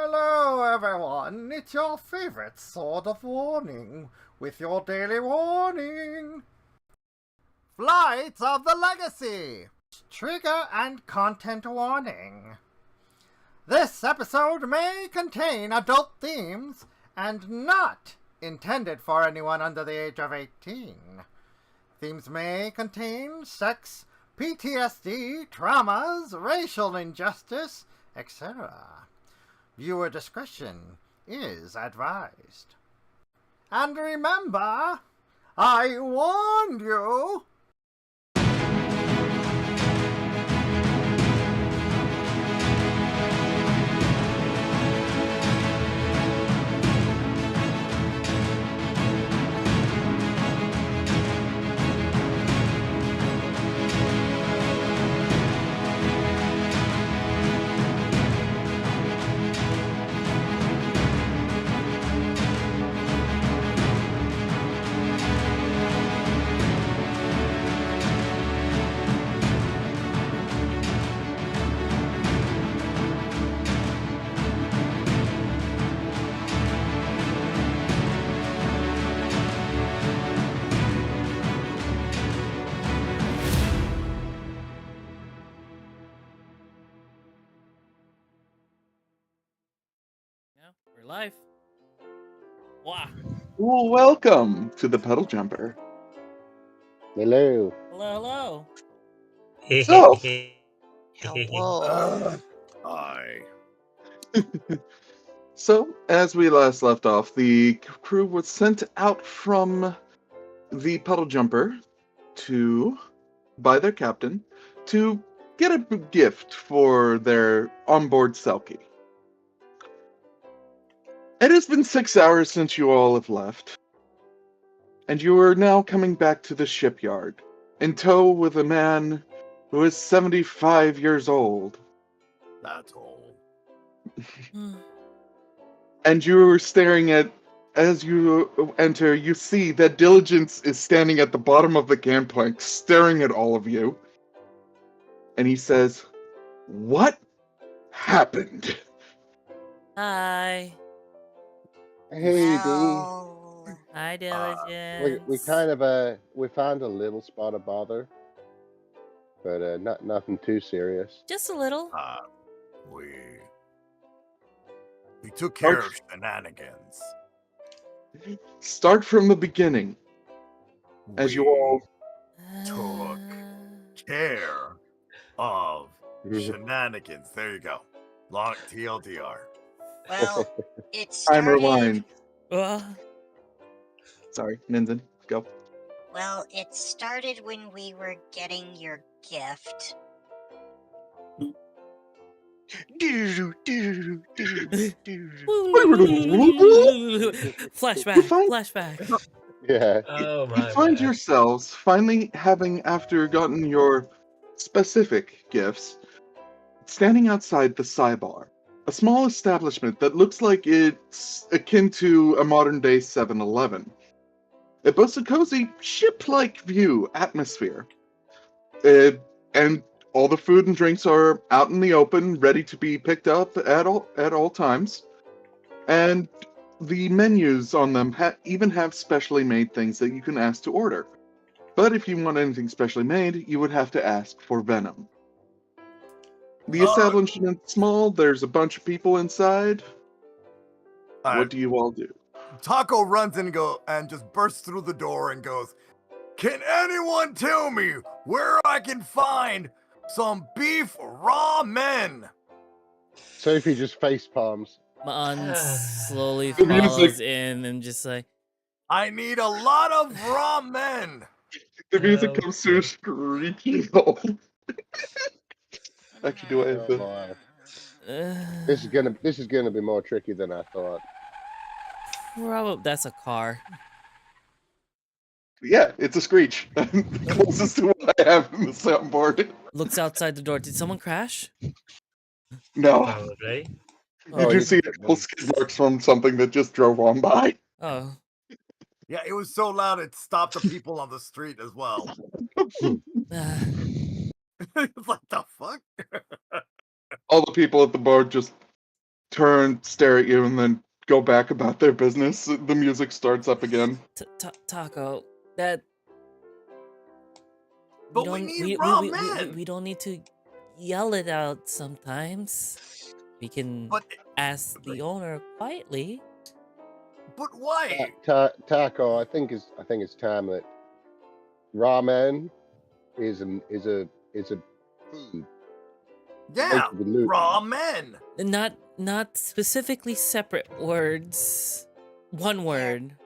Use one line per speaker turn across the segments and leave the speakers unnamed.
Hello, everyone. It's your favorite Sword of Warning with your daily warning. Flights of the Legacy. Trigger and content warning. This episode may contain adult themes and not intended for anyone under the age of 18. Themes may contain sex, PTSD, traumas, racial injustice, etc. Viewer discretion is advised. And remember, I warned you!
We're live. Wow.
Well, welcome to the Puddle Jumper.
Hello.
Hello.
So,
Hello.
Hi.
so as we last left off, the crew was sent out from the Puddle Jumper by their captain to get a gift for their onboard Selkie. It has been 6 hours since you all have left, and you are now coming back to the shipyard, in tow with a man who is 75 years old.
That's old.
And you are staring at, as you enter, you see that Diligence is standing at the bottom of the gangplank, staring at all of you. And he says, "What happened?"
Hi.
Hey,
Well,
Hi,
D.
Diligence.
We kind of we found a little spot of bother, but nothing too serious.
Just a little.
We took care of shenanigans.
Start from the beginning, as you all...
took care of shenanigans. There you go. Long TLDR.
well, it
Time
started.
rewind.
Uh,
Sorry, Ninzen, go.
Well, it started when we were getting your gift.
flashback.
Yeah.
Oh my!
You find
God.
yourselves finally having, after gotten your specific gifts, standing outside the Cybar, a small establishment that looks like it's akin to a modern-day 7-Eleven. It boasts a cozy, ship-like view atmosphere, and all the food and drinks are out in the open, ready to be picked up at all times. And the menus on them even have specially made things that you can ask to order. But if you want anything specially made, you would have to ask for Venom. The establishment's small, there's a bunch of people inside. What do you all do?
Taco runs in and just bursts through the door and goes, "Can anyone tell me where I can find some beef ramen?"
Sophie just face palms.
Mon slowly
The music.
follows in and just like,
I need a lot of ramen.
The music comes through screeching low. Actually, do I have
Oh
the...
boy.
uh,
This is gonna be more tricky than I thought.
probably that's a car.
Yeah, it's a screech. Closest to what I have in the soundboard.
Looks outside the door. Did someone crash?
No.
Probably.
You do see a couple skid marks from something that just drove on by.
Oh.
Yeah, it was so loud it stopped the people on the street as well. It's like, the fuck?
All the people at the bar just turn, stare at you, and then go back about their business. The music starts up again.
Taco, that
But we need raw men.
we don't need to yell it out sometimes. We can
But
ask the owner quietly.
why?
Taco, I think it's time that ramen is a food.
Yeah,
Absolutely.
raw men.
Not specifically separate words. One word.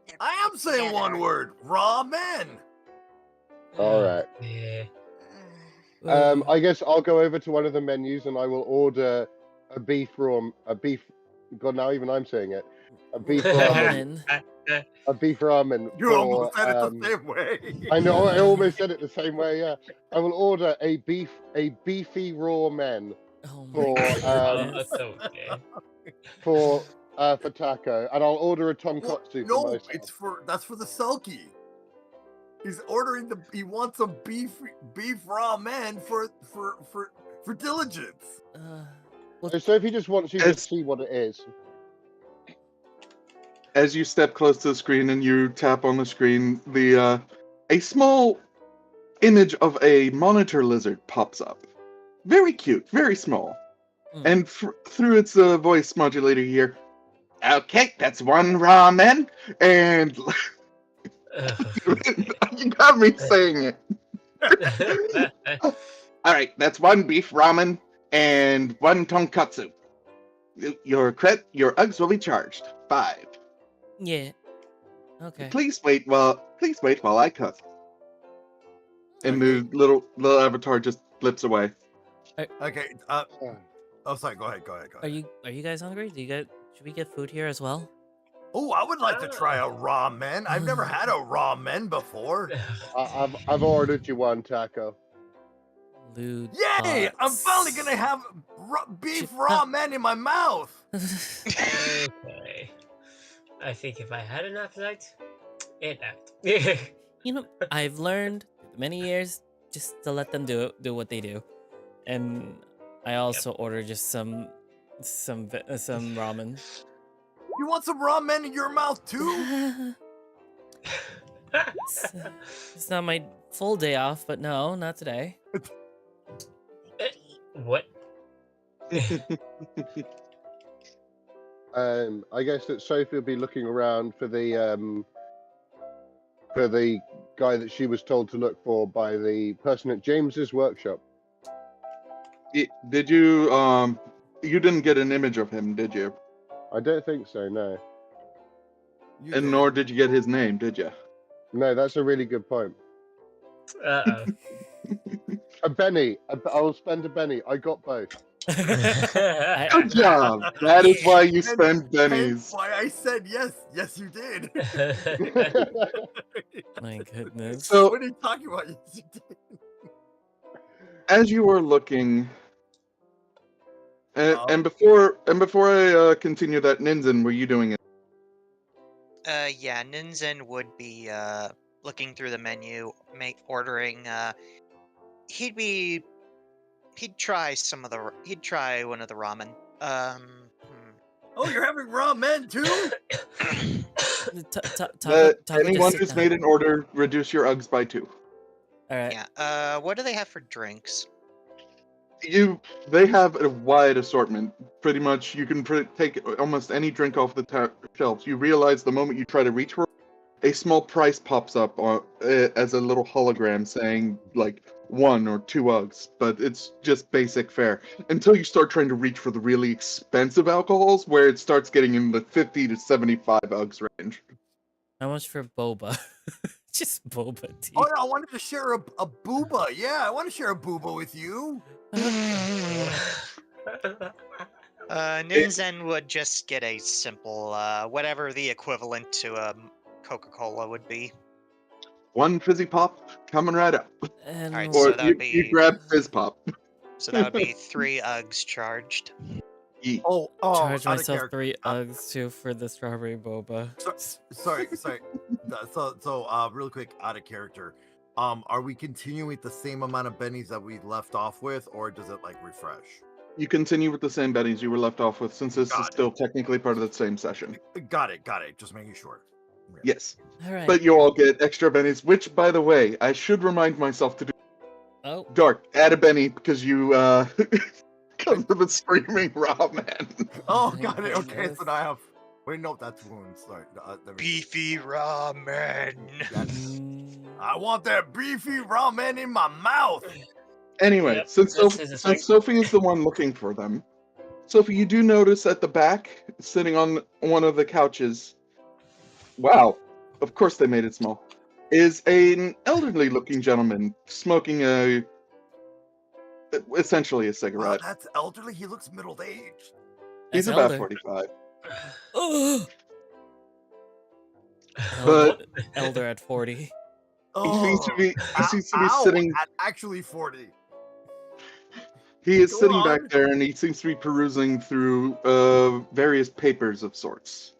They're
I am
put
saying one
together.
word. Raw men.
All right.
Yeah.
I guess I'll go over to one of the menus and I will order a beef. God, now even I'm saying it. A beef ramen.
Ramen.
A beef ramen.
You
for,
almost said it the same way.
I know. I almost said it the same way. Yeah. I will order a beefy raw men
Oh
for
my
That's
goodness.
okay.
for Taco, and I'll order a tonkotsu for
No,
myself.
that's for the sulky. He's ordering he wants some beef raw men for diligence.
So if he just wants you to see what it is.
As you step close to the screen and you tap on the screen, a small image of a monitor lizard pops up. Very cute, very small. And through its voice modulator here, okay, that's one ramen, and you got me saying it. All right, that's one beef ramen and one tonkatsu. Your Uggs will be charged 5.
Yeah. Okay.
Please wait while I cook. And the little avatar just flips away.
Okay. Oh, sorry. Go ahead.
Are you guys hungry? Should we get food here as well?
Oh, I would like to try a raw men. I've never had a raw men before.
I've ordered you one, Taco.
Lewd
Yay! I'm
thoughts.
finally gonna have beef raw men in my mouth.
Okay. I think if I had an appetite, it left.
You know, I've learned many years just to let them do what they do, and I also order just some ramen.
You want some raw men in your mouth too?
It's not my full day off, but no, not today.
What?
I guess that Sophie will be looking around for the guy that she was told to look for by the person at James's workshop.
Did you you didn't get an image of him, did you?
I don't think so, no.
And nor did you get his name, did you?
No, that's a really good point.
Uh-oh.
A Benny. I will spend a Benny. I got both.
Good job. That is why you spend
Hence
bennies.
why I said yes. Yes, you did.
My goodness.
So
What are you talking about? Yes, you did.
as you were looking, and before I continue that, Ninzen, were you doing it?
Yeah, Ninzen would be looking through the menu, ordering. He'd try one of the ramen.
Oh, you're having raw men too?
Anyone who's made an order, reduce your Uggs by 2.
All right.
Yeah. What do they have for drinks?
They have a wide assortment. Pretty much, you can take almost any drink off the shelves. You realize the moment you try to reach for it, a small price pops up as a little hologram saying like 1 or 2 Uggs, but it's just basic fare until you start trying to reach for the really expensive alcohols, where it starts getting in the 50 to 75 Uggs range.
How much for boba? Just boba tea.
Oh, no, I wanted to share a booba. Yeah, I want to share a booba with you.
Ninzen would just get a simple, whatever the equivalent to a Coca-Cola would be.
1 fizzy pop coming right up.
And
Alright,
Or
so that would
you
be
grab fizz pop.
so that would be 3 Uggs charged.
Yeet.
Oh,
charge
out of
myself
character.
3 Uggs too for the strawberry boba.
Sorry. So, real quick, out of character. Are we continuing with the same amount of bennies that we left off with, or does it like refresh?
You continue with the same bennies you were left off with, since this is
Got
still technically part of the same session.
Got it. Just making sure. Yeah.
Yes.
All right.
But you all get extra bennies, which, by the way, I should remind myself to do.
Oh,
Dark, add a benny because you, because of the screaming raw man.
Oh,
my
got it. Okay,
goodness.
so now I have. Wait, no, that's wounds. Sorry. There we go.
Beefy ramen.
Yes.
Mm,
I want that beefy ramen in my mouth.
Anyway,
Yep,
since
this is a thing.
Sophie is the one looking for them, Sophie, you do notice at the back, sitting on one of the couches. Wow, of course they made it small. Is an elderly-looking gentleman smoking essentially a
Wow,
cigarette.
that's elderly. He looks middle-aged.
He's
that's
about
elder.
45.
Oh,
But-
elder at 40.
He
Oh,
seems to be
ow,
sitting.
at actually 40.
He is
Go
sitting
on.
back there, and he seems to be perusing through various papers of sorts.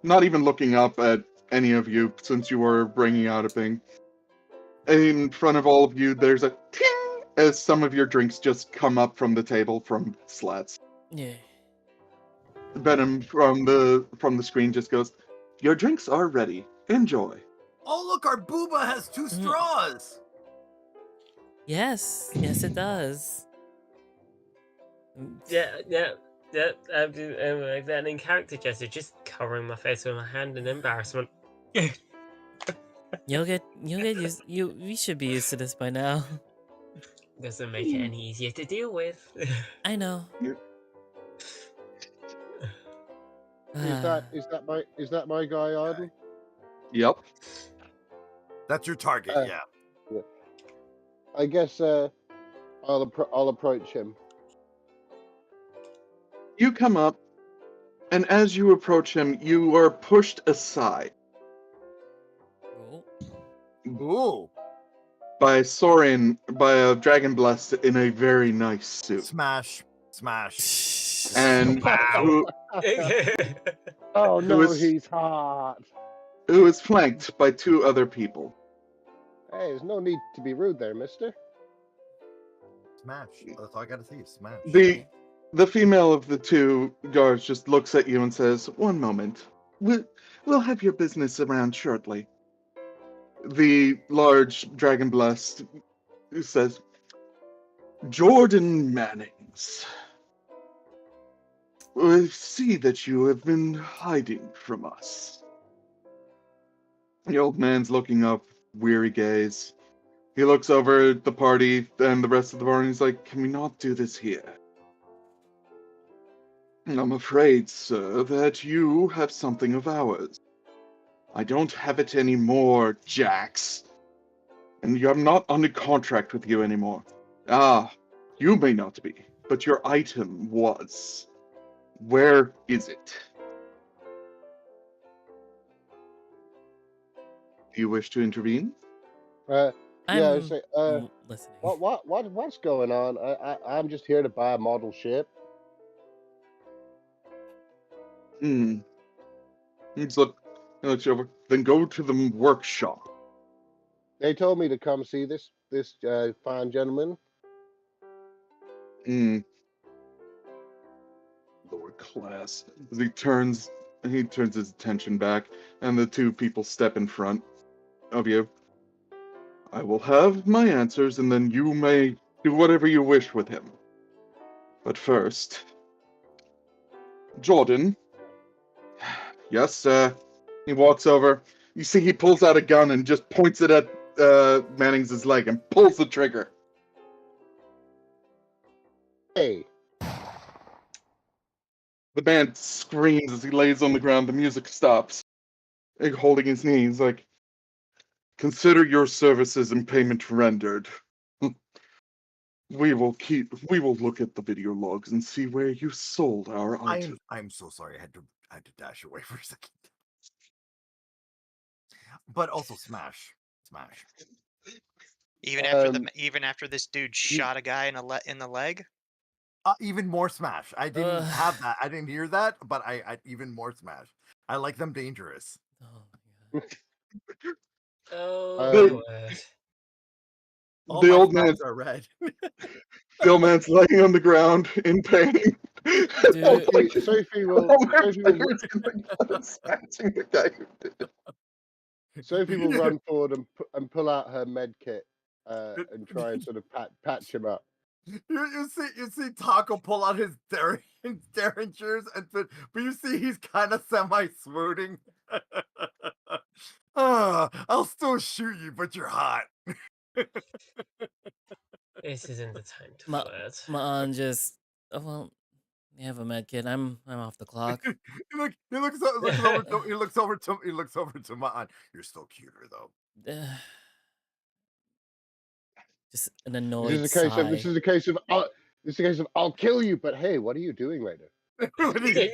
Not even looking up at any of you, since you were bringing out a thing. In front of all of you, there's a ting as some of your drinks just come up from the table from slats.
Yeah.
Venom from the screen just goes, "Your drinks are ready. Enjoy."
Oh, look, our booba has 2 straws.
Yes, it does.
Yeah. I'm like that in character gesture, just covering my face with my hand in embarrassment.
You'll get used. We should be used to this by now.
Doesn't make it any easier to deal with.
I know.
Is that my guy, Arden?
Yep.
That's your target,
Uh,
yeah.
I guess I'll approach him.
You come up, and as you approach him, you are pushed aside
Oh.
Ooh,
by a dragon blessed in a very nice suit.
smash.
And
Wow.
Oh no,
is-
he's hot.
who is flanked by 2 other people.
Hey, there's no need to be rude there, mister.
Smash. That's all I gotta say is smash.
The female of the 2 guards just looks at you and says, "One moment. We'll have your business around shortly." The large dragon blessed says, "Jordan Mannings, I see that you have been hiding from us." The old man's looking up, weary gaze. He looks over at the party and the rest of the bar and he's like, "Can we not do this here?" "I'm afraid, sir, that you have something of ours. I don't have it anymore, Jax. And I'm not under contract with you anymore. Ah, you may not be, but your item was. Where is it?" Do you wish to intervene?
Yeah,
I'm
say,
listening.
what's going on? I'm just here to buy a model ship.
He's looks over. Then go to the workshop.
They told me to come see this fine gentleman.
Lower class. As he turns his attention back, and the 2 people step in front of you. "I will have my answers, and then you may do whatever you wish with him. But first, Jordan." "Yes, sir." He walks over. You see he pulls out a gun and just points it at Mannings' leg and pulls the trigger.
Hey,
The man screams as he lays on the ground. The music stops. Holding his knee, he's like, "Consider your services and payment rendered. We will look at the video logs and see where you sold our item."
I'm so sorry. I had to dash away for a second. But also smash.
Even after this dude shot a guy in the leg.
Even more smash. I didn't
Ugh.
have that. I didn't hear that, but I even more smash. I like them dangerous.
Oh, God.
Oh,
The-
word.
All
The
my
old man-
flags are red.
The old man's laying on the ground in pain.
Dude.
Sophie will. Sophie will.
Scratching the guy who did it.
Sophie will run forward and pull out her med kit and try and sort of patch him up.
You see Taco pull out his derringers, but you see he's kind of semi-swooning. I'll still shoot you, but you're hot.
This isn't the time to
Ma-
flirt.
Ma'an just, oh, well, you have a med kit. I'm off the clock.
He looks over to Ma'an. You're still cuter though.
Just an annoyed sigh.
This is a case of I'll kill you, but hey, what are you doing later?
Depending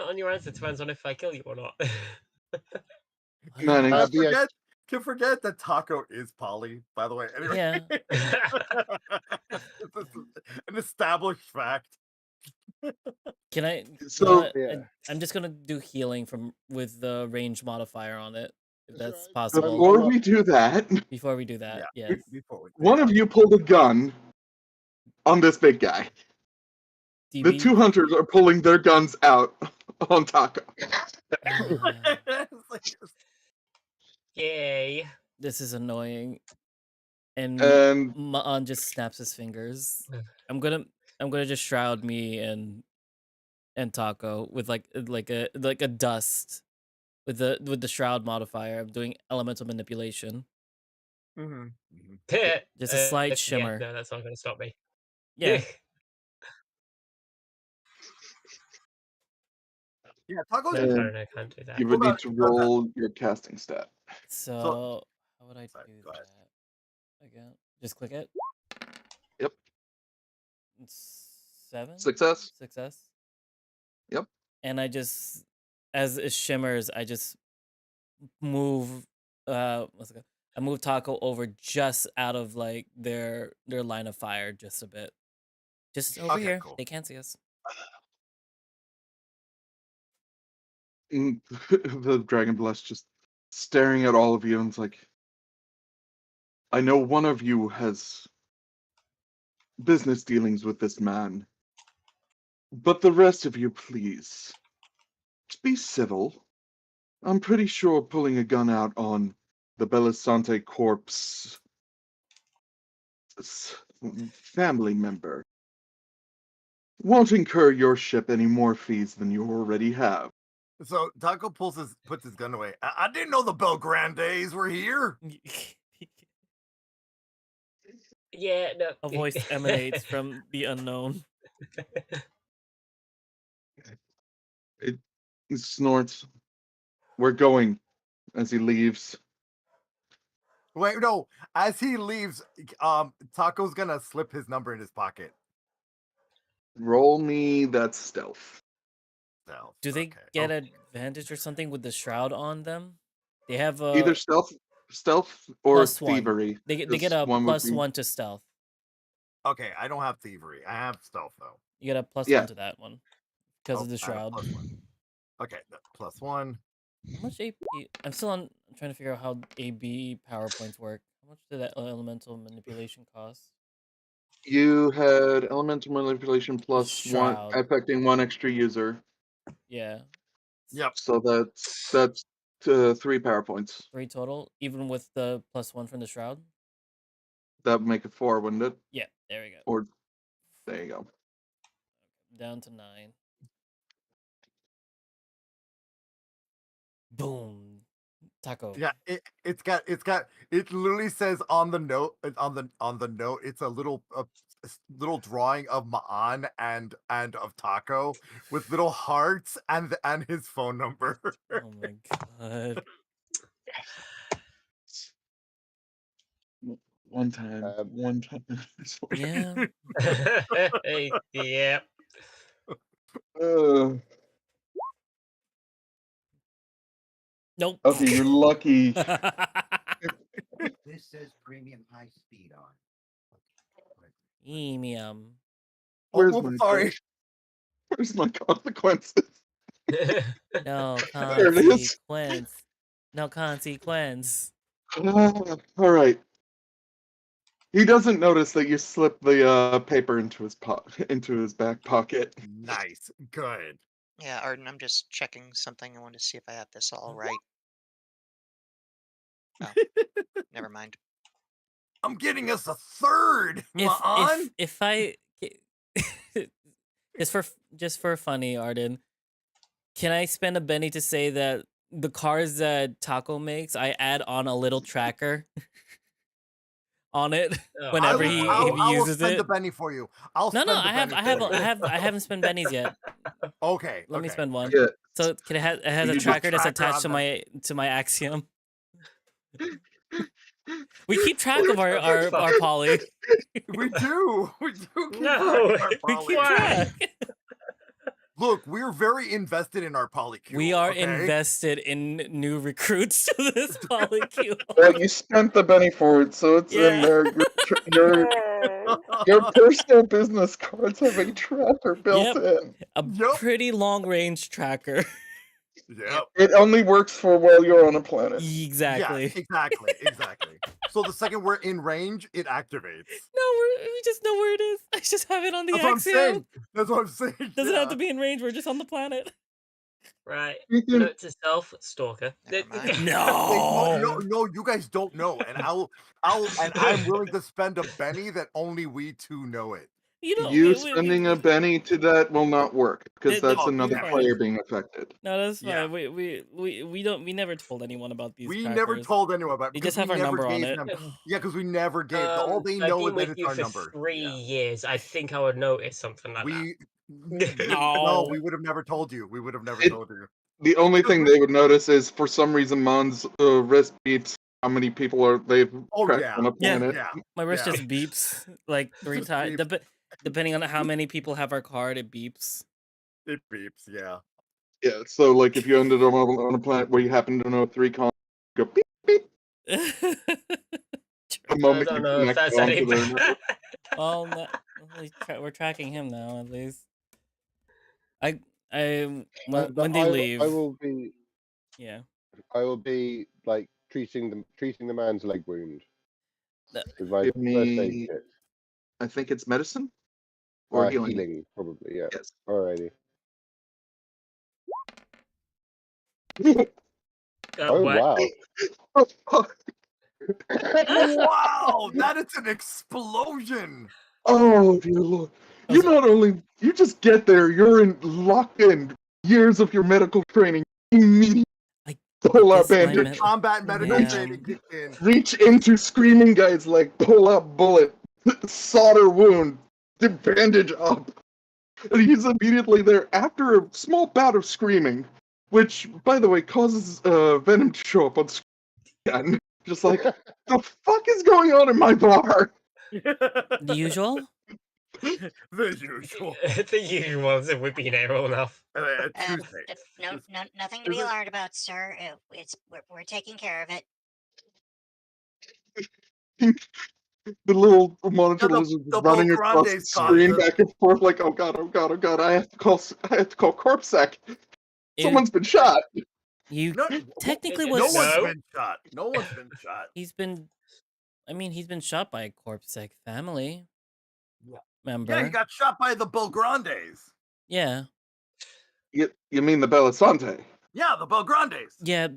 on your answer depends on if I kill you or not.
Manning.
Can forget that Taco is poly, by the way. Anyway.
Yeah.
This is an established fact.
Can I?
So-
Yeah.
I'm just gonna do healing with the range modifier on it, if
That's
that's
right.
possible.
Before we do that,
Before we do that,
Yeah.
yes.
Before we
one of you pulled a gun on this big guy. The
DB?
two hunters are pulling their guns out on Taco.
It's like,
Yay.
This is annoying. And
And
Ma'an just snaps his fingers. I'm gonna just shroud me and Taco with like a dust with the shroud modifier. I'm doing elemental manipulation.
mhm.
Just a slight
Yeah,
shimmer.
no, that's not going to stop me.
Yeah.
Yeah, Taco's
No,
Yeah.
no, I can't do that.
you would
Hold on,
need to
hold on.
roll your casting stat.
So how would I
Sorry,
do
go ahead.
that? Again, just click it.
Yep.
It's 7
Success.
Success.
Yep.
And I just, as it shimmers, I just move. What's it called? I move Taco over just out of like their line of fire, just a bit. Just over
Okay,
here.
cool.
They can't see us.
The Dragon Bless just staring at all of you and it's like, I know one of you has business dealings with this man, but the rest of you, please, just be civil. I'm pretty sure pulling a gun out on the Belisante corpse family member won't incur your ship any more fees than you already have.
So Taco puts his gun away. I didn't know the Belgrandes were here.
Yeah, no.
A voice emanates from the unknown.
It snorts. We're going as he leaves.
Wait, no. As he leaves, Taco's gonna slip his number in his pocket.
Roll me that stealth.
Stealth,
Do they
okay.
get
Oh,
advantage or something with the shroud on them? They have a
Either stealth or
+1.
thievery.
They get
Just
a
one would be-
+1 to stealth.
okay, I don't have thievery. I have stealth though.
You get a +1
Yeah.
to that one because of the
I have
shroud.
+1. Okay, +1.
How much AP? I'm trying to figure out how AB power points work. How much did that elemental manipulation cost?
You had elemental manipulation +1,
shroud.
affecting one extra user.
Yeah,
Yep.
So that's 3 power points.
3 total, even with the +1 from the shroud.
That would make it 4, wouldn't it?
Yeah, there we go.
Or there you go.
Down to 9. Boom. Taco.
Yeah, it literally says on the note it's a little drawing of Ma'an and of Taco with little hearts and his phone number.
Oh my god.
One time.
Yeah.
Yeah.
Nope.
Okay, you're lucky.
This says premium high speed on.
Premium.
Where's
Oh,
my
sorry.
Where's my consequences?
No
There it is.
consequence. No consequence.
All right. He doesn't notice that you slip the paper into his back pocket.
Nice. Good.
Yeah, Arden, I'm just checking something. I want to see if I have this all right. Oh, never mind.
I'm getting us a third. Maan.
If I just for funny, Arden, can I spend a Benny to say that the cars that Taco makes, I add on a little tracker on it
Oh,
whenever
no.
he
I will
uses
spend the
it?
Benny for you. I'll
No,
spend
no,
the Benny for you.
I haven't spent Bennies yet.
Okay.
Let me
Okay.
spend one.
Yeah.
So it has a
You
tracker that's
tracker
attached
on
to my Axiom. We keep track of our poly.
We do. We do keep
No,
track of our
We
poly.
keep
Why?
track.
Look, we're very invested in our polycule.
We are
okay?
invested in new recruits to this polycule.
Well, you spent the Benny for it, so it's in
Yeah.
there. Your personal business cards have a tracker built
Yep.
in.
A
Yup.
pretty long range tracker.
Yep.
It only works for while you're on a planet.
Exactly.
Yes, exactly. So the second we're in range, it activates.
No, we just know where it is. I just have it on the
That's what I'm
Axiom.
saying. That's what I'm saying.
Doesn't have
yeah.
to be in range. We're just on the planet.
Right.
You can-
Note to self, stalker.
Never mind.
No, you guys don't know, and I'm willing to spend a Benny that only we two know it.
You know,
You spending a Benny to that will not work because
It-
that's
Oh,
another
fine.
player being affected.
No, that's
Yeah.
fine. We never told anyone about these.
We
trackers.
never told anyone about it.
They
because
just have
we
our
never
number on
gave
it.
them. Yeah, because we never gave. All they
I've
know
been
is that
with
it's
you
our
for
number.
3
Yeah.
years. I think I would notice something like
We
that.
no,
No.
we would have never told you. We would have never
It-
told you.
The only thing they would notice is for some reason Mon's wrist beeps how many people they've
Oh
tracked
yeah,
on a
Yeah.
planet.
yeah.
My wrist
Yeah.
just beeps like 3 times.
Beeps.
Depending on how many people have our card, it beeps.
It beeps. Yeah.
Yeah, so like if you ended up on a planet where you happen to know 3 cons, go beep beep the
I
moment
don't
you
know if
connect
that's any
onto their network.
Well, we're tracking him now at least. When they leave.
I will be
Yeah.
like treating the man's leg wound
The-
with my
Give
first aid
me,
kit.
I think it's medicine or healing.
Healing, probably, yeah.
Yes.
Alrighty.
Oh, what?
Wow.
Wow, that is an explosion.
Oh dear lord! You not only you just get there, you're locked in years of your medical training. Immediately pull up
this
and
Combat medical
Yeah.
training kicked in.
reach into screaming guys like pull up bullet, solder wound, bandage up. And he's immediately there after a small bout of screaming, which, by the way, causes Venom to show up on screen again. Just like, the fuck is going on in my bar?
The usual?
The usual.
The usual ones that we've been here all enough.
Tuesday.
Nothing to be alarmed about, sir. We're taking care of it.
The little monitor
Yeah,
lizard
the
is running across the
Belgrande's
screen
caused
back and forth like, oh god, oh god, oh god, I have to call Corpsec. Someone's been shot.
You
No,
technically
no
was.
one's
No.
been shot. No one's been shot.
He's been shot by a Corpsec family member.
Yeah, he got shot by the Belgrandes.
Yeah.
You mean the Belisante?
Yeah, the Belgrandes.
Yeah,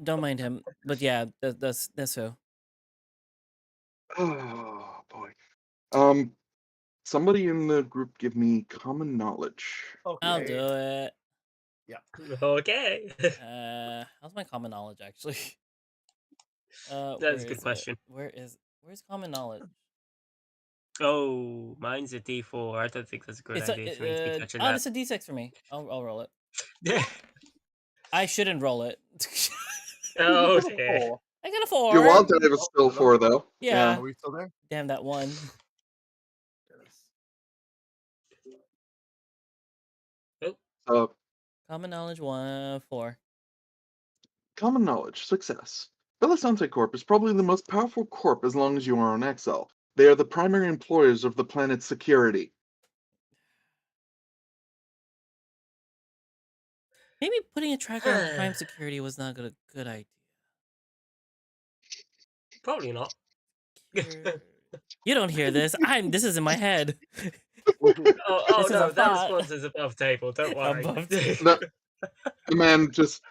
don't mind him. But yeah, that's so.
Oh boy. Somebody in the group give me common knowledge.
Okay.
I'll do it.
Okay.
How's my common knowledge actually?
That's a good question.
Where's common knowledge?
Oh, mine's a D4. I don't think that's a good idea for me to be touching that.
It's a D6 for me. I'll roll it.
Yeah.
I shouldn't roll it.
Oh, dear.
I got a 4.
You want that it was still 4 though.
Yeah.
Are we still there?
Damn that one. Common knowledge 4.
Common knowledge, success. Belisante Corp is probably the most powerful corp as long as you are on Excel. They are the primary employers of the planet's security.
Maybe putting a tracker on crime security was not a good idea.
Probably not.
You don't hear this. This is in my head.
Oh
This is a
no, that
thought.
response is above table. Don't worry.
Above
The, the man just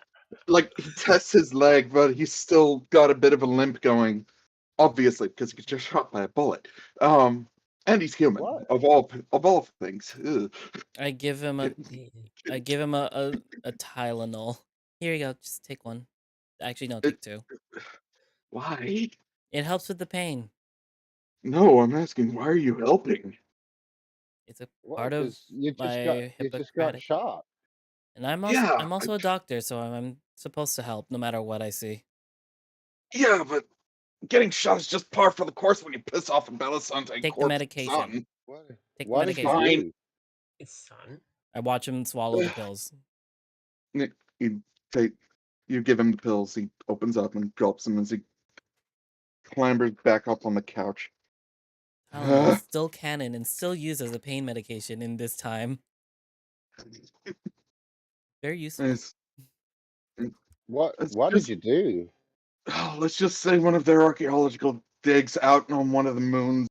like he tests his leg, but he's still got a bit of a limp going, obviously because he was just shot by a bullet. And he's human
What?
of all things. Ugh.
I give him a I give him a Tylenol. Here you go. Just take one. Actually, no,
It,
take two.
why?
It helps with the pain.
No, I'm asking. Why are you helping?
It's a
What?
part of
Because you
my
just got
Hippocratic.
shot.
And I'm
Yeah,
also a doctor, so I'm supposed to help no matter what I see.
yeah, but getting shot is just par for the course when you piss off a Belisante
Take the
corpse
medication.
son.
What?
Take the
What did you
medication.
Fine.
do?
It's son.
I watch him swallow the pills.
You take, you give him the pills. He opens up and gulps them as he clambers back up on the couch.
Tylenol is still canon and still used as a pain medication in this time. Very useful.
It's-
What?
it's
What
just-
did you do?
let's just say one of their archaeological digs out on one of the moons.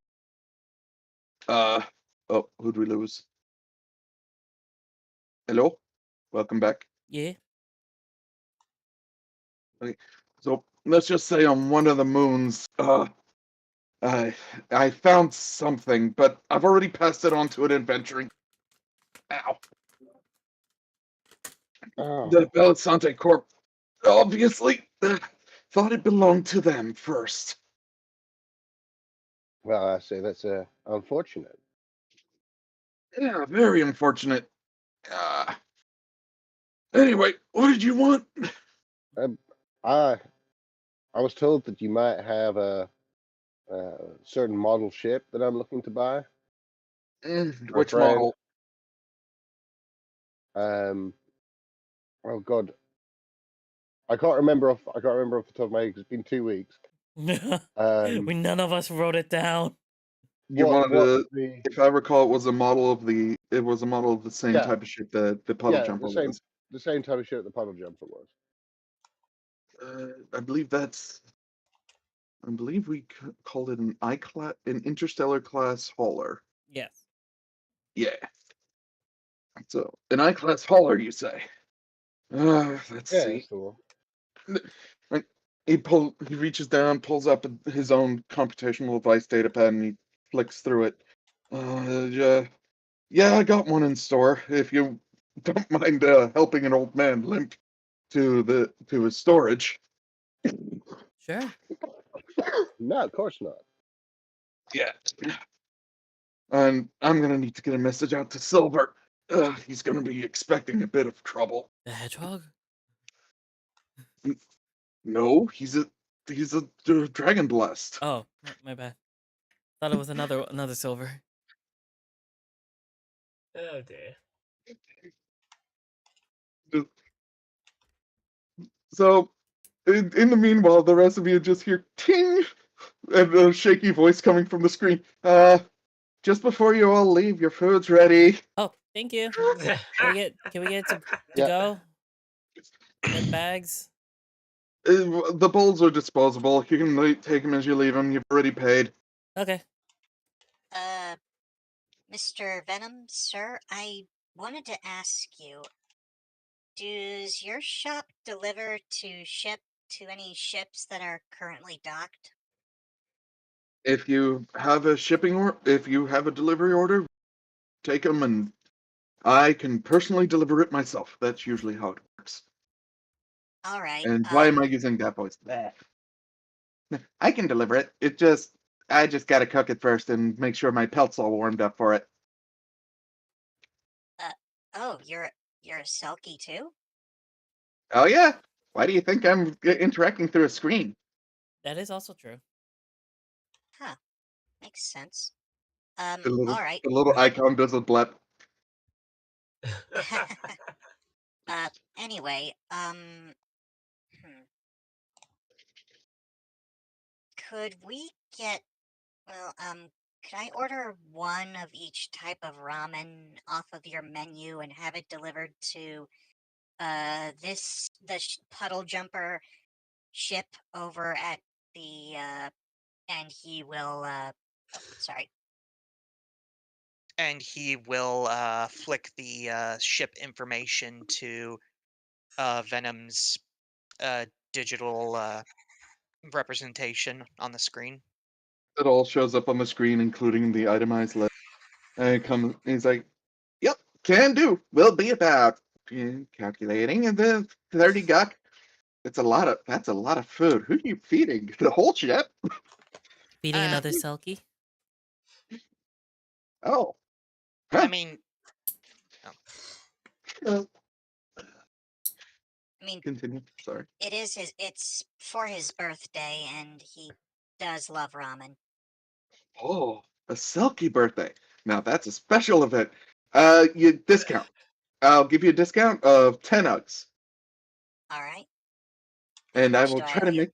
Oh, who'd we lose? Hello? Welcome back.
Yeah.
Okay. So let's just say on one of the moons, I found something, but I've already passed it on to an adventuring. Ow.
Oh,
The Belisante Corp obviously thought it belonged to them first.
well, I say that's unfortunate.
Yeah, very unfortunate. Uh, anyway, what did you want?
Um, I I was told that you might have a certain model ship that I'm looking to buy. My
Which
friend,
model?
oh God, I can't remember off the top of my head 'cause it's been 2 weeks.
None of us wrote it down.
You wanted
What
to,
the
if I recall, it was a model of the same
yeah
type of ship that the puddle jumper was.
the same type of ship the puddle jumper was.
I believe that's. I believe we called it an interstellar class hauler.
Yes.
Yeah. So an I class hauler, you say? Let's
Yeah,
see.
that's the one.
Like he reaches down, pulls up his own computational device data pad, and he flicks through it. Yeah, I got one in store. If you don't mind helping an old man limp to his storage.
Sure.
No, of course not.
Yeah. And I'm gonna need to get a message out to Silver. He's gonna be expecting a bit of trouble.
The hedgehog?
No, he's a dragon blessed.
Oh, my bad. Thought it was another silver.
Oh dear.
So, in the meanwhile, the rest of you just hear ting and a shaky voice coming from the screen. Just before you all leave, your food's ready.
Oh, thank you. Can we get it to
Yeah.
go? Get bags?
The bowls are disposable. You can take them as you leave them. You've already paid.
Okay.
Mr. Venom, sir, I wanted to ask you, does your shop deliver to ship to any ships that are currently docked?
If you have if you have a delivery order, take them, and I can personally deliver it myself. That's usually how it works.
All right.
And why am I using that voice? Bleh. I can deliver it. I just gotta cook it first and make sure my pelt's all warmed up for it.
Oh, you're a Selkie too?
Oh yeah. Why do you think I'm interacting through a screen?
That is also true.
Huh. Makes sense.
The
All right.
little icon does a blep.
Anyway, could we get, well, could I order one of each type of ramen off of your menu and have it delivered to, the Puddle Jumper ship over at the, and he will, Sorry.
And he will flick the ship information to Venom's digital representation on the screen.
It all shows up on the screen, including the itemized list. And he's like, "Yep, can do. Will be about calculating, and then 30 guck. That's a lot of food. Who are you feeding? The whole ship?
Feeding
Uh,
another Selkie?
Oh,
I
huh.
mean,
Uh,
I mean,
Continue. Sorry.
it's for his birthday, and he does love ramen.
Oh, a Selkie birthday. Now that's a special event. You discount. I'll give you a discount of 10 Uggs,
All right.
and
How
I
much
will
do I
try
owe
to
you?
make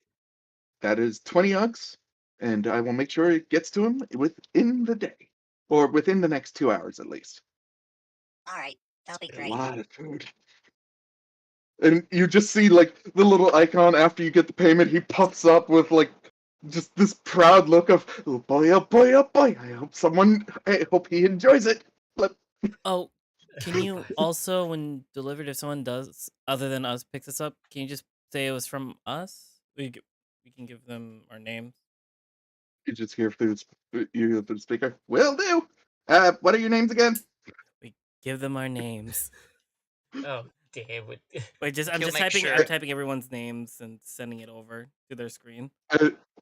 that is 20 Uggs, and I will make sure it gets to him within the day, or within the next 2 hours at least.
All right, that'll be
A
great.
lot of food. And you just see like the little icon after you get the payment, he puffs up with like just this proud look of, oh boy, oh boy, oh boy. I hope he enjoys it. But
Oh, can you also, when delivered, if someone does other than us picks this up, can you just say it was from us? We can give them our names.
you just hear you hear through the speaker. Will do. What are your names again?
We give them our names.
Oh, damn it.
Wait, I'm
he'll
just
make
typing.
sure.
I'm typing everyone's names and sending it over to their screen.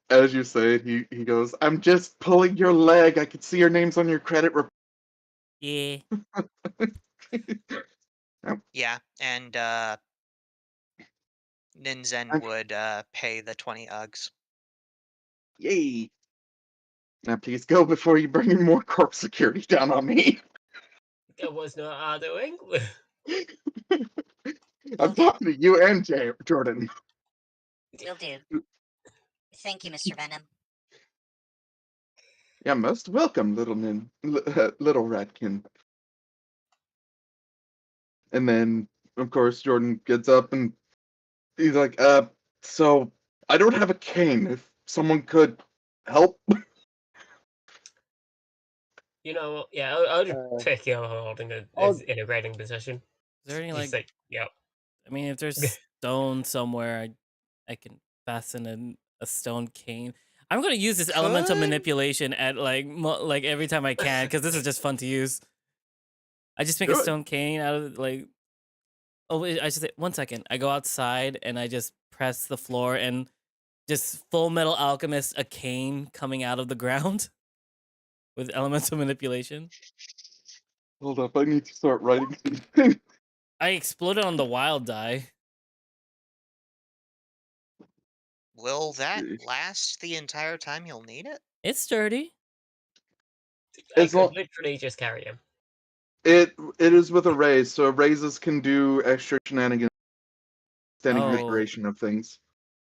As you say it, he goes, I'm just pulling your leg. I could see your names on your credit report.
Yeah.
Yeah, and Ninzen would pay the 20 Uggs.
Yay. Now please go before you bring in more corp security down on me.
There was no other way.
I'm
Will do.
talking to you and Jordan.
Will do. Thank you, Mr. Venom.
Yeah, most welcome, little ratkin. And then, of course, Jordan gets up and he's like, so I don't have a cane. If someone could help.
You know, yeah, I'll just
Uh,
pick you holding
I'll,
this in a grading position.
Is there any
He's
like?
like, yep.
I mean, if there's stone somewhere, I can fasten a stone cane. I'm gonna use this elemental
Could
manipulation at like every time I can because this is just fun to use. I just make a
Do it.
stone cane out of like. Oh, wait, I should say 1 second. I go outside and I just press the floor and just Full Metal Alchemist a cane coming out of the ground with elemental manipulation.
Hold up, I need to start writing.
I exploded on the wild die.
will that last the entire time you'll need it?
It's sturdy.
I
As long
could literally just carry him.
it is with arrays, so arrays can do extra shenanigans, extending the
Oh,
duration of things.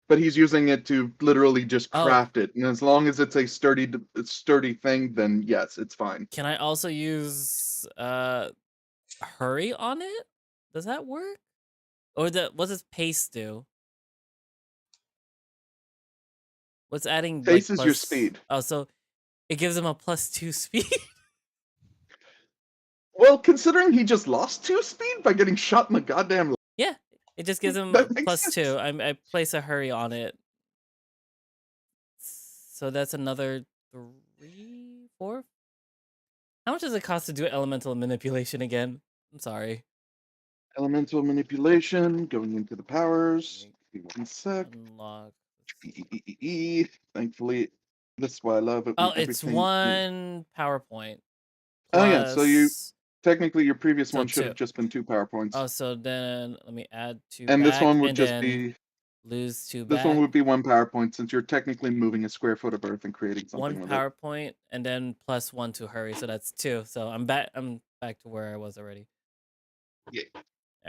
But he's using it to literally just
oh.
craft it, and as long as it's a sturdy thing, then yes, it's fine.
Can I also use hurry on it? Does that work? Or what does pace do? What's adding like
Pace is your
plus?
speed.
Oh, so it gives him a +2 speed.
Well, considering he just lost 2 speed by getting shot in the goddamn leg,
Yeah, it just gives him
that makes
+2.
sense.
I place a hurry on it, so that's another 3, 4. How much does it cost to do elemental manipulation again? I'm sorry.
Elemental manipulation, going into the powers. Give me 1 sec.
Unlock.
Thankfully, this is why I love it when
Oh, it's
everything is.
1 PowerPoint
Oh yeah, so
plus.
technically your previous
So
one should
2.
have just been 2 PowerPoints.
Oh, so then let me add 2
And this
back
one would
and
just
then
be
lose 2
this one
back.
would be 1 PowerPoint since you're technically moving a square foot of earth and creating
1
something with it.
PowerPoint and then +1 to hurry, so that's 2. So I'm back to where I was already.
Yeah.
All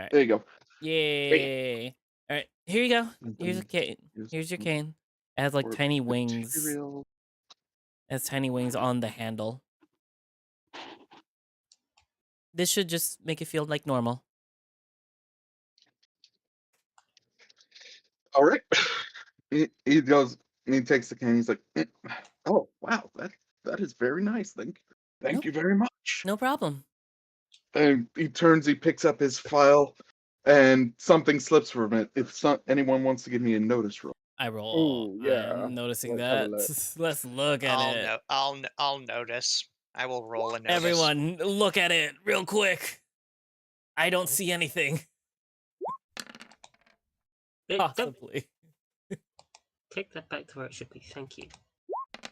right.
There you go.
Yay. All right. Here you go.
And
Here's a
then
cane. Here's your cane. It has like
for
tiny wings.
material.
It has tiny wings on the handle. This should just make it feel like normal.
All right. He goes and he takes the cane. He's like, oh wow, That is very nice. Thank
Nope.
you very much.
No problem.
And he picks up his file, and something slips from it. If anyone wants to give me a notice roll.
I roll.
Ooh, yeah.
I'm noticing
Let's have a
that.
look.
Let's look at it.
I'll notice. I will roll a notice.
Everyone, look at it real quick. I don't see anything.
Don't
Possibly.
take that back to where it should be. Thank you.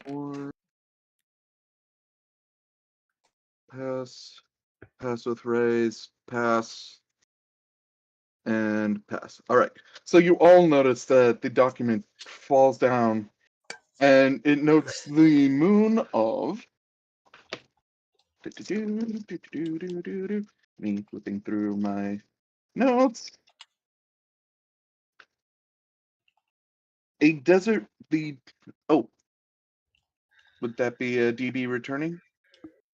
Or pass with raise, pass, and pass. All right. So you all notice that the document falls down, and it notes the moon of. Me flipping through my notes. A desert. Would that be a DB returning?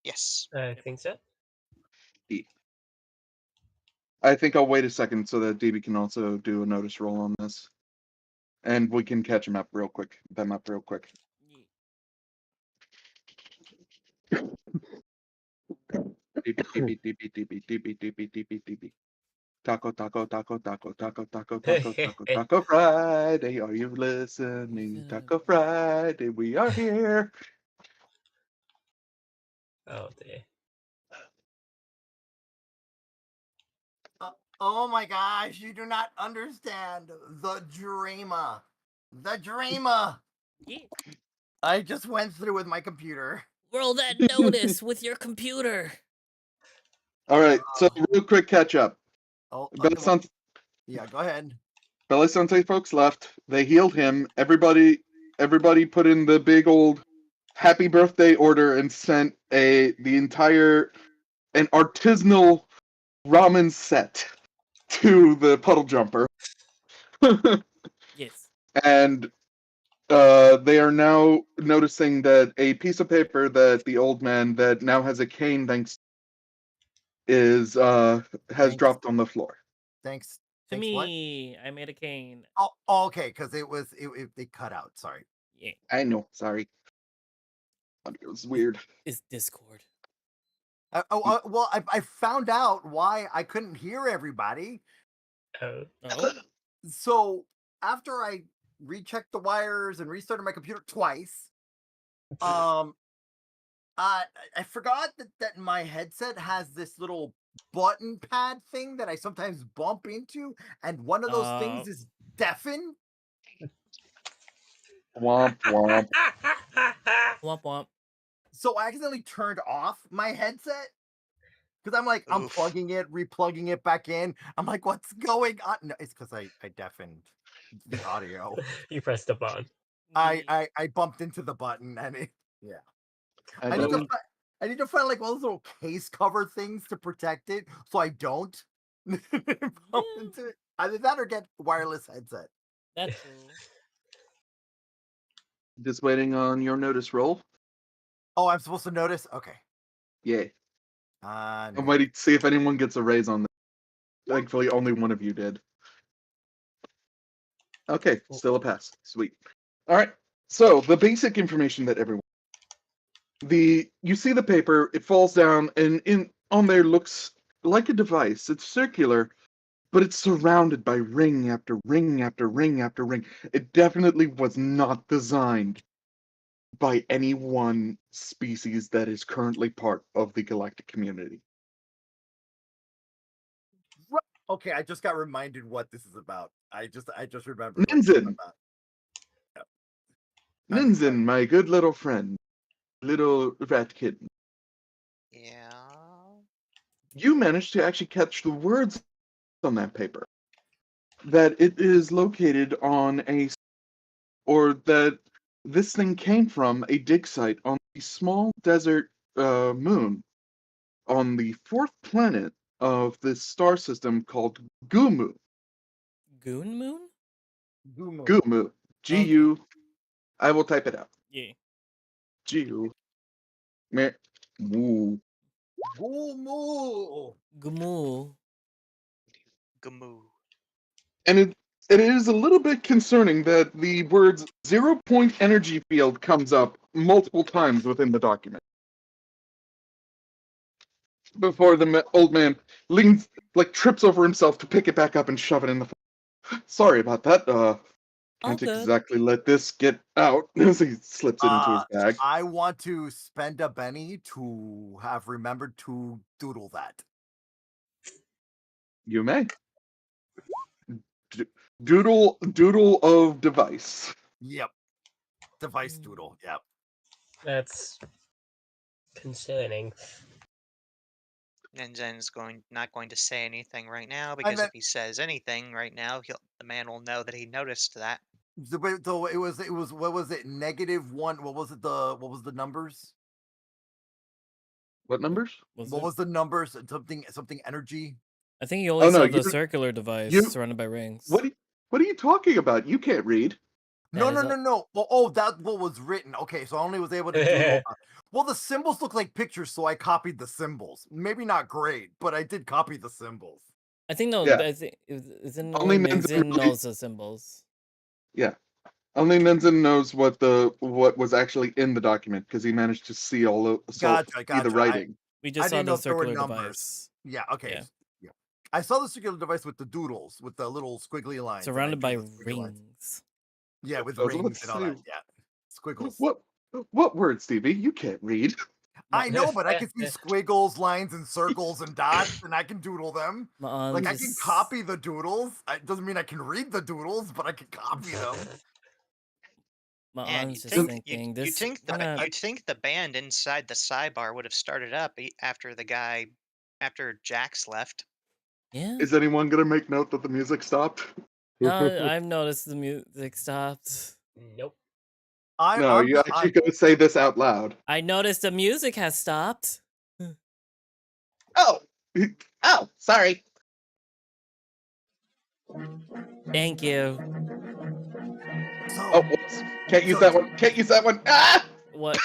Yes.
I think so.
I think I'll wait a second so that DB can also do a notice roll on this. And we can catch them up real quick. DB. Taco Friday. Are you listening? Taco Friday. We are here.
Oh dear.
Oh my gosh, you do not understand the drama. The drama.
Yeah.
I just went through with my computer.
Roll that notice with your computer.
All right, so real quick catch up.
Yeah, go ahead.
Belisante folks left. They healed him. Everybody put in the big old happy birthday order and sent an artisanal ramen set to the Puddle Jumper.
Yes.
And they are now noticing that a piece of paper that the old man that now has a cane has dropped on the floor.
Thanks.
To
Thanks.
me, I made a cane.
Oh, okay, because it cut out. Sorry.
Yeah.
I know. Sorry. It was weird.
It's Discord.
Well, I found out why I couldn't hear everybody.
Oh.
So after I rechecked the wires and restarted my computer twice, I forgot that my headset has this little button pad thing that I sometimes bump into, and one of those things is deafen.
Womp womp.
Womp womp.
So I accidentally turned off my headset because I'm like, I'm plugging it, replugging it back in. I'm like, what's going on? No, it's because I deafened the audio.
You pressed the button.
I bumped into the button and it, yeah. I need to find like one of those little case cover things to protect it so I don't bump into it. Either that or get wireless headset.
That's cool.
Just waiting on your notice roll.
Oh, I'm supposed to notice? Okay.
Yeah.
No.
I'm waiting to see if anyone gets a raise on this. Thankfully, only one of you did. Okay, still a pass. Sweet. All right. So the basic information that everyone. You see the paper. It falls down, and on there looks like a device. It's circular, but it's surrounded by ring after ring after ring after ring. It definitely was not designed by any one species that is currently part of the galactic community.
Okay, I just got reminded what this is about. I just remembered.
Ninzin, Ninzin, my good little friend, little rat kitten.
Yeah.
You managed to actually catch the words on that paper. That it is located on that this thing came from a dig site on a small desert moon on the fourth planet of this star system called Gumu.
Goon Moon?
Gumu. G-U. Okay. I will type it out.
Yeah.
G-U. Meh. Moo.
Gumu.
Gumu.
Gamoo.
And it is a little bit concerning that the words 0 point energy field comes up multiple times within the document. Before the old man leans, like trips over himself to pick it back up and shove it in the. Sorry about that.
All
Can't
good.
exactly let this get out as he slips it into his bag.
I want to spend a Benny to have remembered to doodle that.
You may. Doodle of device.
Yep. Device doodle. Yep.
That's concerning.
And Zen's not going to say anything right now because
then-
if he says anything right now, the man will know that he noticed that.
So it was what was it? -1. What was the numbers?
What numbers?
What was the numbers? Something energy.
I think you only
Oh, no,
saw
you
the
don't-
circular device
you-
surrounded by rings.
What are you talking about? You can't read.
No.
That is
Well, that's what was written. Okay, so I only was able to doodle. Well, the symbols look like pictures, so I copied the symbols. Maybe not great, but I did copy the symbols.
I think no.
Yeah.
I think Zen
Only
only
Nenzin
Zen
really-
knows the symbols.
Yeah. Only Nenzin knows what was actually in the document because he managed to see
Gotcha.
see the writing.
We
I
just saw
didn't know
the
if there were
circular
numbers.
device
Yeah. Okay.
Yeah.
Yeah. I saw the circular device with the doodles, with the little squiggly lines. and I
surrounded by
drew the squiggly lines.
rings.
Yeah, with
I was about
rings
to
and all
say,
that. Yeah. Squiggles.
What word, Stevie? You can't read.
I know, but I can see squiggles, lines, and circles and dots, and I can doodle them.
Maan
Like I can
just-
copy the doodles. It doesn't mean I can read the doodles, but I can copy them.
And
Maan's just thinking this.
you'd think the band inside the sidebar would have started up after Jax left.
Yeah.
Is anyone gonna make note that the music stopped?
No, I've noticed the music stopped.
Nope.
No, you actually gonna say this out loud.
I noticed the music has stopped.
Oh, sorry.
Thank you.
Oh, whoops. Can't use that one. Can't use that one. Ah!
What?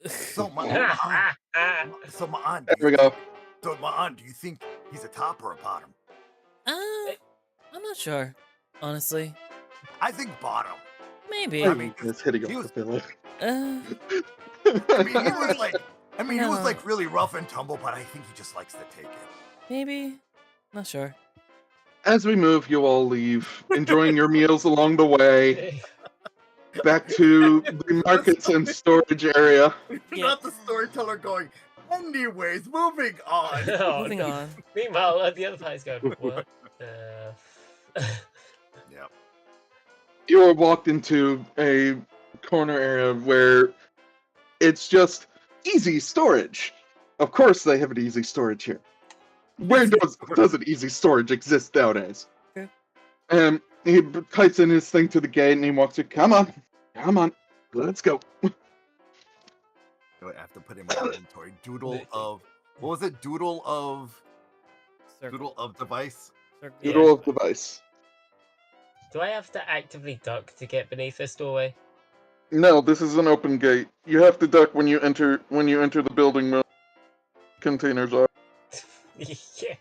So Maan,
There we go.
So Maan, do you think he's a top or a bottom?
I'm not sure, honestly.
I think bottom.
Maybe.
I mean, it's hitting
he
off the pillow.
Uh,
I mean, he was like, he was
No.
like really rough and tumble, but I think he just likes to take it.
maybe. Not sure.
As we move, you all leave, enjoying your meals along the way, back to the markets and storage area.
Not the storyteller going. Anyways, moving on.
Oh,
Moving
no.
on.
Meanwhile, the other party's going, what?
Yep.
You are walked into a corner area where it's just easy storage. Of course, they have an easy storage here. Where doesn't easy storage exist nowadays?
Okay.
He kites in his thing to the gate and he walks through. Come on, let's go.
I have to put in my inventory. Doodle of what was it? Doodle of device.
Doodle of device.
Do I have to actively duck to get beneath this doorway?
No, this is an open gate. You have to duck when you enter the building where containers are.
Yeah.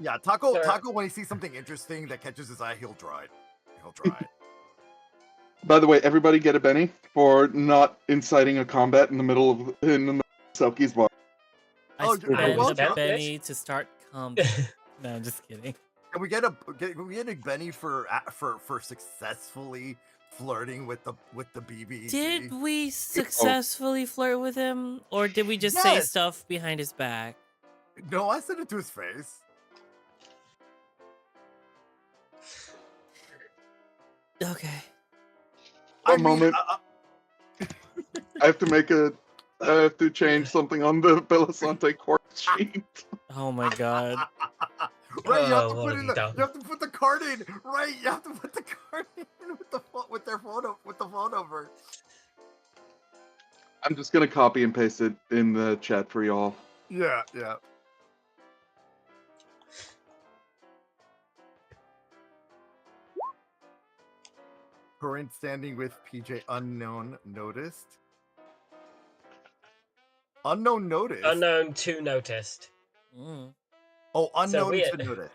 Yeah, Taco.
Sorry.
Taco, when he sees something interesting that catches his eye, he'll draw it. He'll draw it.
By the way, everybody get a Benny for not inciting a combat in the middle of Selkie's bar.
I
Oh,
spent
well,
a
Jeff,
penny to start combat. No, I'm just kidding.
Can we get a Benny for successfully flirting with the BB?
Did we successfully flirt with him, or did we just say
Yes.
stuff behind his back?
No, I said it to his face.
Okay.
One moment. I have to change something on the Belisante court sheet.
Oh my god.
Right, you have to
Oh,
put
what
in
have
the,
you done?
you have to put the card in. Right, you have to put the card in with their phone with the phone number.
I'm just gonna copy and paste it in the chat for y'all.
Yeah, yeah. Current standing with PJ unknown noticed. Unknown noticed.
Unknown to noticed.
Mm.
Oh, unknown
we-
to notice.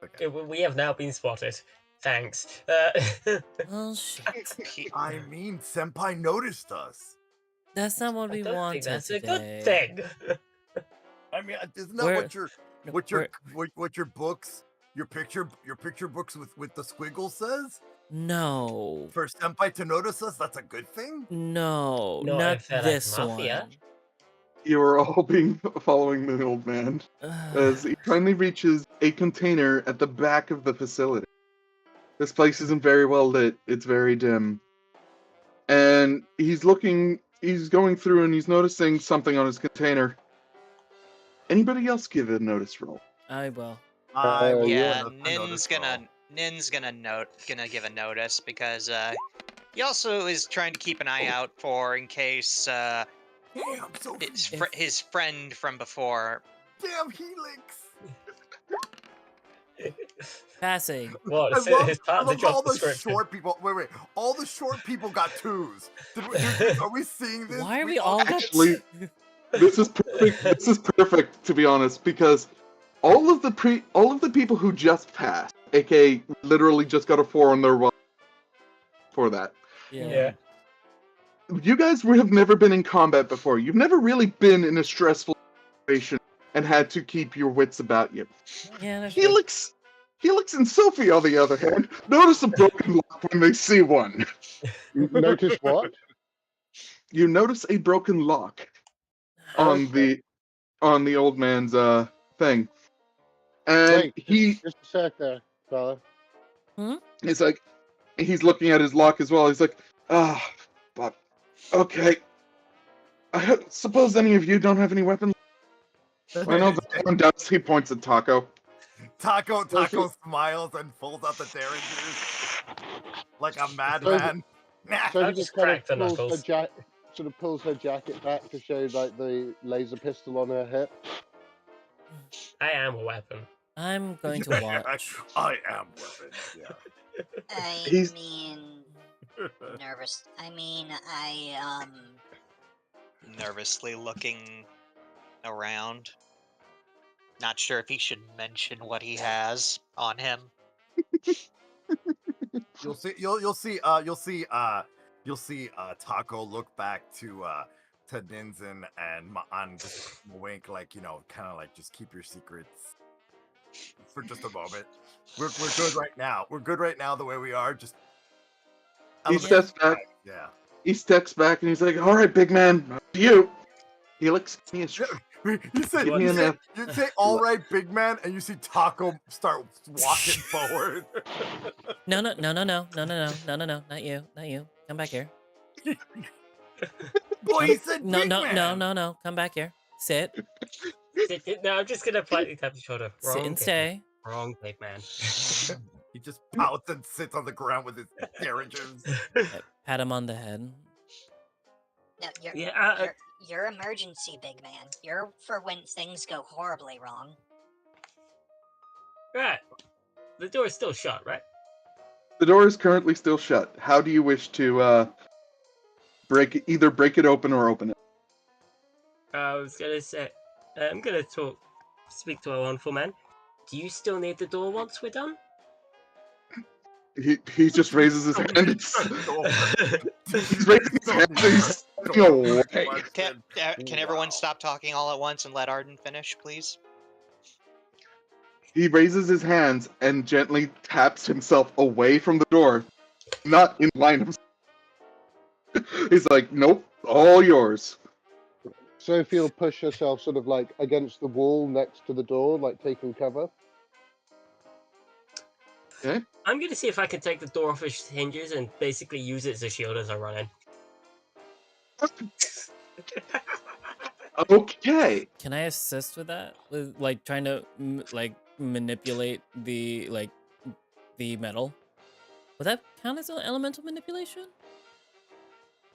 Okay.
We have now been spotted. Thanks.
Oh shit.
I mean, Senpai noticed us.
That's not what
I
we
don't think
wanted
that's a
today.
good thing.
I mean, isn't that
We're-
what your
no,
what your
we're-
what your books your picture books with the squiggle says?
No.
For Senpai to notice us, that's a good thing.
No,
Not
not
if they're like
this
mafia.
one.
You are all following the old man as he finally reaches a container at the back of the facility. This place isn't very well lit. It's very dim. And he's going through and he's noticing something on his container. Anybody else give a notice roll?
I will.
I will
Yeah,
give a notice
Nin's gonna give a notice because he also is trying to keep an eye out for in case
Damn, Sophie.
his friend from before.
Damn, Helix.
Passing.
Well,
I love,
it's part
I
of the
love how all
job
the
description.
short people. Wait. All the short people got twos. Are we seeing this?
Why are we all got
Actually, This is perfect. This is perfect, to be honest, because all of the people who just passed, aka literally just got a 4 on their one for that.
Yeah.
You guys have never been in combat before. You've never really been in a stressful situation and had to keep your wits about you.
Yeah, that's right.
Helix and Sophie, on the other hand, notice a broken lock when they see one.
Notice what?
You notice a broken lock on the old man's thing, and
Wait,
he
just a sec there, fella.
is like, he's looking at his lock as well. He's like, but okay. I suppose any of you don't have any weapons. I know that one does. He points at Taco.
Taco smiles and pulls out the derringers like a madman.
So he
I'll
just
just
kind
crack the
of
knuckles.
pulls her jacket back to show like the laser pistol on her hip.
I am a weapon.
I'm going to watch.
I am weapons. Yeah.
He's-
Nervous.
Nervously looking around. Not sure if he should mention what he has on him.
You'll see Taco look back to Ninzen and Ma'an just wink, like, kind of like, just keep your secrets for just a moment. We're good right now. We're good right now the way we are. Just
He steps back.
Yeah.
He steps back and he's like, "All right, big man, you." Helix, give me a
You say,
Give me
you,
an
say,
F.
you say, all right, big man, and you see Taco start walking forward.
No, not you. Come back here.
Boy, he said
No,
big
no,
man.
no. Come back here. Sit.
No, I'm just gonna politely tap your shoulder.
Sit
Wrong
and
big
stay.
man. Wrong big man.
He just pouts and sits on the ground with his derringers.
Pat him on the head.
No,
Yeah,
you're emergency, big man. You're for when things go horribly wrong.
right. The door is still shut, right?
The door is currently still shut. How do you wish to either break it open or open it?
I was gonna say, I'm gonna speak to our wonderful man. Do you still need the door once we're done?
He just raises his hand. He's raising his hand. And he's stepping away.
Can everyone stop talking all at once and let Arden finish, please?
He raises his hands and gently taps himself away from the door, not in line of. He's like, "Nope, all yours."
Sophie will push herself sort of like against the wall next to the door, like taking cover.
Okay.
I'm gonna see if I can take the door off its hinges and basically use it as a shield as I run in.
Okay.
Can I assist with that? With, like, trying to manipulate the metal. Would that count as an elemental manipulation?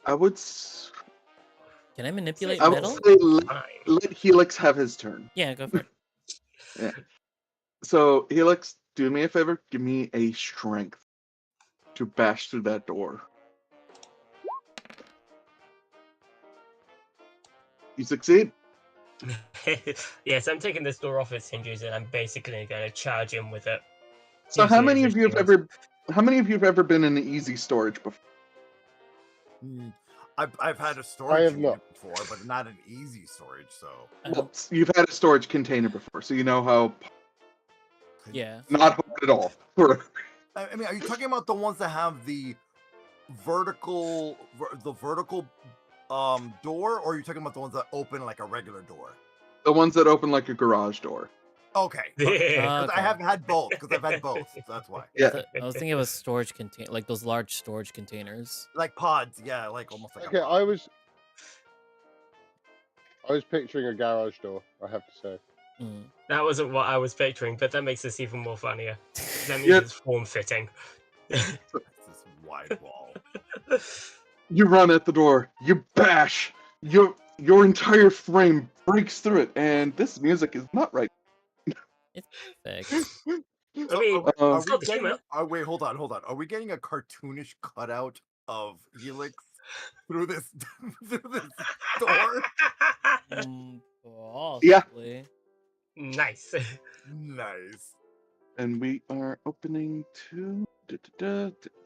I would
Can I manipulate
I would
metal?
say
Fine.
let Helix have his turn.
Yeah, go for it.
Yeah. So Helix, do me a favor. Give me a strength to bash through that door. You succeed.
Yes, I'm taking this door off its hinges and I'm basically gonna charge him with it.
So
Use
how
it
many
as
of
a
you have
shield.
ever How many of you have ever been in easy storage before?
Mm, I've had a
I
storage
have
unit
not.
before, but not an easy storage. So
Well, you've had a storage container before, so you know how
Yeah.
not hard at all.
I mean, are you talking about the ones that have the vertical door, or are you talking about the ones that open like a regular door?
The ones that open like a garage door.
Okay,
Yeah.
because I have had both. Because I've had both. So that's why.
Yeah.
I was thinking of a storage container, like those large storage containers.
Like pods, yeah, like almost like
Okay,
a pod.
I was picturing a garage door. I have to say.
Mm.
That wasn't what I was picturing, but that makes this even more funnier. That means
Yep.
it's form-fitting.
It's this wide wall.
You run at the door. You bash. Your entire frame breaks through it, and this music is not right.
It's perfect.
I mean,
Are
it's
we
got the
getting?
humor.
Wait, hold on. Are we getting a cartoonish cutout of Helix through this through this door?
Yeah.
Possibly.
Nice.
Nice.
And we are opening to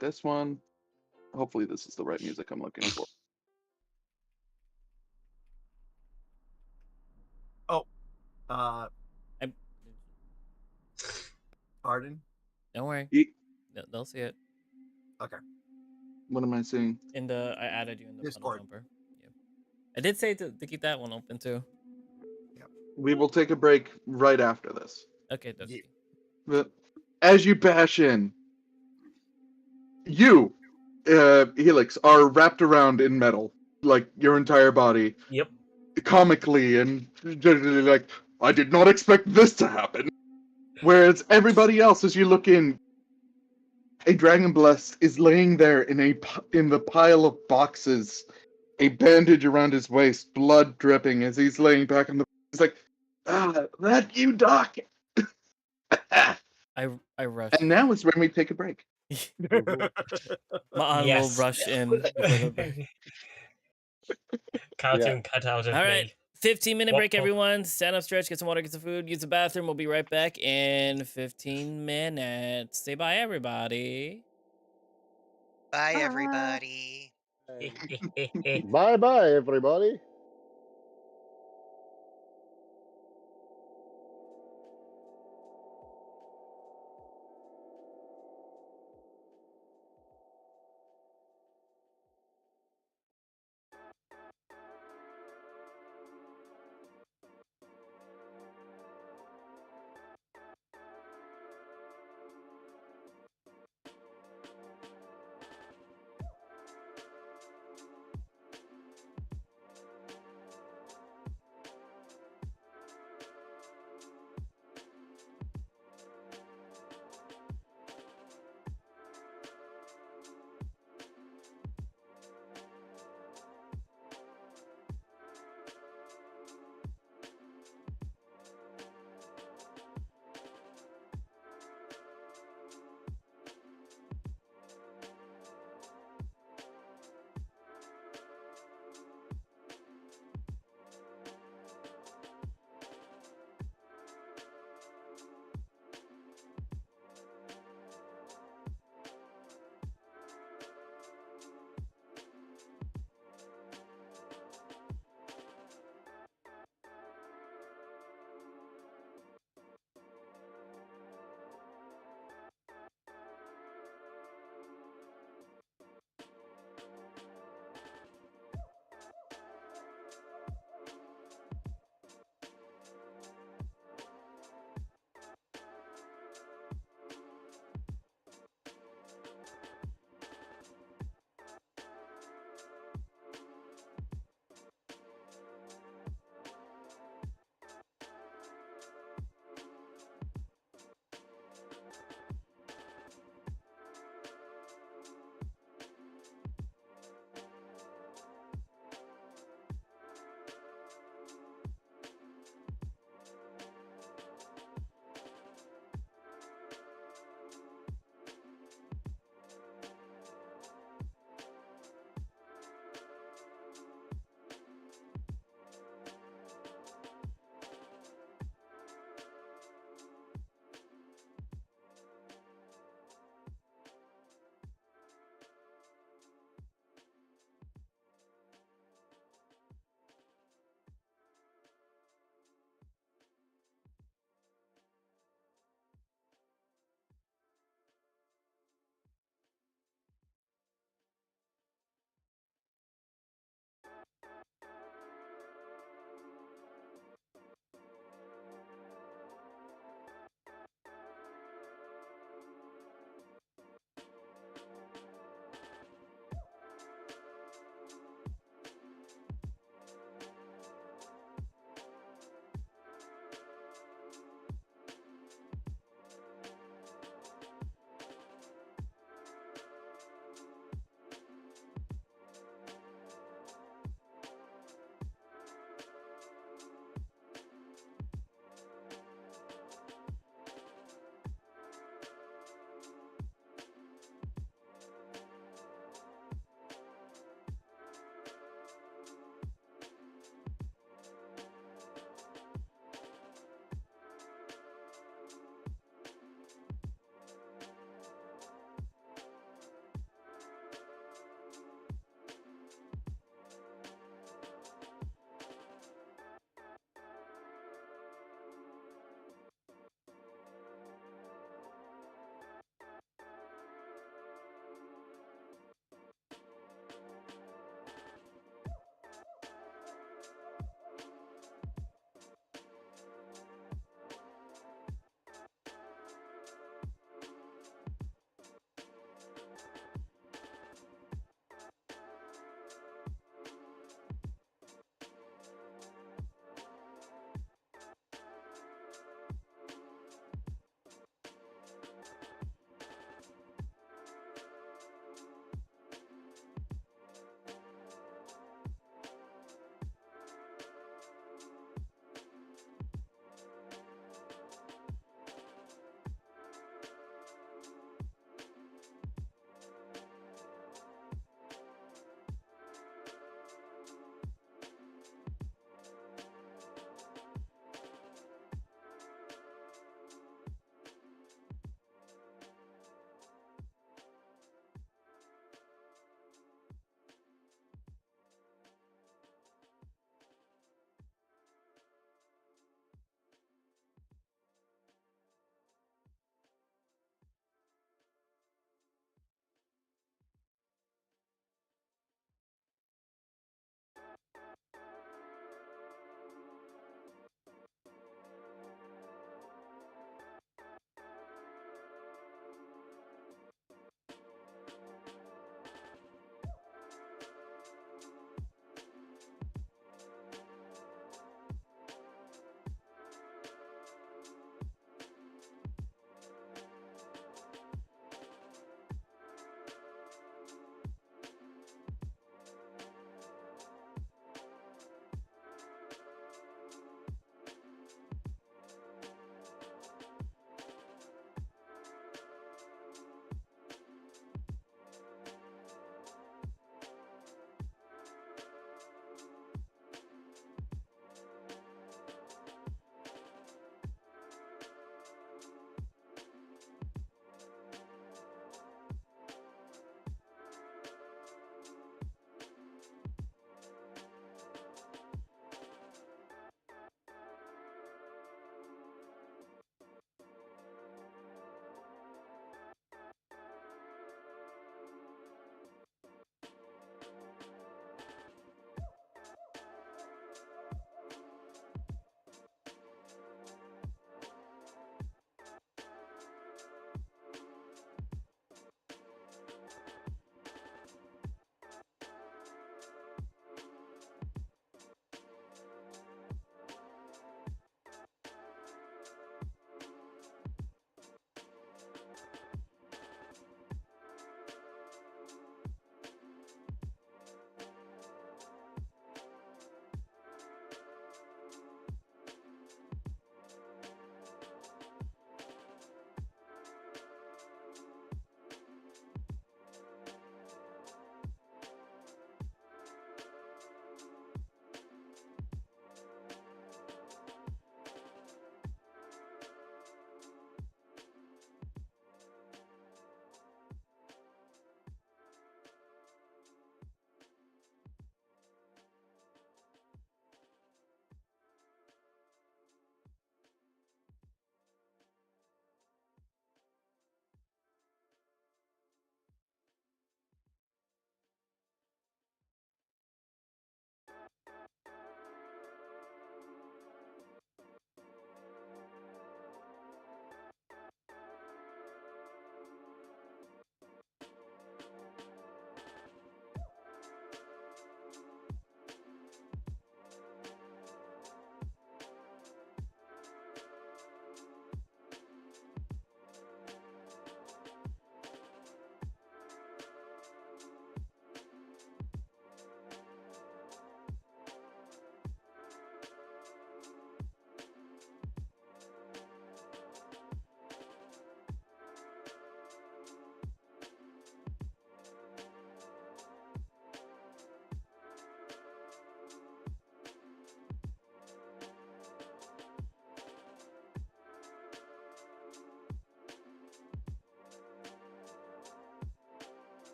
this one. Hopefully, this is the right music I'm looking for.
Oh, uh,
I,
Arden.
don't worry.
Ye-
They'll see it.
Okay.
What am I seeing?
I added you in the Puddle
Discord.
Jumper. Yep. I did say to keep that one open too.
We will take a break right after this.
Okay,
Yeah.
okay.
But as you bash in, you, Helix, are wrapped around in metal, like your entire body,
Yep.
comically, and like, I did not expect this to happen. Whereas everybody else, as you look in, a dragon blessed is laying there in the pile of boxes, a bandage around his waist, blood dripping as he's laying back on the. He's like, that you, Doc.
I rush.
And now is when we take a break.
Ma'an will
Yes.
rush in before the break.
Cartoon cut out of
All right.
me.
15-minute
What
break,
the-
everyone. Stand up, stretch, get some water, get some food, use the bathroom. We'll be right back in 15 minutes. Say bye, everybody.
Bye, everybody.
Bye bye, everybody.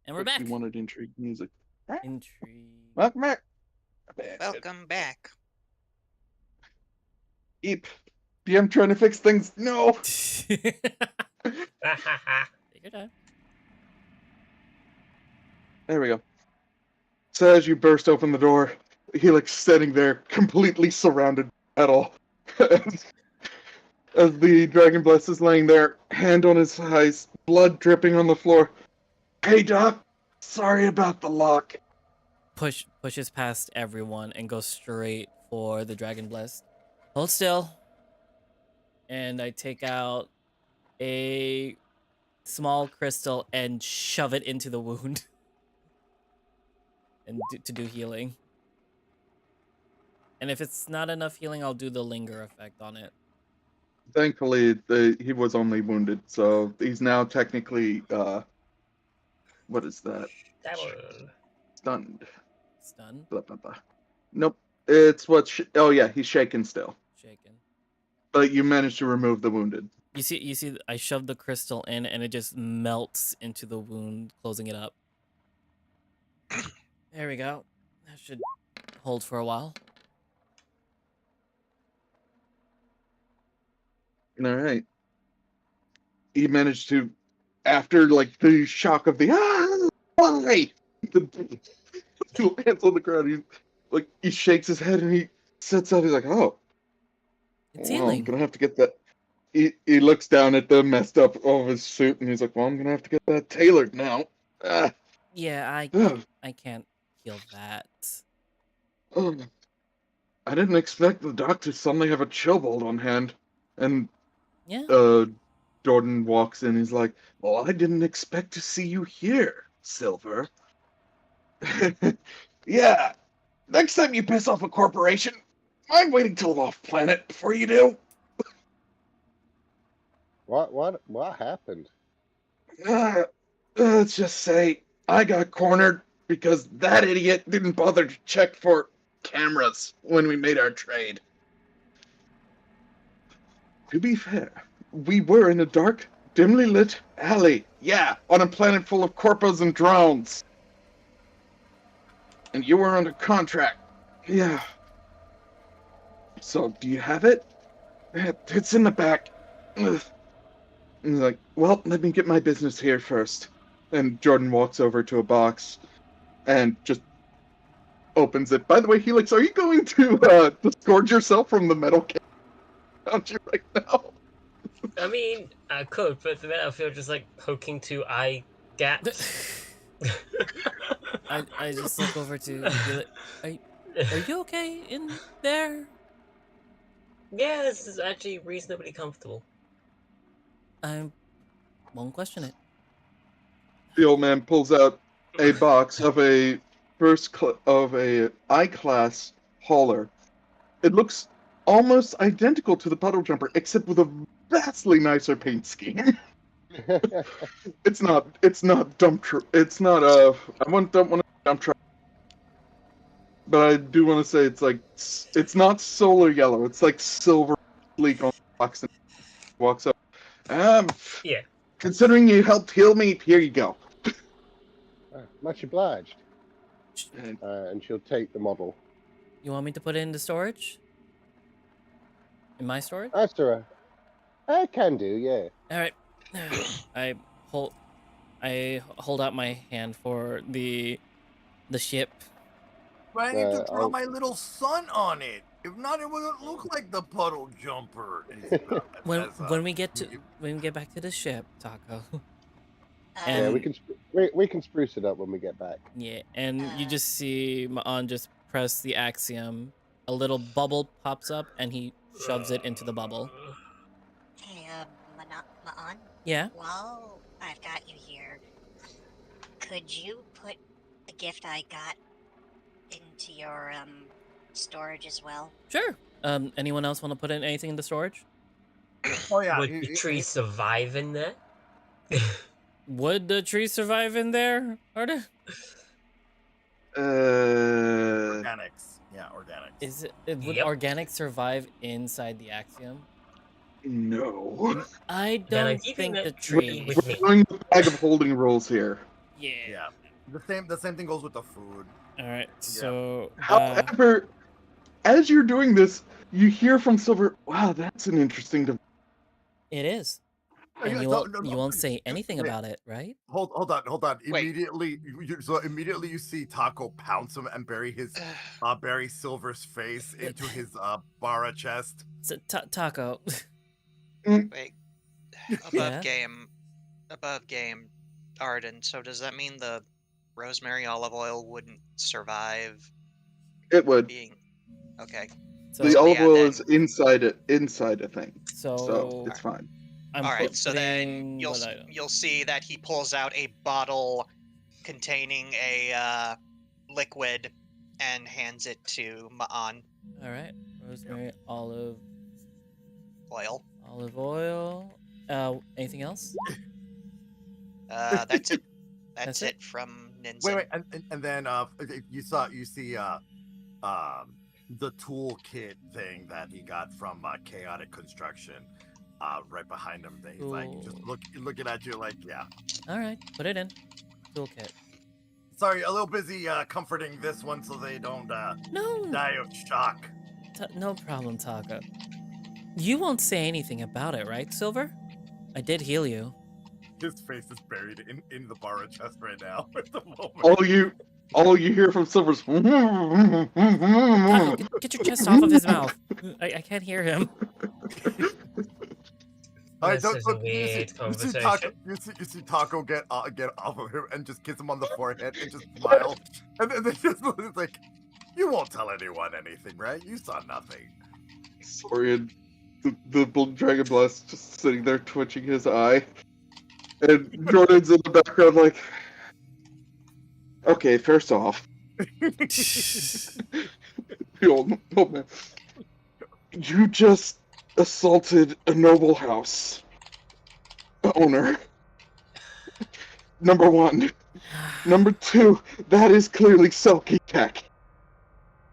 And we're
But
back.
You wanted intrigue music.
Intrigue.
Welcome back.
Welcome back.
Eep. DM trying to fix things. No.
Take your time.
There we go. So as you burst open the door, Helix sitting there, completely surrounded at all. As the Dragon Bless is laying there, hand on his eyes, blood dripping on the floor. Hey, Doc. Sorry about the lock.
Pushes past everyone and goes straight for the Dragon Blessed. Hold still. And I take out a small crystal and shove it into the wound. And to do healing. And if it's not enough healing, I'll do the linger effect on it.
Thankfully, he was only wounded, so he's now technically, what is that? Stunned.
Stun.
Blah, blah, blah. Nope. It's oh yeah, he's shaken still.
Shaken.
But you managed to remove the wounded.
You see, I shoved the crystal in and it just melts into the wound, closing it up. There we go. That should hold for a while.
All right. He managed to, after like the shock of the why? He lands on the ground. He shakes his head and he sits up. He's like, oh,
It's
well,
healing.
I'm gonna have to get that. He looks down at the messed up of his suit and he's like, well, I'm gonna have to get that tailored now.
Yeah,
Ugh.
I can't heal that.
Oh, I didn't expect the doc to suddenly have a chillbolt on hand. And
Yeah.
Jordan walks in. He's like, well, I didn't expect to see you here, Silver. Yeah, next time you piss off a corporation, mind waiting till I'm off planet before you do.
What happened?
Let's just say I got cornered because that idiot didn't bother to check for cameras when we made our trade. To be fair, we were in a dark, dimly lit alley. Yeah, on a planet full of corpos and drones. And you were under contract. Yeah. So, do you have it? It's in the back. Ugh. And he's like, well, let me get my business here first. And Jordan walks over to a box and just opens it. By the way, Helix, are you going to disgorge yourself from the metal can around you right now?
I mean, I could, but the minute I feel just like poking two eye gaps.
I just look over to are you okay in there?
Yeah, this is actually reasonably comfortable.
I won't question it.
The old man pulls out a box of a I-class hauler. It looks almost identical to the Puddle Jumper, except with a vastly nicer paint scheme. It's not dump truck. It's not I don't want to dump truck. But I do want to say it's not solar yellow. It's like silver leak on the box and walks up.
Yeah.
Considering you helped heal me, here you go.
Much obliged. And she'll take the model.
You want me to put it into storage? In my storage?
Astera, I can do, yeah.
All right. I hold out my hand for the ship.
But I need to draw
I'll-
my little son on it. If not, it wouldn't look like the Puddle Jumper.
When we get back to the ship, Taco.
Yeah,
And
we can spruce it up when we get back.
yeah, and you just see Ma'an just press the axiom. A little bubble pops up, and he shoves it into the bubble.
Hey, Ma'an?
Yeah.
While I've got you here, could you put the gift I got into your, storage as well?
Sure. Anyone else want to put in anything into storage?
Oh yeah.
Would the tree survive in there?
Would the tree survive in there, Arda?
Organics. Yeah, organics.
Would
Yep.
organic survive inside the axiom?
No.
I
Then I'm
don't
keeping
think the
that tree
tree.
with me.
We're doing the bag of holding rules here.
Yeah. The same thing goes with the food.
All right. So
However, as you're doing this, you hear from Silver, wow, that's an interesting device.
it is. And
Yeah,
you
no,
won't
no,
you
no,
won't say anything
wait.
about it, right?
Hold on.
Wait.
Immediately you see Taco pounce him and bury Silver's face into his bara chest.
So, Taco.
Wait.
Yeah?
Above game, Arden. So does that mean the rosemary olive oil wouldn't survive
It would.
being? Okay.
The
So
olive
yeah,
oil
then-
is inside a thing, so
so
it's fine.
I'm
All right. So then
putting what item?
you'll see that he pulls out a bottle containing a liquid and hands it to Ma'an.
All right. Rosemary, olive
Oil.
oil. Anything else?
That's it.
That's
That's
it?
it from Ninja.
Wait, and then you see the toolkit thing that he got from Chaotic Construction right behind him. He's like just looking at you like, yeah.
All right. Put it in. Toolkit.
Sorry, a little busy comforting this one so they don't
No.
die of shock.
No problem, Taco. You won't say anything about it, right, Silver? I did heal you.
His face is buried in the bara chest right now at the moment.
All you hear from Silver's.
Taco, get your chest off of his mouth. I can't hear him.
This is a weird conversation.
You see Taco get off of him and just kiss him on the forehead and just smile, and then they just it's like, you won't tell anyone anything, right? You saw nothing.
Sorry, and the Dragon Blast just sitting there twitching his eye, and Jordan's in the background like, okay, first off, the old man, you just assaulted a noble house owner. Number one. Number two, that is clearly Selkie tech.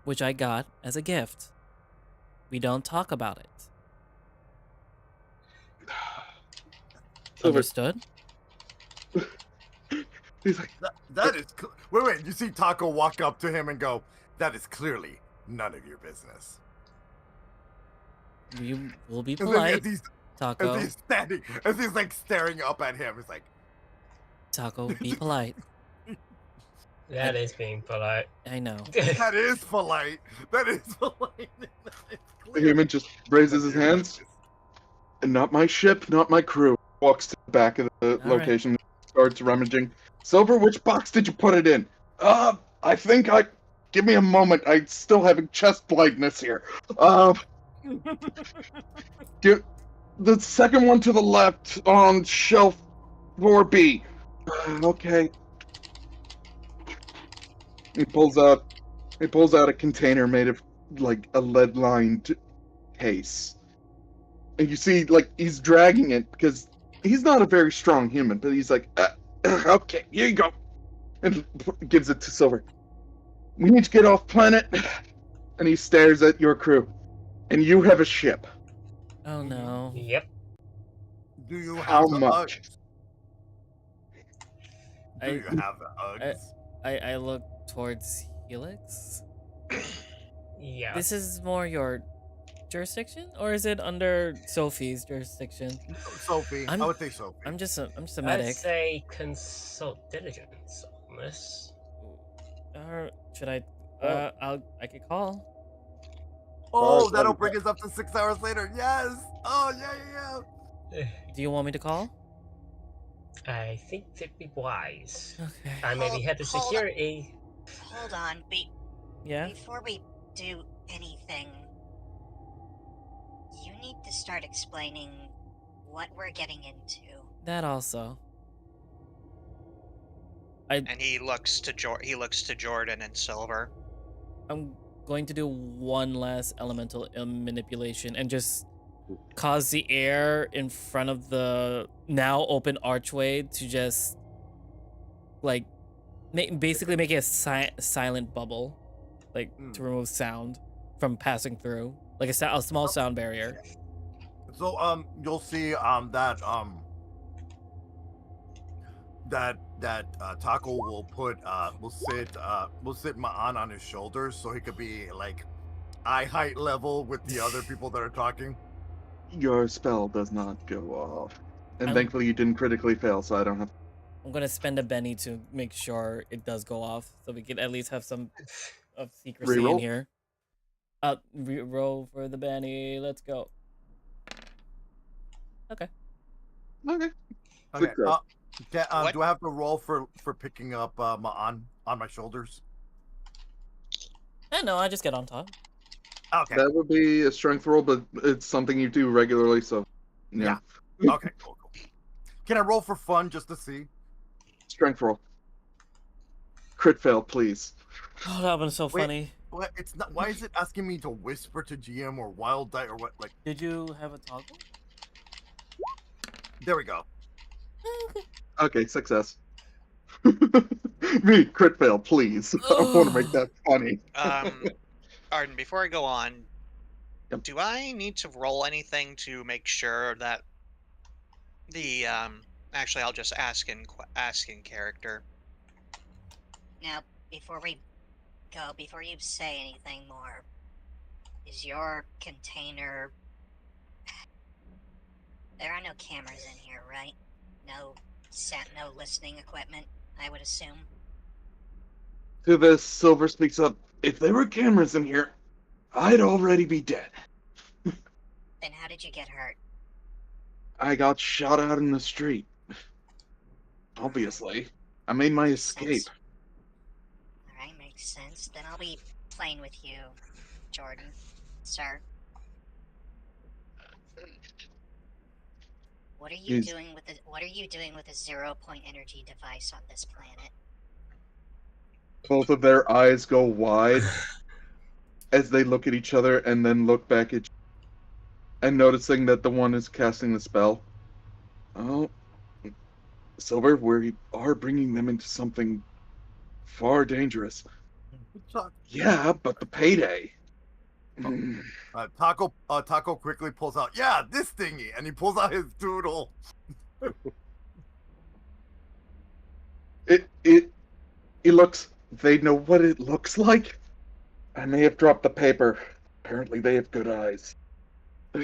Which I got as a gift. We don't talk about it.
Silver.
Understood?
He's like,
That is wait. You see Taco walk up to him and go, "That is clearly none of your business."
You will be
And then
polite,
as
Taco.
as he's like staring up at him, it's like,
Taco, be polite.
That is being polite.
I know.
that is polite. That is polite. It's
the
clear.
human just raises his hands. And not my ship, not my crew. Walks to the back of the
All
location, starts rummaging. Silver, which box did you put it in? I think give me a moment. I'm still having chest blindness here. The second one to the left on shelf 4B. Okay. He pulls out a container made of like a lead-lined case. And you see, like, he's dragging it because he's not a very strong human, but he's like, okay, here you go. And gives it to Silver. We need to get off planet. And he stares at your crew. And you have a ship.
Oh no.
Yep.
Do you have
How
the
much?
Uggs? Do you have the Uggs?
I look towards Helix.
Yeah.
This is more your jurisdiction, or is it under Sophie's jurisdiction?
Sophie, I
I'm-
would say Sophie.
I'm just a
I'd
medic.
say consult diligence on this.
Or should I? I could call.
Oh,
Far
that'll
as
bring us up to 6 hours later. Yes. Oh yeah.
Do you want me to call?
I think it'd be wise.
Okay.
I maybe
Hold-
head to
hold on.
security.
Hold on.
Yeah.
Before we do anything, you need to start explaining what we're getting into.
That also.
And he looks to Jordan and Silver.
I'm going to do one last elemental manipulation and just cause the air in front of the now open archway to just like basically make it a silent bubble, like to remove sound from passing through, like a small sound barrier.
Taco will sit Ma'an on his shoulders so he could be like eye height level with the other people that are talking.
Your spell does not go off. And
I'm-
thankfully you didn't critically fail, so I don't have.
I'm gonna spend a Benny to make sure it does go off, so we can at least have some of secrecy in
Reroll?
here. Roll for the Benny. Let's go. Okay.
Okay.
Okay.
Success.
What?
Do I have to roll for picking up Ma'an on my shoulders?
No, I just get on top.
Okay.
That would be a strength roll, but it's something you do regularly, so yeah.
Okay. Cool. Can I roll for fun just to see?
Strength roll. Crit fail, please.
Oh, that would be so
Wait.
funny.
What? It's not. Why is it asking me to whisper to GM or wild die or what? Like,
Did you have a toggle?
there we go.
Okay, success. Me, crit fail, please. I want to make that funny.
Arden, before I go on,
Yep.
do I need to roll anything to make sure that the Actually, I'll just ask in character.
Now, before you say anything more, is your container... There are no cameras in here, right? No listening equipment, I would assume.
To this, Silver speaks up. If there were cameras in here, I'd already be dead.
Then how did you get hurt?
I got shot out in the street. Obviously. I made my
Makes
escape.
sense. Alright, makes sense. Then I'll be playing with you, Jordan. Sir. What are you
He's-
doing with a 0-point energy device on this planet?
Both of their eyes go wide as they look at each other and then look back at you. And noticing that the one is casting the spell. Oh, Silver, we are bringing them into something far dangerous. Yeah, but the payday.
Taco quickly pulls out. Yeah, this thingy, and he pulls out his doodle.
It looks. They know what it looks like. I may have dropped the paper. Apparently, they have good eyes.
I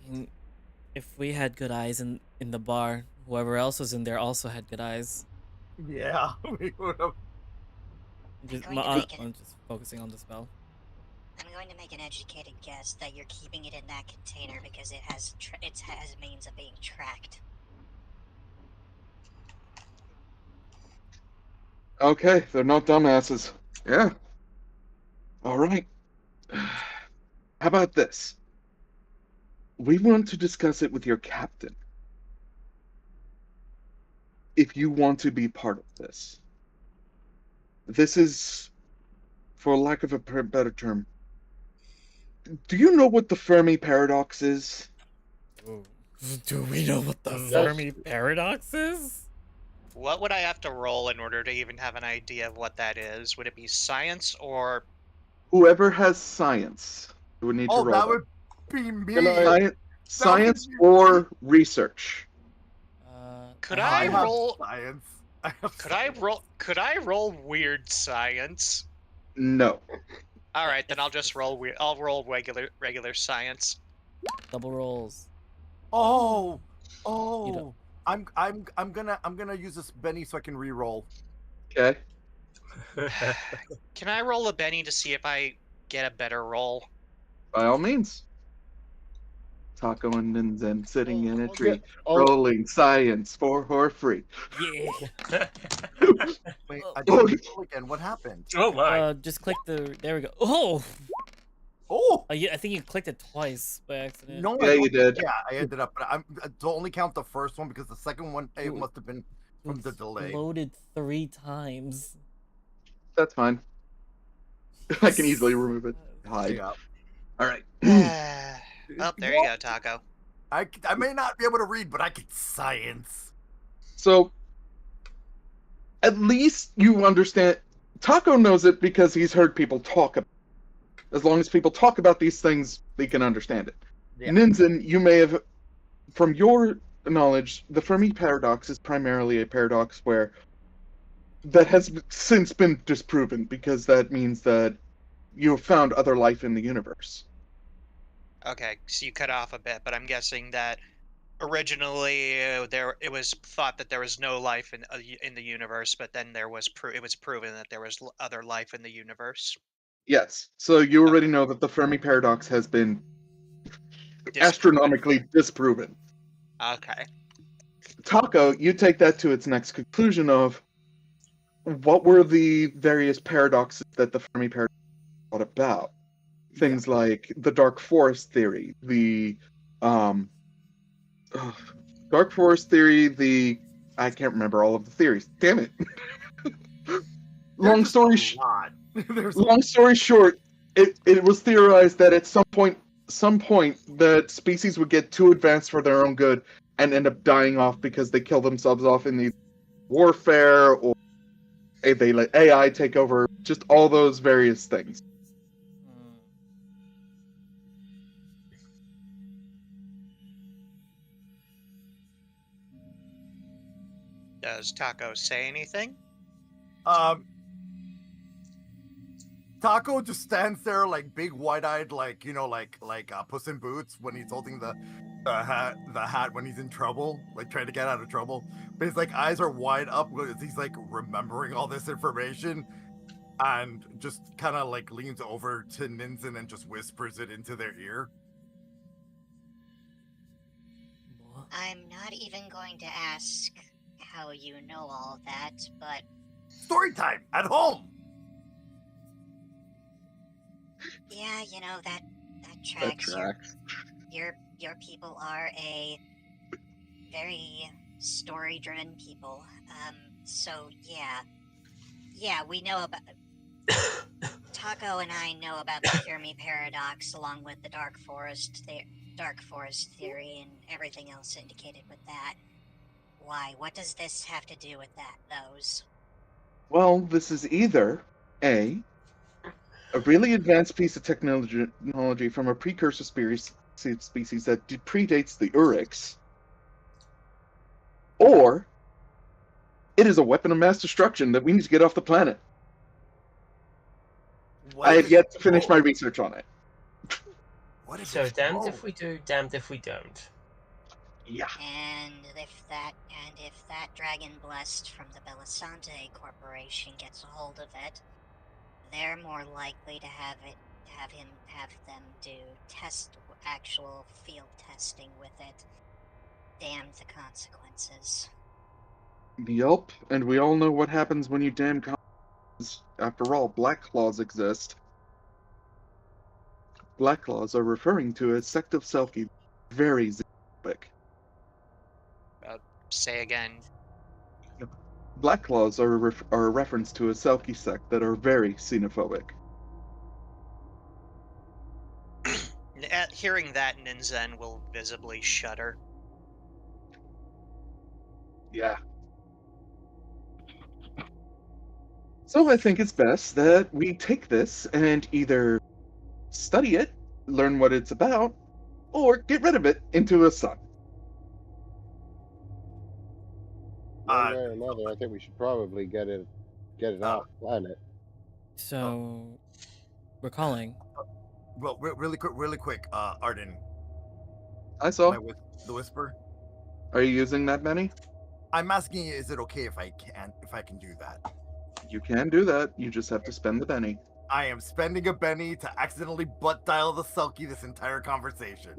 mean, if we had good eyes in the bar, whoever else was in there also had good eyes.
Yeah, we would have.
I'm just focusing on the spell.
I'm going to make an educated guess that you're keeping it in that container because it has means of being tracked.
Okay, they're not dumbasses. Yeah. All right. How about this? We want to discuss it with your captain. If you want to be part of this. This is, for lack of a better term, do you know what the Fermi paradox is?
Do we know what the Fermi paradox is?
What would I have to roll in order to even have an idea of what that is? Would it be science or...
Whoever has science would need to roll
that
that.
would be me.
Can I-
Science
be me.
or research.
Could
I
I
have
roll...
science.
Could I roll weird science?
No.
All right, then I'll just roll weird. I'll roll regular science.
Double rolls.
Oh,
don't-
I'm gonna use this Benny so I can re-roll.
Okay.
Can I roll a Benny to see if I get a better roll?
By all means. Taco and Ninzen sitting in a tree,
Oh,
rolling science for free.
Yeah.
Wait,
Oh.
I didn't roll again. What happened?
Oh my.
Just click the. There we go. Oh.
Oh,
Yeah, I think you clicked it twice by accident.
no,
Yeah, you did.
Yeah, I ended up, but to only count the first one because the second one it
Ooh.
must have been from the delay.
Loaded 3 times.
That's fine. I can easily remove it. Hide.
Yeah.
All right.
Oh, there you go, Taco.
I may not be able to read, but I can science.
So, at least you understand. Taco knows it because he's heard people talk about it. As long as people talk about these things, they can understand it.
Yeah.
Ninzen, you may have from your knowledge, the Fermi paradox is primarily a paradox where that has since been disproven because that means that you have found other life in the universe.
Okay, so you cut off a bit, but I'm guessing that originally it was thought that there was no life in the universe, but then it was proven that there was other life in the universe.
Yes. So you
Okay,
already know that the Fermi paradox has been
disproven.
astronomically disproven.
Okay.
Taco, you take that to its next conclusion of what were the various paradoxes that the Fermi paradox brought about?
Yeah.
Things like the dark forest theory, the um, dark forest theory, the I can't remember all of the theories. Damn it. long
There's
story
just a lot. There's
long story short, it was theorized that at some point that species would get too advanced for their own good and end up dying off because they kill themselves off in the warfare or they let AI take over, just all those various things.
Does Taco say anything?
um Taco just stands there like big wide-eyed, like like Puss in Boots when he's holding the hat when he's in trouble, like trying to get out of trouble. But his like eyes are wide up because he's like remembering all this information, and just kind of like leans over to Ninzen and just whispers it into their ear.
I'm not even going to ask how you know all that, but
Story time at home.
yeah, that
That
tracks.
tracks.
Your people are a very story-driven people. So yeah, we know about Taco and I know about the Fermi paradox, along with the dark forest theory, and everything else indicated with that. Why? What does this have to do with those?
Well, this is either a really advanced piece of technology from a precursor species that predates the Urix, or it is a weapon of mass destruction that we need to get off the planet.
What
I
if
have
it's
yet to finish
both?
my research on it.
What if
So
it's
damned
both?
if we do, damned if we don't.
Yeah.
And if that dragon blessed from the Belisante Corporation gets a hold of it, they're more likely to have them do actual field testing with it. Damn the consequences.
Yup, and we all know what happens when you damn cons. After all, Black Claws exist. Black Claws are referring to a sect of Selkie, very xenophobic.
Say again.
Black Claws are a reference to a Selkie sect that are very xenophobic.
At hearing that, Ninzen will visibly shudder.
Yeah. So I think it's best that we take this and either study it, learn what it's about, or get rid of it into a sun.
One
Uh,
way or another, I think we should probably get it off planet.
So, recalling.
well, really quick, Arden,
I saw.
the whisper.
Are you using that, Benny?
I'm asking you, is it okay if I can do that?
You can do that. You just have to spend the Benny.
I am spending a Benny to accidentally butt dial the Selkie this entire conversation.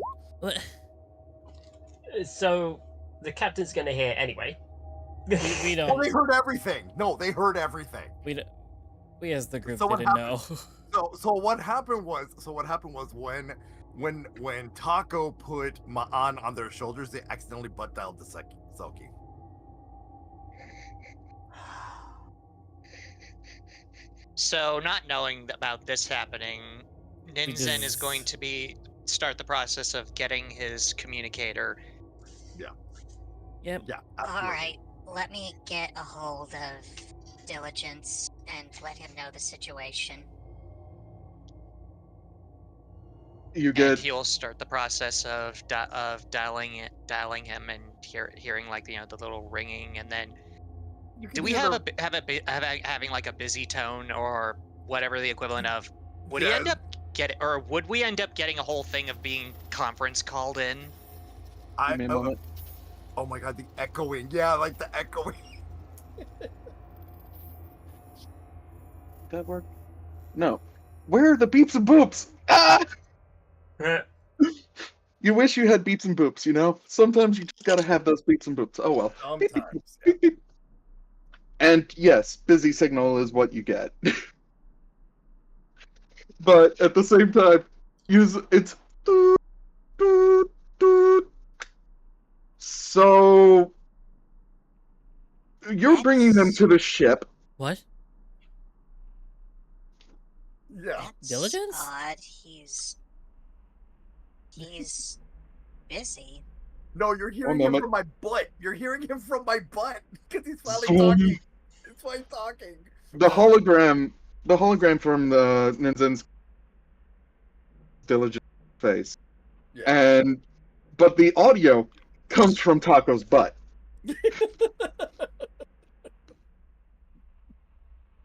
So the captain's going to hear anyway.
we
Well,
don't.
they heard everything. No, they heard everything.
We as the group
So what
didn't
happened?
know.
So what happened was when Taco put Ma'an on their shoulders, they accidentally butt dialed the Selkie.
So, not knowing about this happening, Ninzen is going to start the process of getting his communicator.
Yeah.
Yep.
Yeah.
All
Absolutely.
right, let me get a hold of Diligence and let him know the situation.
You
And
get
he'll start the process of dialing him and hearing like the little ringing, and then
You
do
can
we
hear
have
the
having like a busy tone or whatever the equivalent of? Would he
yes.
end up or would we end up getting a whole thing of being conference called in?
Give me a moment.
Oh my god, the echoing. Yeah, like the echoing.
That work? No. Where are the beeps and boops? Ah! You wish you had beeps and boops, you know? Sometimes you just gotta have those beeps and boops. Oh well.
Sometimes.
And yes, busy signal is what you get. But at the same time, it's doot, doot, doot. So you're bringing them to the ship.
What?
Yeah.
That's
Diligence?
odd. He's busy.
No, you're hearing him
moment.
from my butt. You're hearing him from my butt because he's finally
Zoom.
talking. He's finally talking.
The hologram from the Ninzen's diligent face.
Yeah.
But the audio comes from Taco's butt.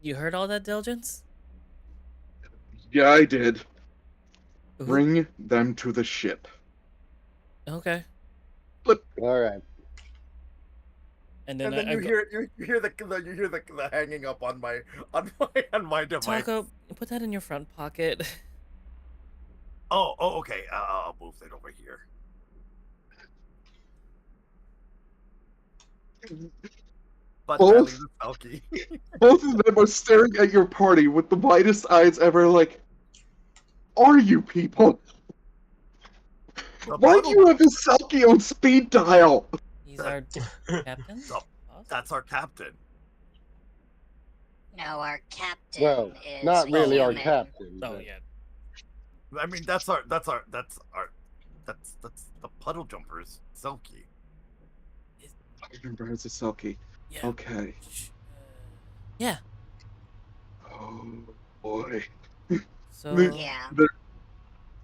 You heard all that, Diligence?
Yeah, I did.
Ooh.
Bring them to the ship.
Okay.
All right.
And
And then
I
you
go,
hear the hanging up on my device.
Taco, put that in your front pocket.
Oh, okay. I'll move it over here. But
Both-
the Selkie.
Both of them are staring at your party with the widest eyes ever, like, are you people?
The
Why do
puddle-
you have a Selkie on speed dial?
He's our captain.
Oh, That's our captain.
No, our captain
Well,
is
not really our
human.
captain.
Oh
but-
yeah.
I mean, that's the Puddle Jumpers Selkie.
I remember as a Selkie.
Yeah.
Okay.
Yeah.
Oh boy.
So
Yeah.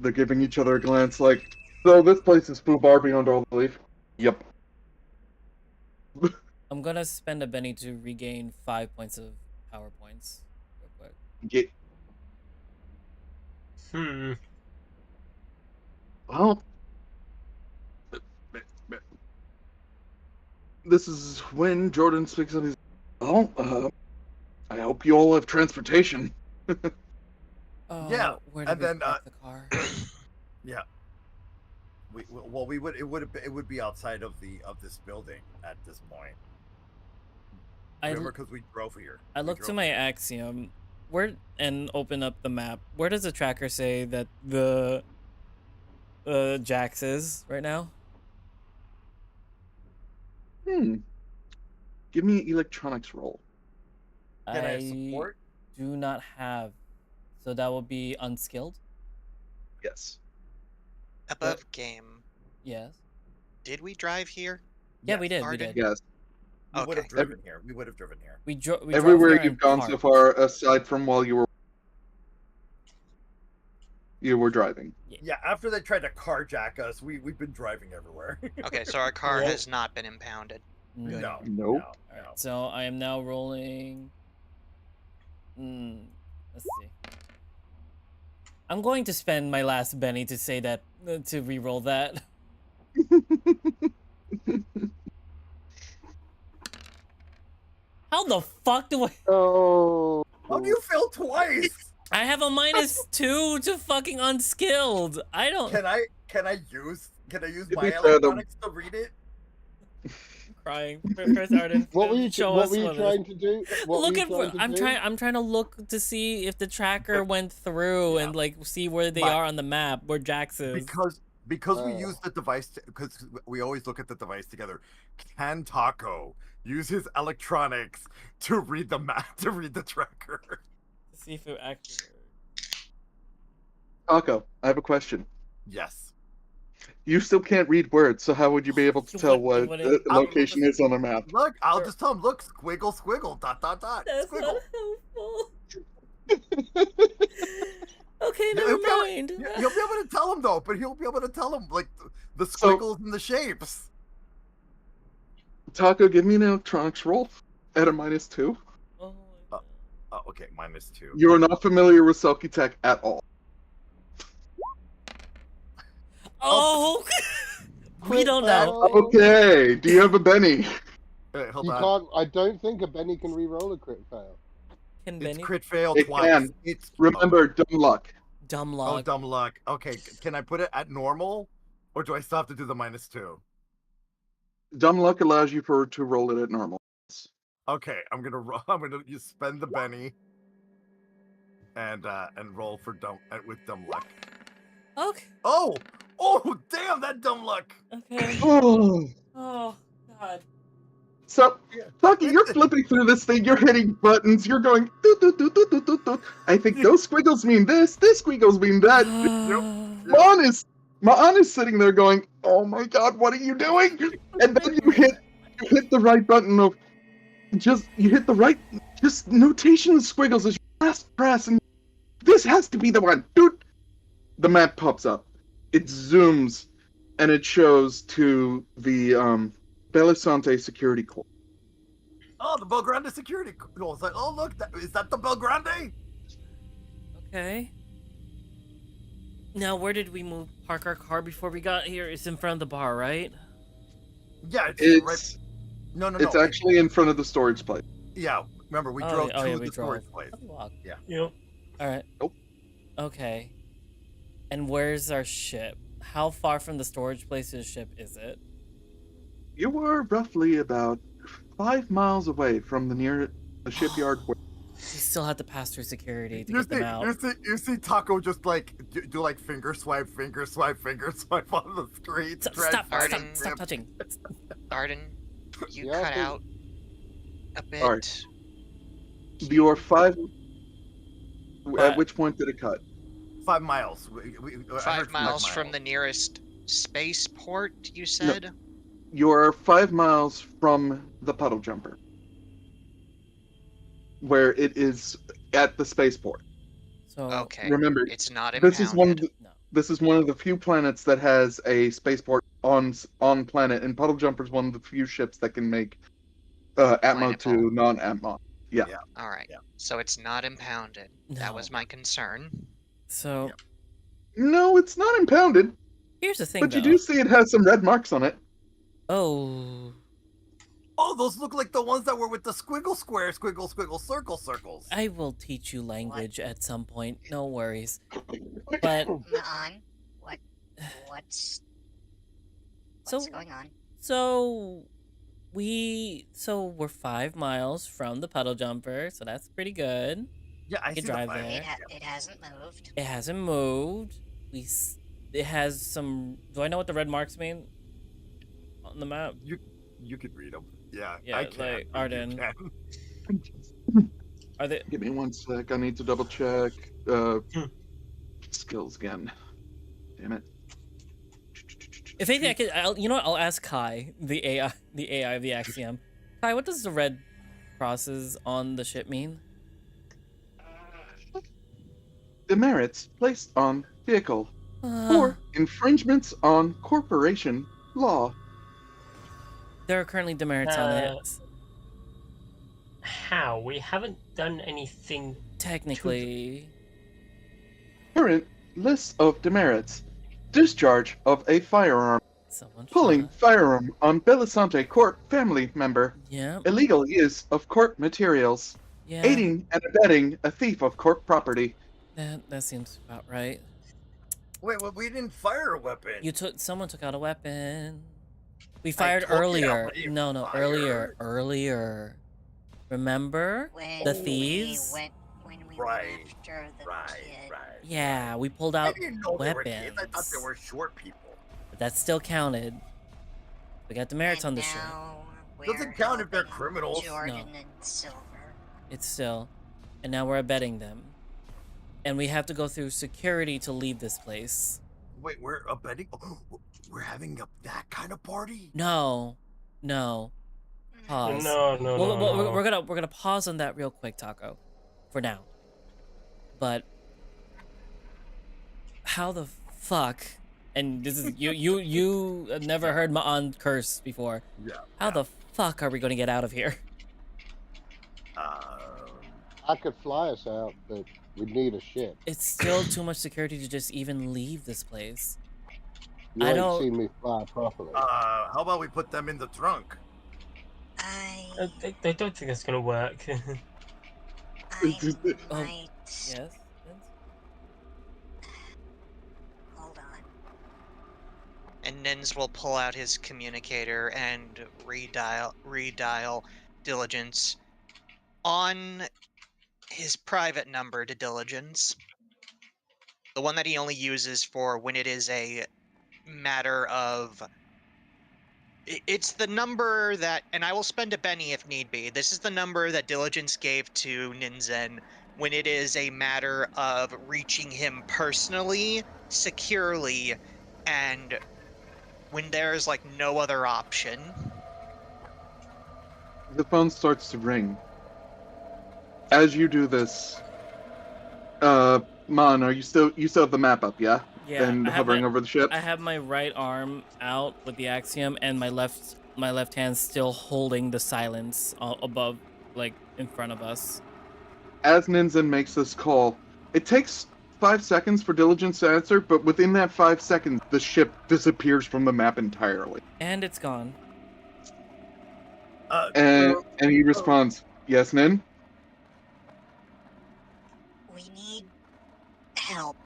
They're giving each other a glance like, so this place is foobar beyond all belief? Yep.
I'm gonna spend a Benny to regain 5 points of power points. Real quick.
Get, well, this is when Jordan speaks up. He's, well, I hope you all have transportation.
Yeah,
Where did
and
we
then,
park the car?
Yeah. It would be outside of this building at this point. Remember, because we drove here.
I look to my axiom, and open up the map. Where does the tracker say that the Jax is right now?
Give me an electronics roll.
Can I support?
Do not have, so that will be unskilled.
Yes.
Above game.
Yes.
Did we drive here?
Yeah, we did.
Arden?
We did.
Yes.
We would have
Okay.
driven here. We would have driven here.
We drove.
Everywhere
here
you've
and
gone so
parked.
far, aside from while you were driving.
Yeah, after they tried to carjack us, we've been driving everywhere.
Okay, so our car
Well-
has not been impounded.
Good.
No.
Nope.
Alright, so I am now rolling. Let's see. I'm going to spend my last Benny to say that to re-roll that. How the fuck do I?
Oh.
How do you fail twice?
I have a -2 to fucking unskilled. I don't.
Can I use
To
my
be fair, though-
electronics to read it?
Crying. First, Arden.
What were you?
show
What
us
were you
what it is.
trying to do? What were you
Looking for.
trying to
I'm
do?
trying. I'm trying to look to see if the tracker went through and like see where they
But-
are on the map, where Jax is.
Because we use the device because we always look at the device together. Can Taco use his electronics to read the map to read the tracker?
To see if it actually.
Taco, I have a question.
Yes.
You still can't read words, so how would you be able to
You
tell
wouldn't-
what
you
the
wouldn't-
location is on a map?
Look, I'll just tell him. Look, squiggle, squiggle, dot, dot, dot,
That's
squiggle.
not helpful. Okay,
He'll
never
be able-
mind.
He'll be able to tell him though, but he'll be able to tell him like the
So-
squiggles and the shapes.
Taco, give me an electronics roll at a -2.
Oh my God.
Oh, okay, -2.
You are not familiar with Selkie Tech at all.
Oh, we don't know.
Fail.
Okay, do you have a Benny?
Wait, hold
You
on.
can't. I don't think a Benny can re-roll a crit fail.
Can
It's
Benny
crit fail
It
twice.
can.
It's
Remember, dumb luck.
dumb
Oh,
luck?
dumb luck. Okay, can I put it at normal, or do I still have to do the -2?
Dumb luck allows you to roll it at normal.
Okay, I'm gonna spend the Benny and roll for with dumb luck.
Okay.
Oh damn, that dumb luck.
Okay.
Oh.
Oh God.
So, Lucky, you're flipping through this thing, you're hitting buttons, you're going, doot, doot, doot, doot, doot, doot, doot. I think those squiggles mean this squiggles mean that. Ma'an is sitting there going, oh my god, what are you doing? And then you hit the right button of, you hit the right, just notation of squiggles as you last press, and this has to be the one. Doot. The map pops up. It zooms, and it shows to the, Belisante Security Corps.
Oh, the Belgrande security. Oh, it's like, oh look, is that the Belgrande?
Okay. Now, where did we park our car before we got here? It's in front of the bar, right?
Yeah, it's
It's
right. No.
it's actually in front of the storage place.
Yeah, remember we
Oh,
drove
yeah,
to
we
the storage place.
Unlocked.
Yep.
All right.
Nope.
Okay. And where's our ship? How far from the storage place to the ship is it?
You were roughly about 5 miles away from the shipyard.
We still have to pass through security to
You
get them out.
you see Taco just like do like finger swipe on the screen.
Stop
Arden.
touching.
Arden, you
Yeah,
cut
please.
out a bit.
Alright. Your 5.
But-
At which point did it cut?
5 miles. I heard
5 miles from the nearest spaceport, you said?
You're 5 miles from the Puddle Jumper, where it is at the spaceport.
So
Okay.
Remember,
It's not impounded.
this is one of the few planets that has a spaceport on planet, and Puddle Jumper is one of the few ships that can make Atmo to
Planetfall.
non-Atmo. Yeah.
All right.
Yeah.
So it's not impounded. That
No.
was my concern.
So
Yeah.
No, it's not impounded,
here's the thing,
but you
though.
do see it has some red marks on it.
Oh,
Oh, those look like the ones that were with the squiggle square, squiggle circles.
I will teach you language at some point. No worries. But
Maan, what's
so
going on?
we're 5 miles from the Puddle Jumper, so that's pretty good.
Yeah, I
can
see the
drive
flag.
there.
It hasn't moved.
It hasn't moved. It has some. Do I know what the red marks mean on the map?
You could read them. Yeah,
Yeah,
I can.
like Arden.
Can.
Are they?
Give me 1 sec. I need to double check. Skills again. Damn it.
If anything, I could. You know what? I'll ask Kai, the AI of the Axiom. Kai, what does the red crosses on the ship mean?
Demerits placed on vehicle
Uh,
or infringements on corporation law.
there are currently demerits on it.
How? We haven't done anything.
Technically,
Current list of demerits. Discharge of a firearm.
someone
Pulling
shot.
firearm on Belisante Court family member.
Yeah,
Illegal use of court materials.
yeah.
Aiding and abetting a thief of court property.
That seems about right.
Wait, well, we didn't fire a weapon.
Someone took out a weapon. We
I
fired
took it out,
earlier.
but you
No,
fired.
Earlier. Remember?
When
The
we
thieves?
went
Right,
after the kid.
Yeah, we pulled
I
out
didn't know they were kids. I thought
weapons.
they were short people.
But that still counted. We got demerits on the ship.
Doesn't count if they're criminals.
Jordan
No.
and Silver.
It's still. And now we're abetting them. And we have to go through security to leave this place.
Wait, we're abetting? We're having that kind of party?
No. Pause.
No.
We're gonna pause on that real quick, Taco. For now. But How the fuck? And this is you have never heard Ma'an curse before.
Yeah.
How the fuck are we gonna get out of here?
I could fly us out, but we'd need a ship.
It's still too much security to just even leave this place.
You
I
ain't
don't.
seen me fly properly.
How about we put them in the trunk?
I don't think that's gonna work.
I
Oh,
might.
Yes. Vince?
Hold on.
And Nins will pull out his communicator and redial Diligence on his private number to Diligence. The one that he only uses for when it is a matter of... It's the number that, and I will spend a Benny if need be. This is the number that Diligence gave to Ninzen when it is a matter of reaching him personally, securely, and when there's like no other option.
The phone starts to ring. As you do this, Mon, you still have the map up, yeah?
Yeah.
And
I have
hovering
my-
over the ship?
I have my right arm out with the axiom, and my left hand still holding the silence above, like in front of us.
As Ninzen makes this call, it takes 5 seconds for Diligence to answer, but within that 5 seconds, the ship disappears from the map entirely.
And it's gone.
And he responds, "Yes, Nin?"
We need help.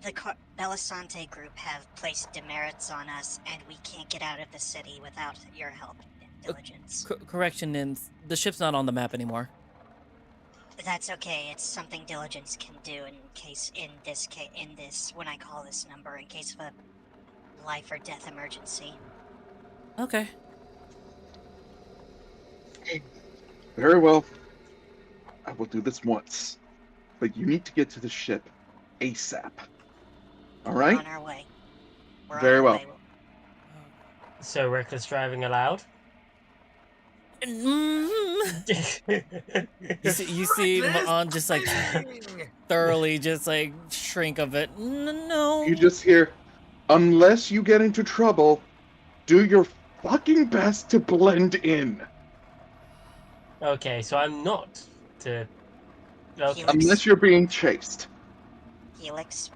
The Belisante group have placed demerits on us, and we can't get out of the city without your help and diligence.
Correction, Nins. The ship's not on the map anymore.
That's okay. It's something diligence can do in this when I call this number in case of a life or death emergency.
Okay.
Very well. I will do this once. But you need to get to the ship ASAP. All
We're
right?
on our way. We're
Very
on our
well.
way.
So reckless driving allowed?
You see Ma'an just like thoroughly just like shrink of it. No.
You just hear, "Unless you get into trouble, do your fucking best to blend in.
Okay, so I'm not to... Okay.
Helix.
Unless you're being chased."
Helix,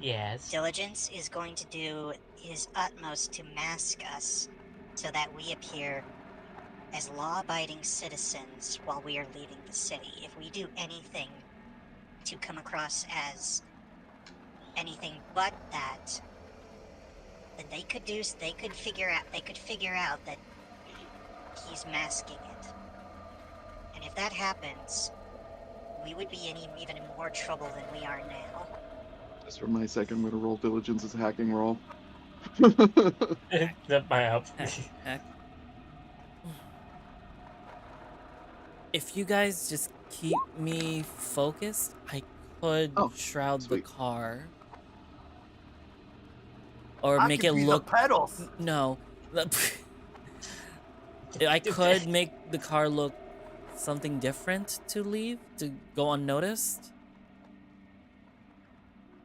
Yes.
diligence is going to do his utmost to mask us so that we appear as law-abiding citizens while we are leaving the city. If we do anything to come across as anything but that, then they could figure out that he's masking it. And if that happens, we would be in even more trouble than we are now.
Just for my sake, I'm going to roll Diligence as a hacking roll.
That might help.
Heck. If you guys just keep me focused, I could shroud
sweet.
the car. Or
I
make
can
it
be
look...
the pedals.
No. I could make the car look something different to leave, to go unnoticed.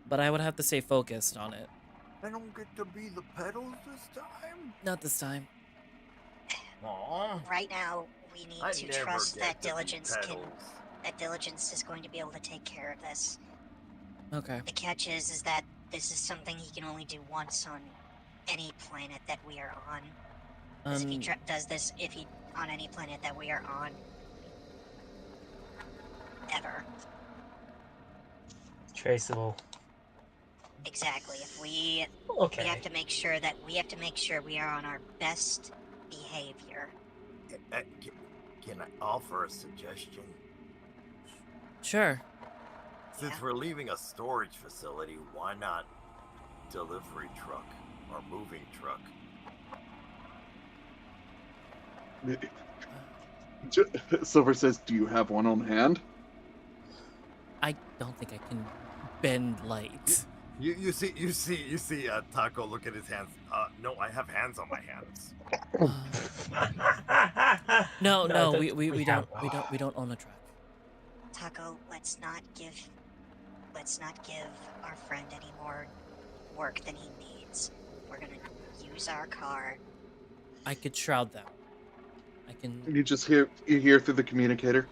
But I would have to stay focused on it.
I don't get to be the pedals this time?
Not this time.
Aw.
Right now, we need
I
to
never
trust
get
that
to be
diligence
pedals.
that diligence is going to be able to take care of this.
Okay.
The catch is that this is something he can only do once on any planet that we are on. Because if he on any planet that we are on, ever.
Traceable.
Exactly. If we
Okay.
we have to make sure we are on our best behavior.
Can I offer a suggestion?
Sure.
Since
Yeah.
we're leaving a storage facility, why not delivery truck or moving truck?
Silver says, "Do you have one on hand?"
I don't think I can bend light.
You see Taco look at his hands. No, I have hands on my hands.
No,
No,
we
we have-
don't own a truck.
Taco, let's not let's not give our friend any more work than he needs. We're gonna use our car.
I could shroud them. I can.
You hear through the communicator.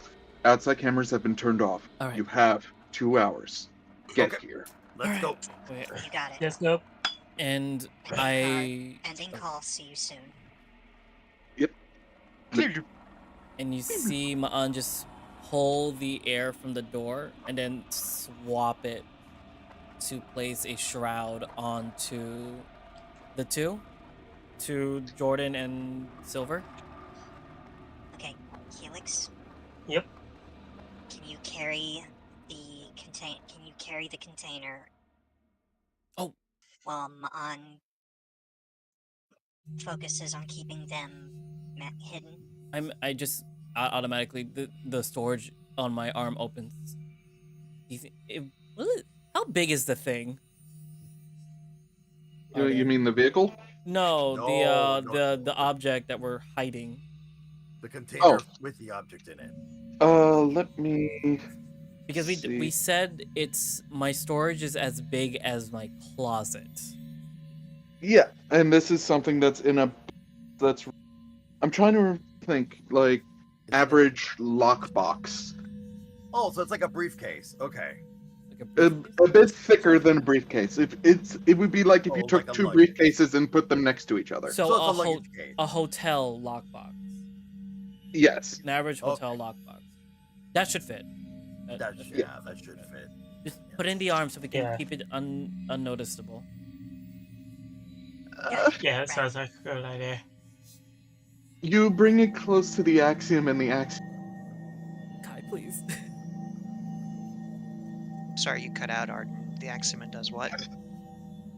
Outside cameras have been turned off.
All right.
You have 2 hours. Get
Okay.
here.
Let's go.
Wait,
You got it.
Let's go.
and
Ending
I
Ending call. See you soon.
and you see Ma'an just pull the air from the door and then swap it to place a shroud onto the two, to Jordan and Silver.
Okay, Helix.
Yep.
Can you carry the container?
Oh.
While Ma'an focuses on keeping them hidden.
I just automatically the storage on my arm opens. How big is the thing?
You mean the vehicle?
No,
No,
the object that we're hiding.
The container with the object in it.
Let me.
Because we said my storage is as big as my closet.
Yeah, and this is something that's I'm trying to think, like, average lockbox.
Oh, so it's like a briefcase. Okay.
A bit thicker than a briefcase. It would be like if you took
like a
two
luggage.
briefcases and put them next to each other.
So
it's a luggage case.
a hotel lockbox.
Yes.
An average hotel lockbox. That should fit.
That should fit.
Just put in the arm so we can
Yeah.
keep it unnoticeable.
Yeah, that sounds like a good idea.
You bring it close to the axiom, and the axiom.
Kai, please.
Sorry, you cut out, Arden. The axiom does what?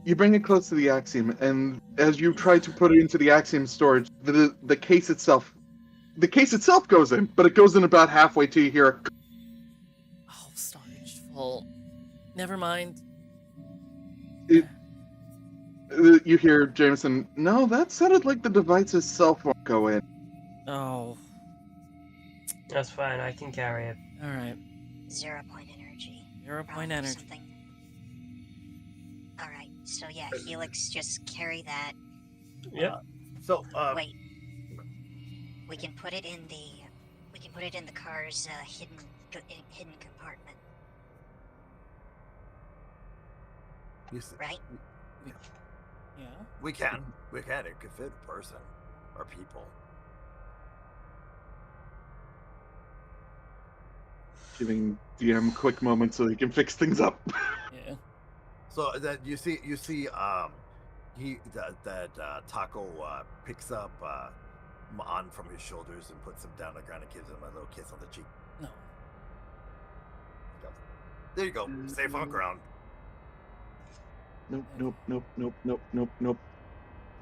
You bring it close to the axiom, and as you try to put it into the axiom storage, the case itself goes in, but it goes in about halfway till you hear a.
Oh, storage full. Never mind.
You hear Jameson. No, that sounded like the device itself won't go in.
Oh,
That's fine, I can carry it.
all right.
0 point energy.
0 point
Probably
energy.
something. All right. So yeah, Helix, just carry that.
Yep.
So,
Wait. We can put it in the car's hidden compartment,
you see,
right?
Yeah.
we can. It could fit a person or people.
Giving DM a quick moment so he can fix things up.
Yeah.
So that you see, Taco picks up Ma'an from his shoulders and puts him down on the ground and gives him a little kiss on the cheek.
No.
He goes, there you go, safe on ground.
Nope.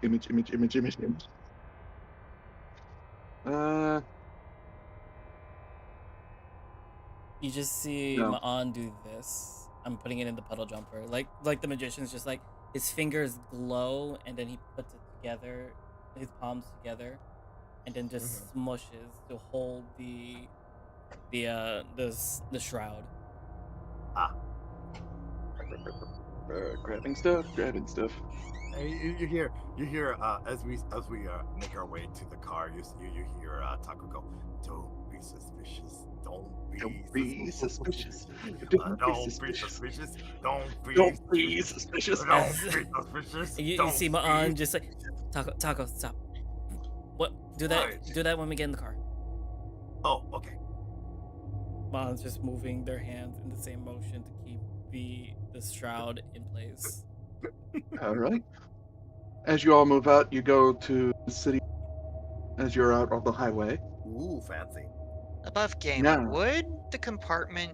Image.
You just see
No.
Ma'an do this. I'm putting it in the puddle jumper. Like the magician's just like his fingers glow and then he puts it together, his palms together, and then just smushes to hold the shroud.
Grabbing stuff.
And you hear as we make our way to the car, you hear Taco go, don't be suspicious. Don't be suspicious. Don't be suspicious. Don't be suspicious.
You see Ma'an just like Taco, stop. What? Do that.
Right.
Do that when we get in the car.
Oh, okay.
Ma'an's just moving their hands in the same motion to keep the shroud in place.
All right. As you all move out, you go to the city. As you're out on the highway.
Ooh, fancy.
Above game,
Yeah.
would the compartment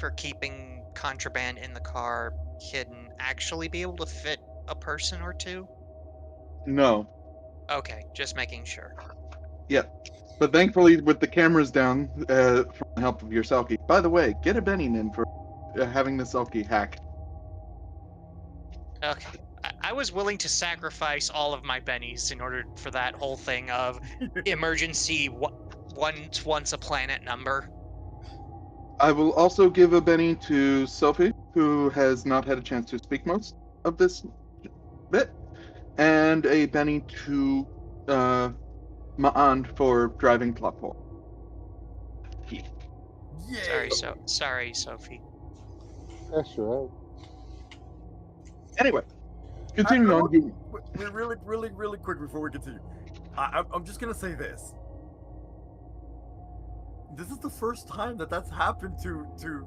for keeping contraband in the car hidden actually be able to fit a person or two?
No.
Okay, just making sure.
But thankfully, with the cameras down, from the help of your Selkie. By the way, get a Benning in for having the Selkie hacked.
Okay. I was willing to sacrifice all of my bennies in order for that whole thing of emergency once a planet number.
I will also give a Benny to Sophie, who has not had a chance to speak most of this bit, and a Benny to Ma'an for driving plot hole.
Yay!
Sorry, Sophie.
That's right.
Anyway, continuing on.
We're really quick before we continue. I'm just gonna say this. This is the first time that's happened to the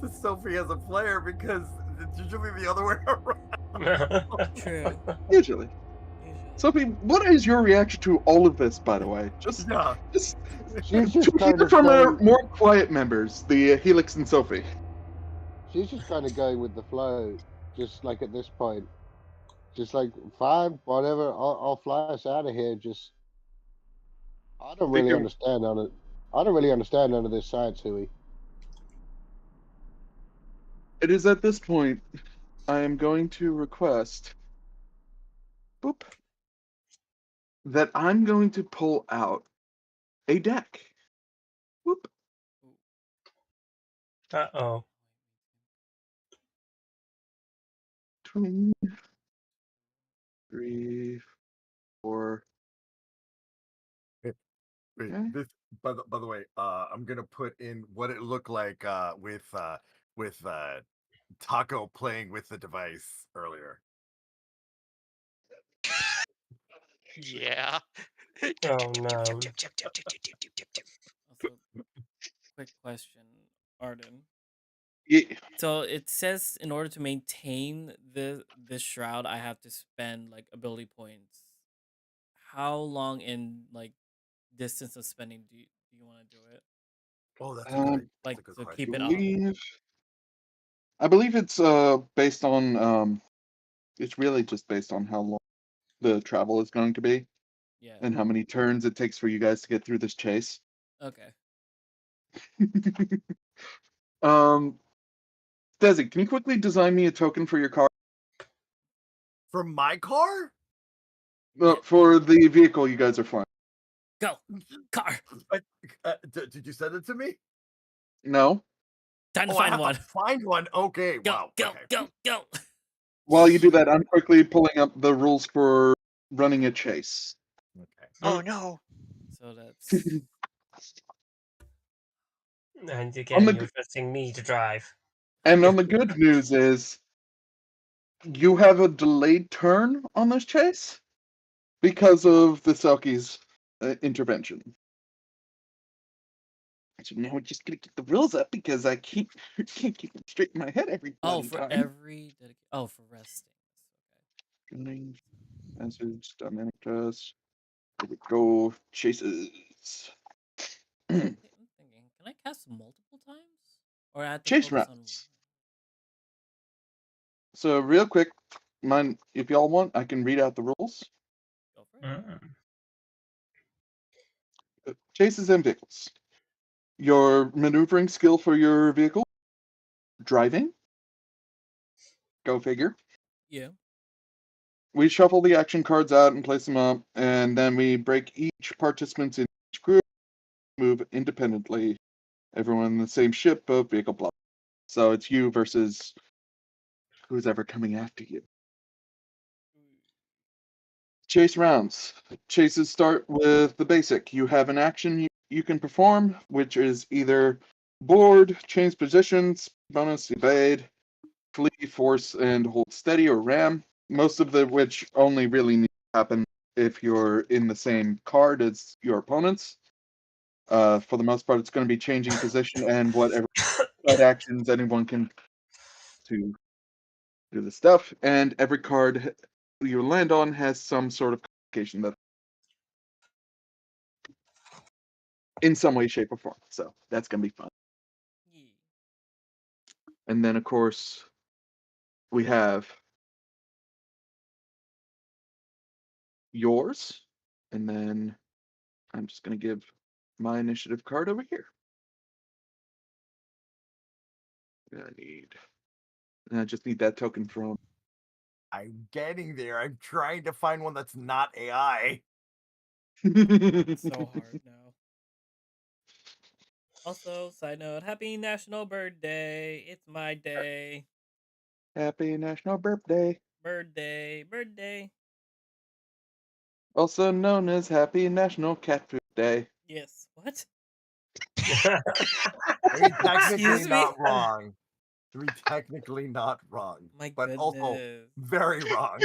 to Sophie as a player, because it's usually the other way around.
True.
Usually. Sophie, what is your reaction to all of this, by the way? Just
She's just
to
kind
hear
of
from our
going.
more quiet members, the Helix and Sophie.
She's just kind of going with the flow, just like at this point. Just like, fine, whatever, I'll fly us out of here. Just, I don't really understand none of. I don't really understand none of this science, Huey.
It is at this point I am going to request that I'm going to pull out a deck. Whoop.
Uh-oh.
2, 3, 4.
Wait,
Okay.
this by the way, I'm gonna put in what it looked like with Taco playing with the device earlier.
Yeah.
Oh no.
Also, quick question, Arden.
Yeah.
So it says in order to maintain this shroud, I have to spend like ability points. How long in like distance of spending do you want to do it?
Oh, that's
Like
a good
to
question.
keep it up.
I believe it's based on it's really just based on how long the travel is going to be.
Yeah.
And how many turns it takes for you guys to get through this chase.
Okay.
Desi, can you quickly design me a token for your car?
For my car?
No, for the vehicle you guys are flying.
Go. Car.
Did you send it to me?
No.
Time to
I
find
have
one.
to find one. Okay.
Go,
Wow.
go,
Okay.
go.
While you do that, I'm quickly pulling up the rules for running a chase.
Okay.
Oh no.
So that's
And again,
the
you're trusting me to drive.
And on the good news is you have a delayed turn on this chase because of the Selkie's intervention. So now we're just gonna get the rules up because I can't keep them straight in my head every bloody
for
time.
every for resting.
Running, message, dynamic test. Here we go. Chases.
I'm thinking, can I cast multiple times? Or I have to
Chase
focus on one?
rounds. So real quick, if y'all want, I can read out the rules.
Go for it.
Chases and vehicles. Your maneuvering skill for your vehicle. Driving. Go figure.
Yeah.
We shuffle the action cards out and place them up, and then we break each participant in each group, move independently. Everyone in the same ship, boat, vehicle, blah. So it's you versus who's ever coming after you. Chase rounds. Chases start with the basic. You have an action you can perform, which is either board, change positions, bonus, evade, flee, force, and hold steady, or ram. Most of which only really need to happen if you're in the same card as your opponents. For the most part, it's going to be changing position and whatever side actions anyone can to do the stuff. And every card you land on has some sort of complication that in some way, shape, or form. So that's going to be fun.
Yeah.
And then, of course, we have yours. And then I'm just going to give my initiative card over here. I just need that token from.
I'm getting there. I'm trying to find one that's not AI.
It's so hard now. Also, side note, happy National Bird Day. It's my day.
Happy National Burp Day,
Bird Day. Bird Day.
also known as Happy National Cat Food Day.
Yes. What?
I mean, technically
Excuse me?
not wrong. I mean, technically not wrong,
My
but also
goodness.
very wrong.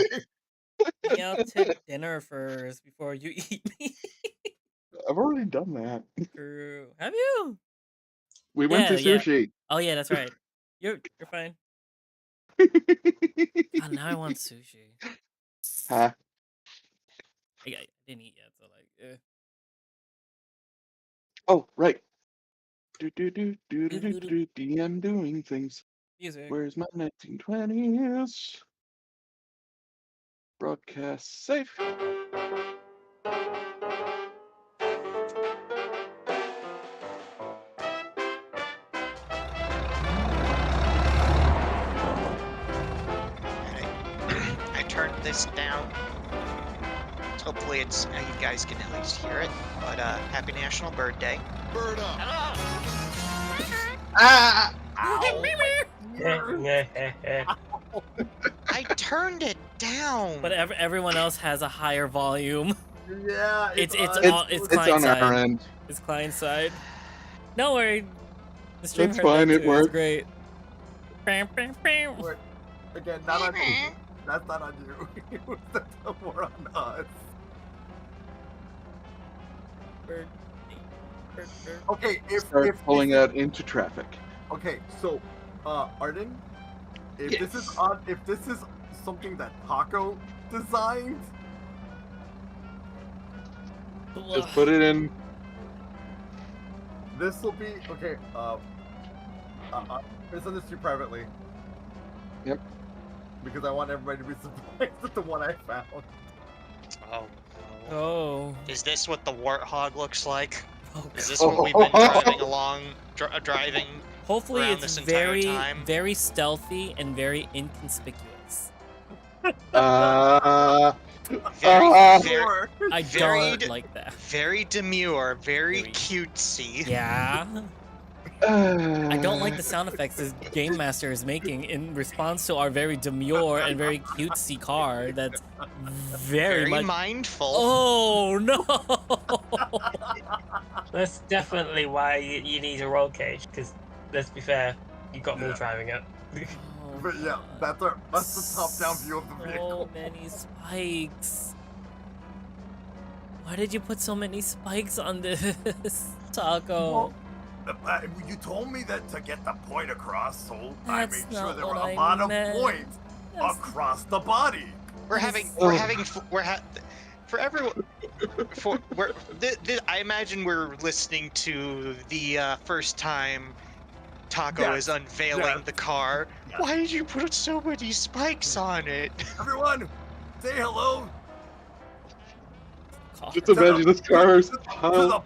Take me out to dinner first before you eat me.
I've already done that.
True. Have you?
We went to
Yeah.
sushi.
Oh yeah, that's right. You're fine. God, now I want sushi.
Ha.
I didn't eat yet, so like,
Oh, right. DM doing things.
music.
Where's my 1920s? Broadcast safe.
I turned this down. Hopefully it's you guys can at least hear it. But happy National Bird Day.
Bird up.
Ah!
I turned it down.
But everyone else has a higher volume.
Yeah,
It's
It's
client
on our
side.
end.
It's client side. No worry. The stream
That's
heard that
fine, it
too. It's
worked.
great.
Wait, again, not on you. That's not on you. That's more on us.
Bird.
Okay,
Start
if
pulling
this is-
out into traffic.
Okay, so, Arden, if this is something that Taco designed,
Just put it in.
this will be okay. I'm gonna send this to you privately.
Yep.
Because I want everybody to be surprised at the one I found.
Oh.
Oh.
Is this what the warthog looks like?
Oh,
Is this
God.
what we've been driving along, driving?
Hopefully
around
it's
this entire
very,
time?
very stealthy and very inconspicuous.
Very,
Sure.
I
very
don't like that.
very demure, very
Very-
cutesy.
Yeah. I don't like the sound effects this Game Master is making in response to our very demure and very cutesy car that's very,
Very
much...
mindful.
Oh, no!
That's definitely why you need a roll cage, because let's be fair, you've got more
Yeah.
driving it.
Oh,
But yeah, that's the top-down view of the vehicle.
So many spikes. Why did you put so many spikes on this, Taco?
Well, you told me that to get the point across, so I
That's
made sure
not
there were
what
a
I
lot of
meant.
points
That's-
across the body.
For everyone, I imagine we're listening to the first time Taco
Yes,
is unveiling
yes,
the car.
yes.
Why did you put so many spikes on it?
Everyone, say hello
Car.
Just imagine this car is.
to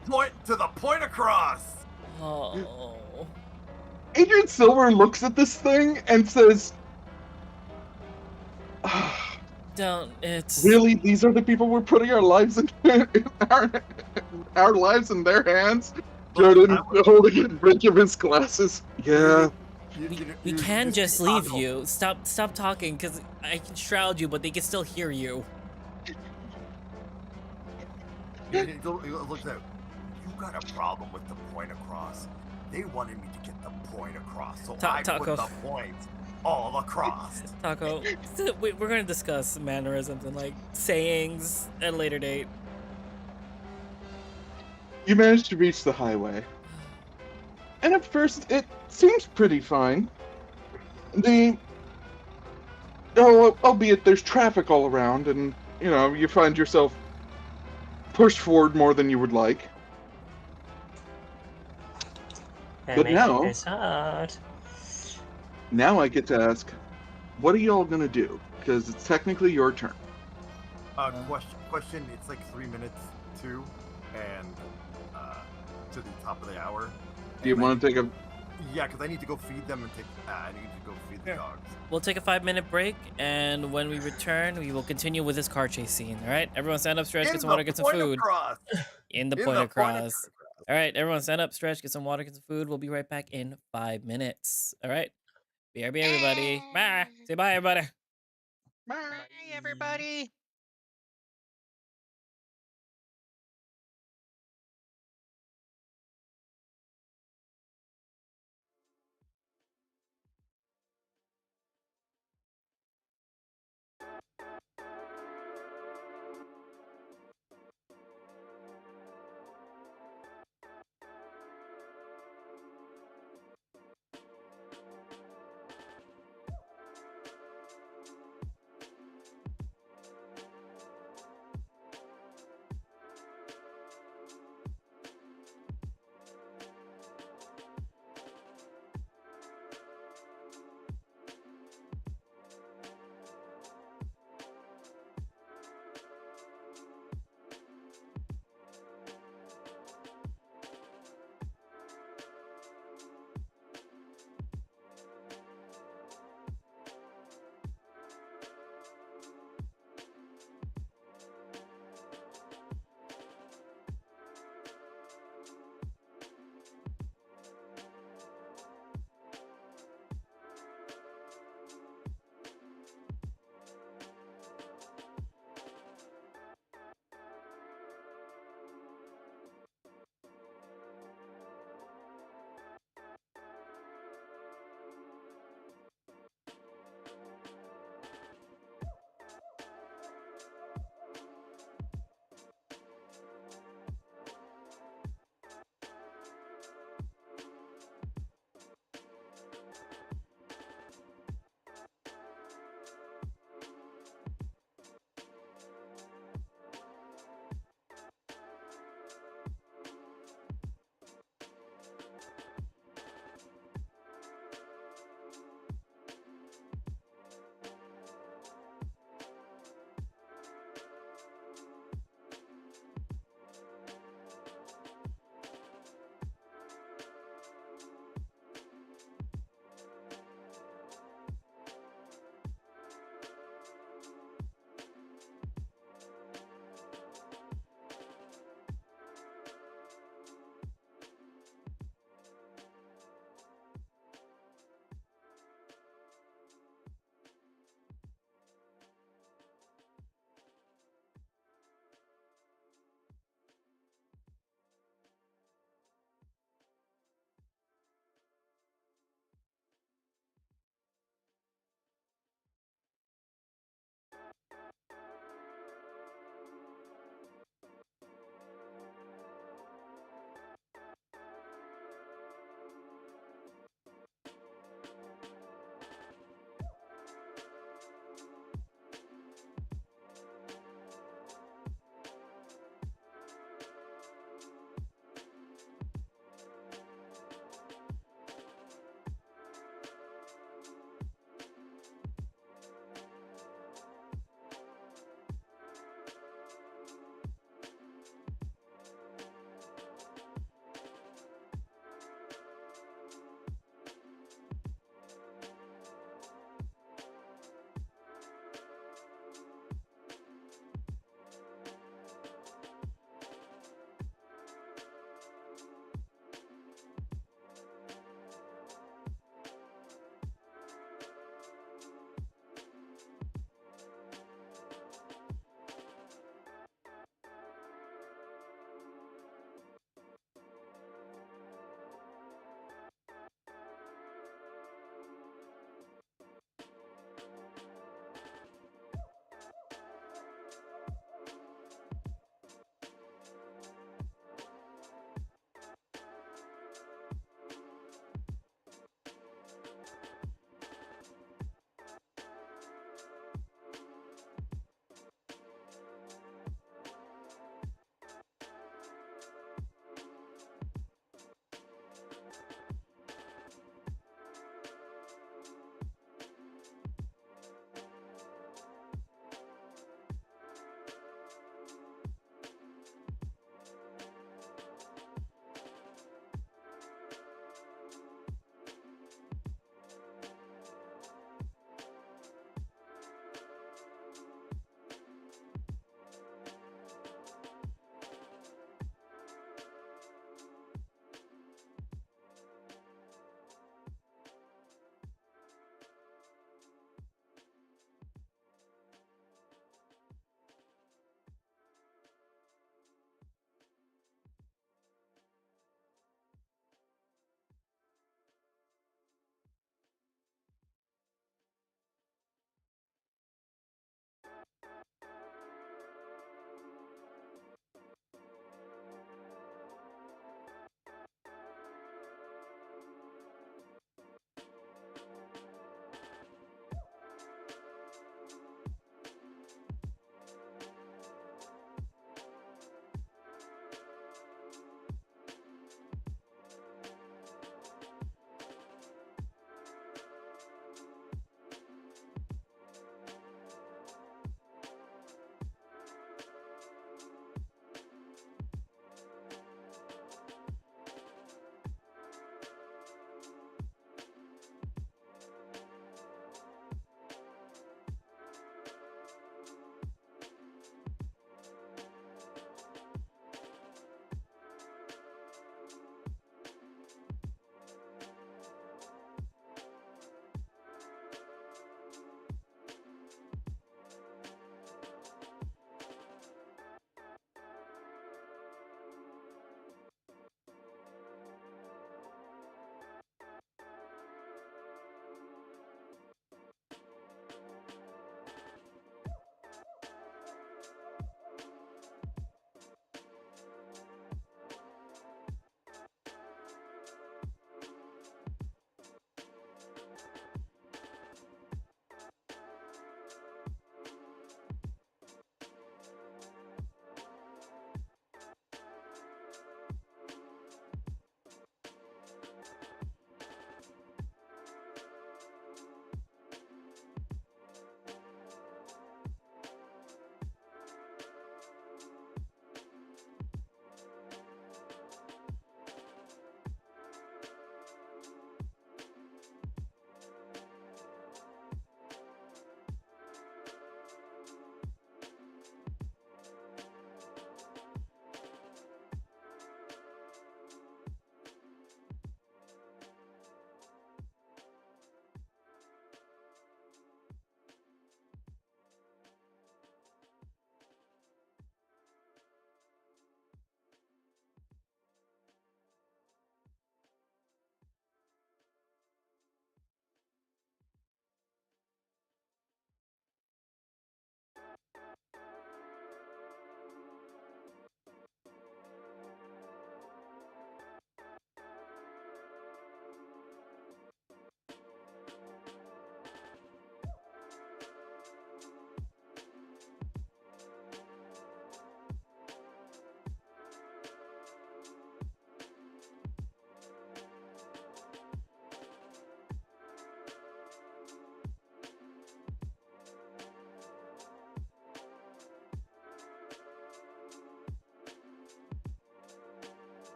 the point across.
Oh.
Adrian Silver looks at this thing and says,
Don't, it's...
"Really, these are the people we're putting our lives in, our lives in their hands."
Look,
Jordan
I-
holding a break of his glasses. Yeah.
We can just leave
Taco.
you. Stop talking, because I can shroud you, but they can still hear you.
He looks at you. Got a problem with the point across. They wanted me to get the point across, so I
Taco.
put the point all across.
Taco, we're going to discuss mannerisms and, like, sayings at a later date.
You managed to reach the highway. And at first, it seems pretty fine. Albeit there's traffic all around, and, you find yourself pushed forward more than you would like.
They're
But
making
now-
this hard.
Now I get to ask, what are y'all gonna do? Because it's technically your turn.
Question. It's like 3 minutes to, and to the top of the hour.
Do you
And I
want to take a...
Yeah, because I need to go feed them and take. I need to go feed the dogs.
We'll take a 5-minute break, and when we return, we will continue with this car chase scene. All right, everyone, stand up, stretch, get some water, get some food.
Across.
In the
In
point
the
across. All right, everyone, stand up, stretch, get some water, get some food. We'll be right back in 5 minutes. All right, BRB, everybody. Bye. Say bye, everybody.
Bye, everybody.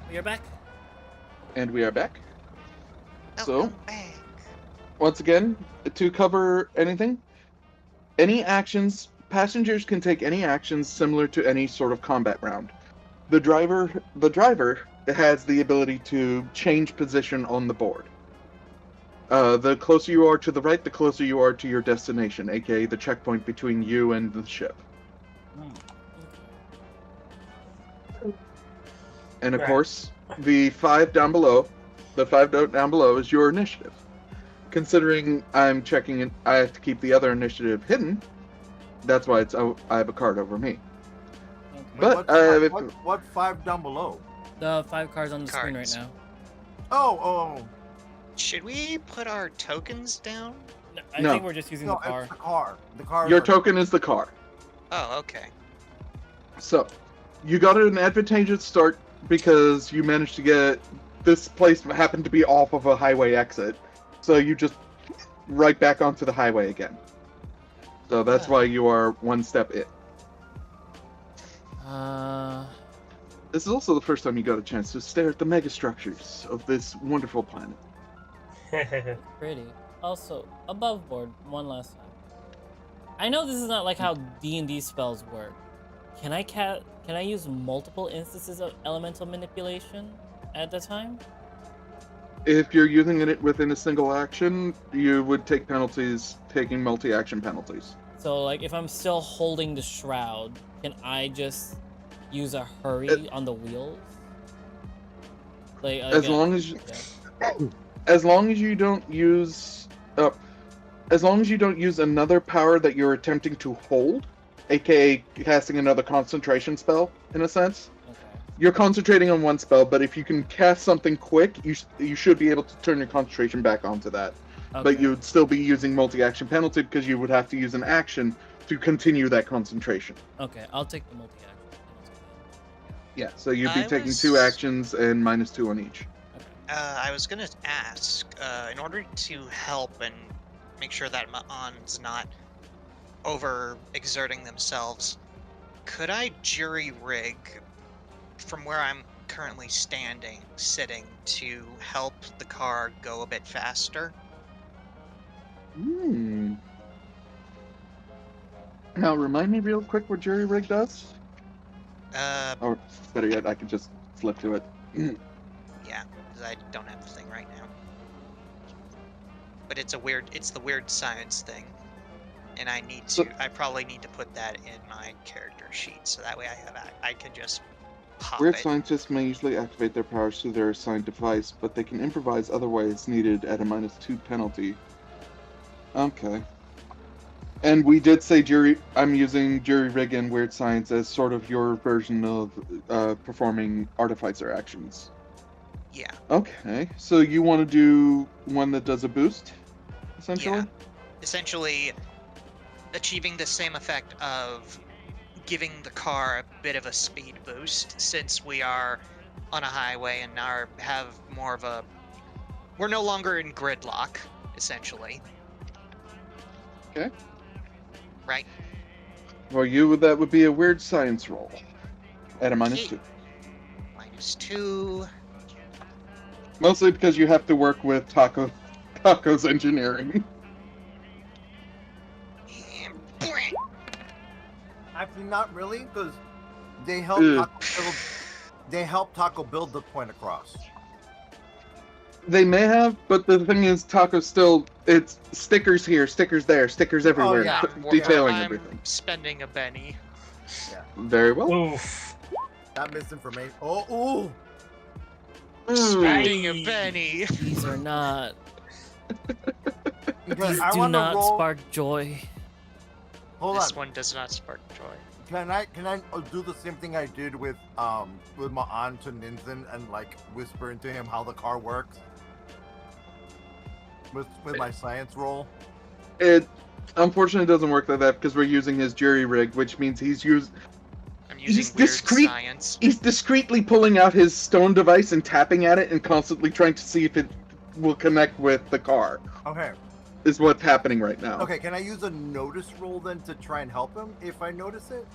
We are back.
And we are back. So,
Welcome back.
once again, to cover anything, any actions, passengers can take any actions similar to any sort of combat round. The driver has the ability to change position on the board. The closer you are to the right, the closer you are to your destination, aka the checkpoint between you and the ship. And of
Right.
course, the 5 down below is your initiative. Considering I'm checking it, I have to keep the other initiative hidden. That's why I have a card over me.
Wait,
But
what 5 down below?
The 5 cards on the screen right
Cards.
now.
Oh.
Should we put our tokens down?
I
No.
think we're just using
No,
the car.
it's the car. The car.
your token is the car.
Oh, okay.
So, you got an advantageous start because you managed to get this place happened to be off of a highway exit, so you just right back onto the highway again. So that's why you are one step in. This is also the first time you got a chance to stare at the megastructures of this wonderful planet.
Pretty. Also, above board, one last time. I know this is not like how D&D spells work. Can I use multiple instances of elemental manipulation at the time?
If you're using it within a single action, you would take penalties, taking multi-action penalties.
So, like, if I'm still holding the shroud, can I just use a hurry on the wheels? Like,
As
again,
long as
yeah.
as long as you don't use another power that you're attempting to hold, aka casting another concentration spell, in a sense.
Okay.
You're concentrating on one spell, but if you can cast something quick, you should be able to turn your concentration back onto that.
Okay.
But you'd still be using multi-action penalty because you would have to use an action to continue that concentration.
Okay, I'll take the multi-action penalty.
Yeah, so you'd be
I
taking
was-
2 actions and -2 on each.
I was gonna ask, in order to help and make sure that Ma'an's not over exerting themselves, could I jury rig from where I'm currently sitting, to help the car go a bit faster?
Now, remind me real quick what jury rig does?
Uh,
Or, better yet, I could just flip to it.
yeah, because I don't have the thing right now. But it's the weird science thing. And I probably need to put that in my character sheet, so that way I can just pop
Weird
it.
scientists may usually activate their powers through their assigned device, but they can improvise other ways needed at a -2 penalty. Okay. And we did say I'm using jury rig and weird science as sort of your version of performing artificer actions.
Yeah.
Okay, so you want to do one that does a boost, essentially?
Yeah. Essentially, achieving the same effect of giving the car a bit of a speed boost, since we are on a highway and have more of a... We're no longer in gridlock, essentially.
Okay.
Right?
For you, that would be a weird science roll at a -2.
-2.
Mostly because you have to work with Taco's engineering.
And...
Actually, not really, because they help Taco build the point across.
They may have, but the thing is, it's stickers here, stickers there, stickers everywhere,
yeah.
detailing
I'm
everything.
spending a penny.
Very well.
Oof.
That misinformation. Oh,
Spending a penny.
These are not.
because
These
I
do
want to
not
roll.
spark joy.
Hold
This
on.
one does not spark joy.
Can I do the same thing I did with my aunt to Ninzen and like whisper into him how the car works with my science roll?
It unfortunately doesn't work like that because we're using his jury rig, which means
I'm using weird science.
He's discreetly pulling out his stone device and tapping at it and constantly trying to see if it will connect with the car.
Okay.
Is what's happening right now.
Okay. Can I use a notice roll then to try and help him if I notice it?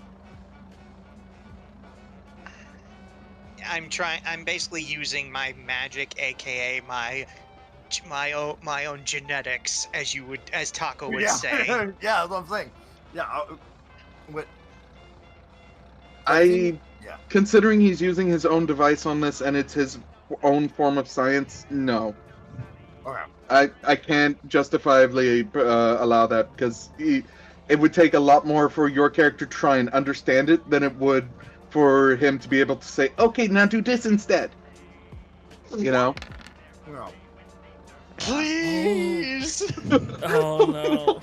I'm basically using my magic, aka my own genetics, as Taco would
Yeah,
say.
yeah, that's what I'm saying. Yeah, what?
I,
Yeah.
considering he's using his own device on this and it's his own form of science, no.
Okay.
I can't justifiably allow that because it would take a lot more for your character to try and understand it than it would for him to be able to say, okay, now do this instead. You know?
No.
Please,
Oh no.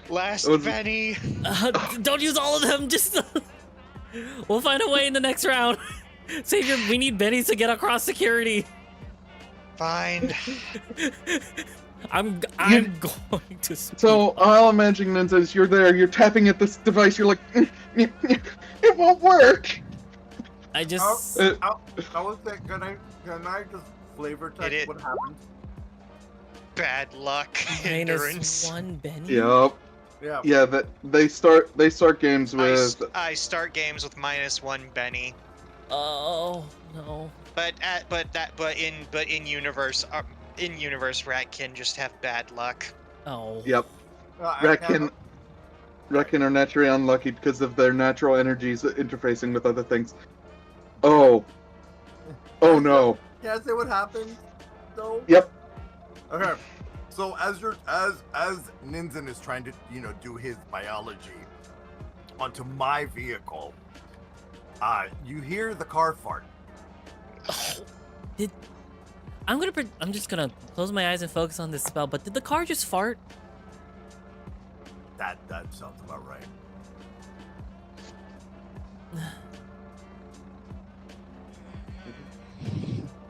last
was-
penny.
Don't use all of them. Just we'll find a way in the next round. Savior, we need bennies to get across security.
Fine.
I'm going to.
So all I'm imagining is you're there, you're tapping at this device, you're like, it won't work.
I just.
I was saying, can I just flavor
It
text what happened?
Bad luck.
Minus
Hindrance.
1 Benny.
Yep.
Yeah.
Yeah, that they start games with
I start games with -1 Benny.
Oh no.
But in universe Rat can just have bad luck.
Oh.
yep.
I
Reckon are naturally unlucky because of their natural energies interfacing with other things. Oh no.
Can I say what happened? No.
Yep.
Okay. So as Ninzen is trying to, do his biology onto my vehicle, you hear the car fart.
I'm just gonna close my eyes and focus on this spell. But did the car just fart?
That sounds about right.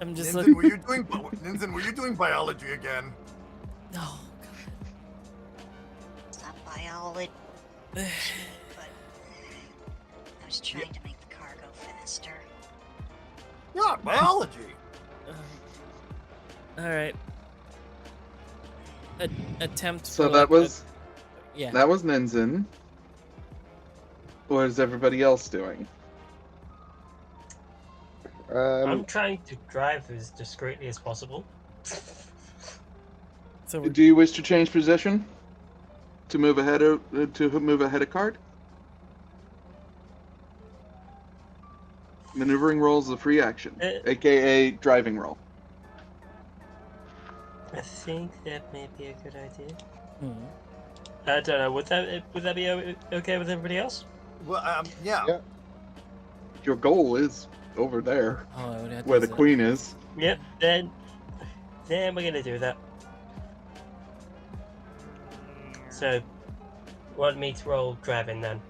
I'm just
Ninzen,
like.
were you doing biology again?
No.
It's not biology, but I was trying to make the car go faster.
Yeah, biology.
All right. Attempt.
So
for,
that
like,
was
yeah.
that was Ninzen. What is everybody else doing?
I'm trying to drive as discreetly as possible.
So
Do you wish to change position to move ahead of a card? Maneuvering roll is a free action, aka driving roll.
I think that may be a good idea.
Mhm.
I don't know. Would that be okay with everybody else?
Well, yeah.
Yeah.
Your goal is over there,
Oh, I would have to
where
use
the
it.
queen is.
Yep. Then we're gonna do that. So, want me to roll driving then?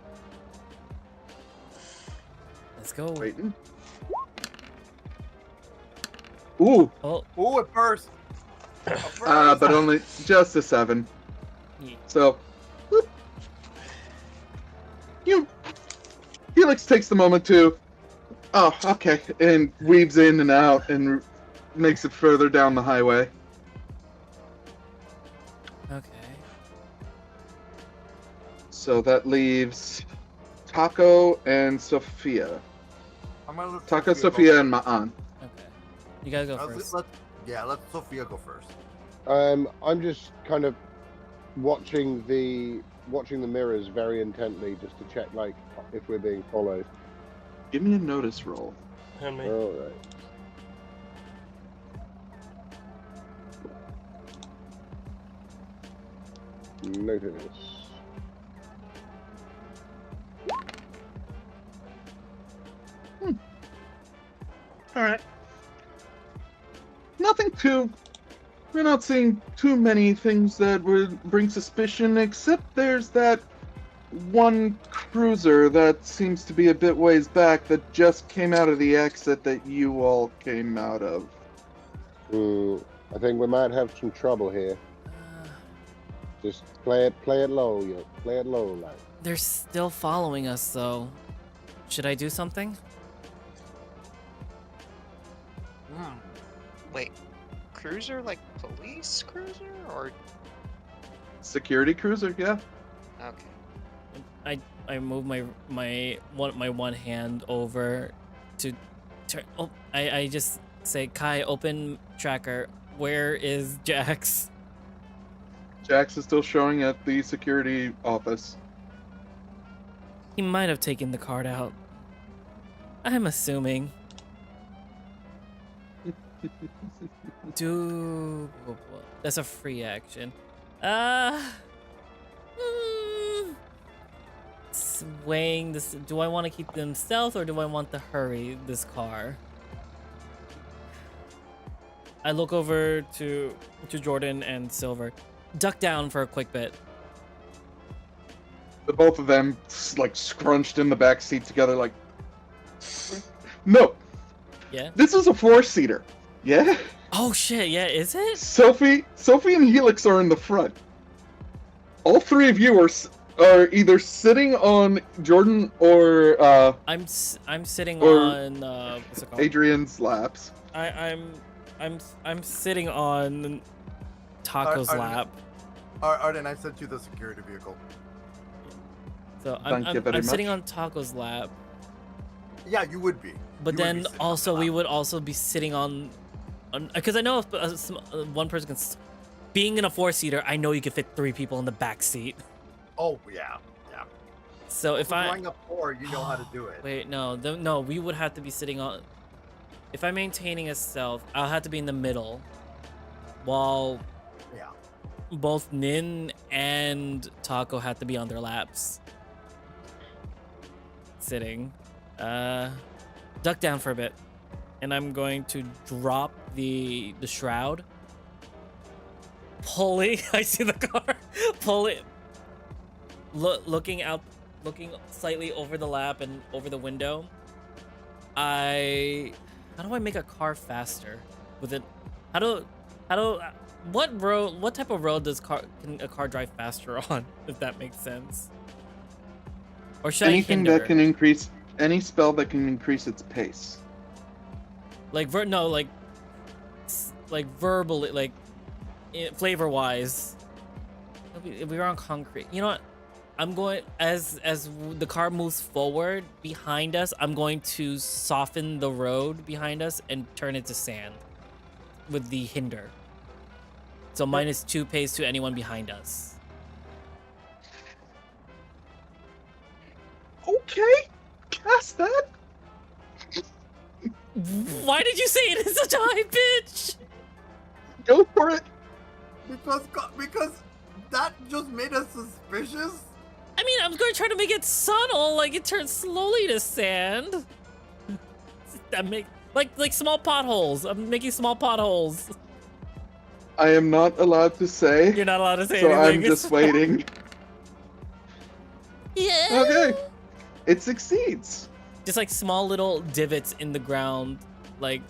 Let's go.
Waiting. Ooh,
Oh.
Ooh, at first.
but only just a 7.
Yeah.
So, whoop. Felix takes the moment to, oh, okay, and weaves in and out and makes it further down the highway.
Okay.
So that leaves Taco and Sophia.
I'm gonna let
Taco,
go
Sophia, and Ma'an.
Okay. You gotta go
first.
first.
Let Sophia go first.
I'm just kind of watching the mirrors very intently just to check like if we're being followed.
Give me a notice roll.
And me.
All right. Notice.
Alright. Nothing too... We're not seeing too many things that would bring suspicion, except there's that one cruiser that seems to be a bit ways back that just came out of the exit that you all came out of.
I think we might have some trouble here. Just play it low, play it low, like.
They're still following us, though. Should I do something?
Wait, cruiser like police cruiser or
Security cruiser, yeah.
okay?
I move my one hand over to turn. Oh, I just say, Kai, open tracker. Where is Jax?
Jax is still showing at the security office.
He might have taken the card out. I'm assuming. That's a free action. Weighing this. Do I want to keep them stealth or do I want to hurry this car? I look over to Jordan and Silver. Duck down for a quick bit.
The both of them like scrunched in the back seat together, like. No.
Yeah.
This is a 4-seater. Yeah.
Oh shit! Yeah, is it?
Sophie, and Helix are in the front. All three of you are either sitting on Jordan or
I'm sitting
or
on what's it called?
Adrian's laps.
I'm sitting on Taco's lap.
Arden, I sent you the security vehicle.
So
Thank you very
I'm sitting
much.
on Taco's lap.
Yeah, you would be.
But
You would
then
be sitting on
also
the
we
lap.
would also be sitting on because I know if one person can being in a 4-seater, I know you can fit 3 people in the back seat.
Oh yeah.
So if I
Going up 4, you know how to do it.
wait, no, we would have to be sitting on. If I'm maintaining a stealth, I'll have to be in the middle, while
Yeah.
both Nin and Taco have to be on their laps, sitting. Duck down for a bit, and I'm going to drop the shroud. Pulling, I see the car. Pull it. Looking slightly over the lap and over the window. How do I make a car faster with it? What type of road can a car drive faster on, if that makes sense? Or should
Anything
I
that can increase any spell that can increase its pace.
like verbally, like flavor wise. If we were on concrete, you know what? I'm going as the car moves forward behind us. I'm going to soften the road behind us and turn it to sand with the hinder. So -2 pace to anyone behind us.
Okay, cast that.
Why did you say it in such a high pitch?
Go for it.
Because that just made us suspicious.
I mean, I'm going to try to make it subtle, like it turns slowly to sand. I make like small potholes. I'm making small potholes.
I am not allowed to say.
You're not allowed to say
so
anything.
I'm just waiting.
Yeah.
Okay. It succeeds.
Just like small little divots in the ground, like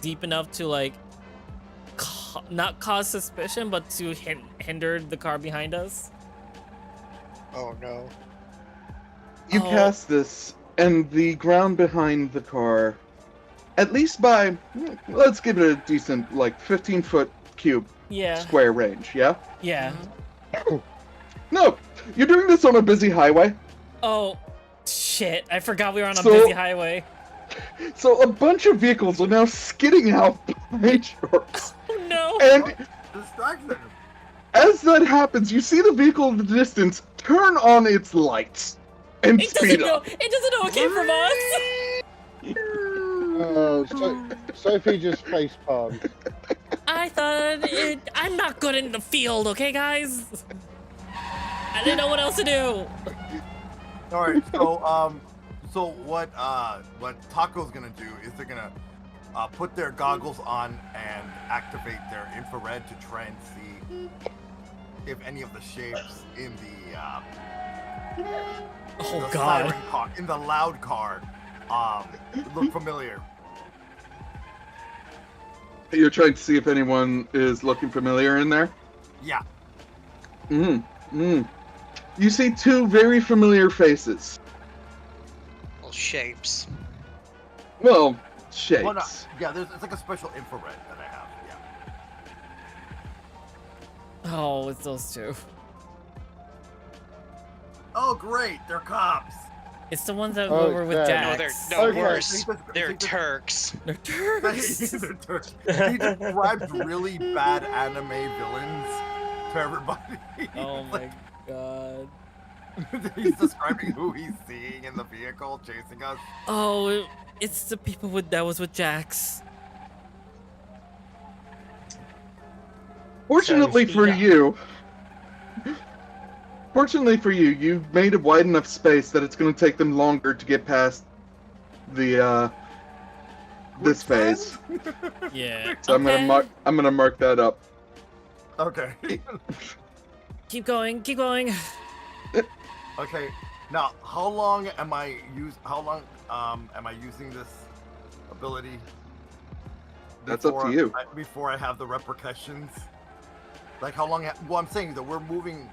deep enough to like not cause suspicion, but to hinder the car behind us.
Oh no.
You
Oh.
cast this, and the ground behind the car, at least by, let's give it a decent, like, 15-foot cube
Yeah.
square range, yeah?
Yeah.
No! You're doing this on a busy highway.
Oh, shit! I forgot we were on a
So-
busy highway.
So a bunch of vehicles are now skidding out behind yours.
Oh no!
And
Distraction.
as that happens, you see the vehicle in the distance turn on its lights and
It doesn't
speed
know.
up.
It doesn't know it came from us.
Sophie just face palmed.
I thought I'm not good in the field, okay, guys? I didn't know what else to do.
All right, so what Taco's gonna do is they're gonna put their goggles on and activate their infrared to try and see if any of the shapes in the
Oh
the
god.
siren car, in the loud car, look familiar.
You're trying to see if anyone is looking familiar in there?
Yeah.
You see two very familiar faces.
Well, shapes.
Well, shapes.
Well, no, yeah. It's like a special infrared that I have. Yeah.
Oh, it's those two.
Oh, great! They're cops.
It's the ones that
Oh,
were with
it's
No,
bad.
they're
Jax.
no
Okay.
worse.
They
They're
just-
Turks.
They're Turks.
They're Turks. He described really bad anime villains to everybody.
Oh my god.
He's describing who he's seeing in the vehicle chasing us.
Oh, it's the people that was with Jax.
Fortunately
So,
for
yeah.
you, you've made a wide enough space that it's going to take them longer to get past the this phase.
Yeah.
So I'm gonna mark that up.
Okay.
Keep going. Keep going.
Okay. Now, how long am I using this ability?
That's up to you.
Before I have the repercussions. Like how long? Well, I'm saying that we're moving,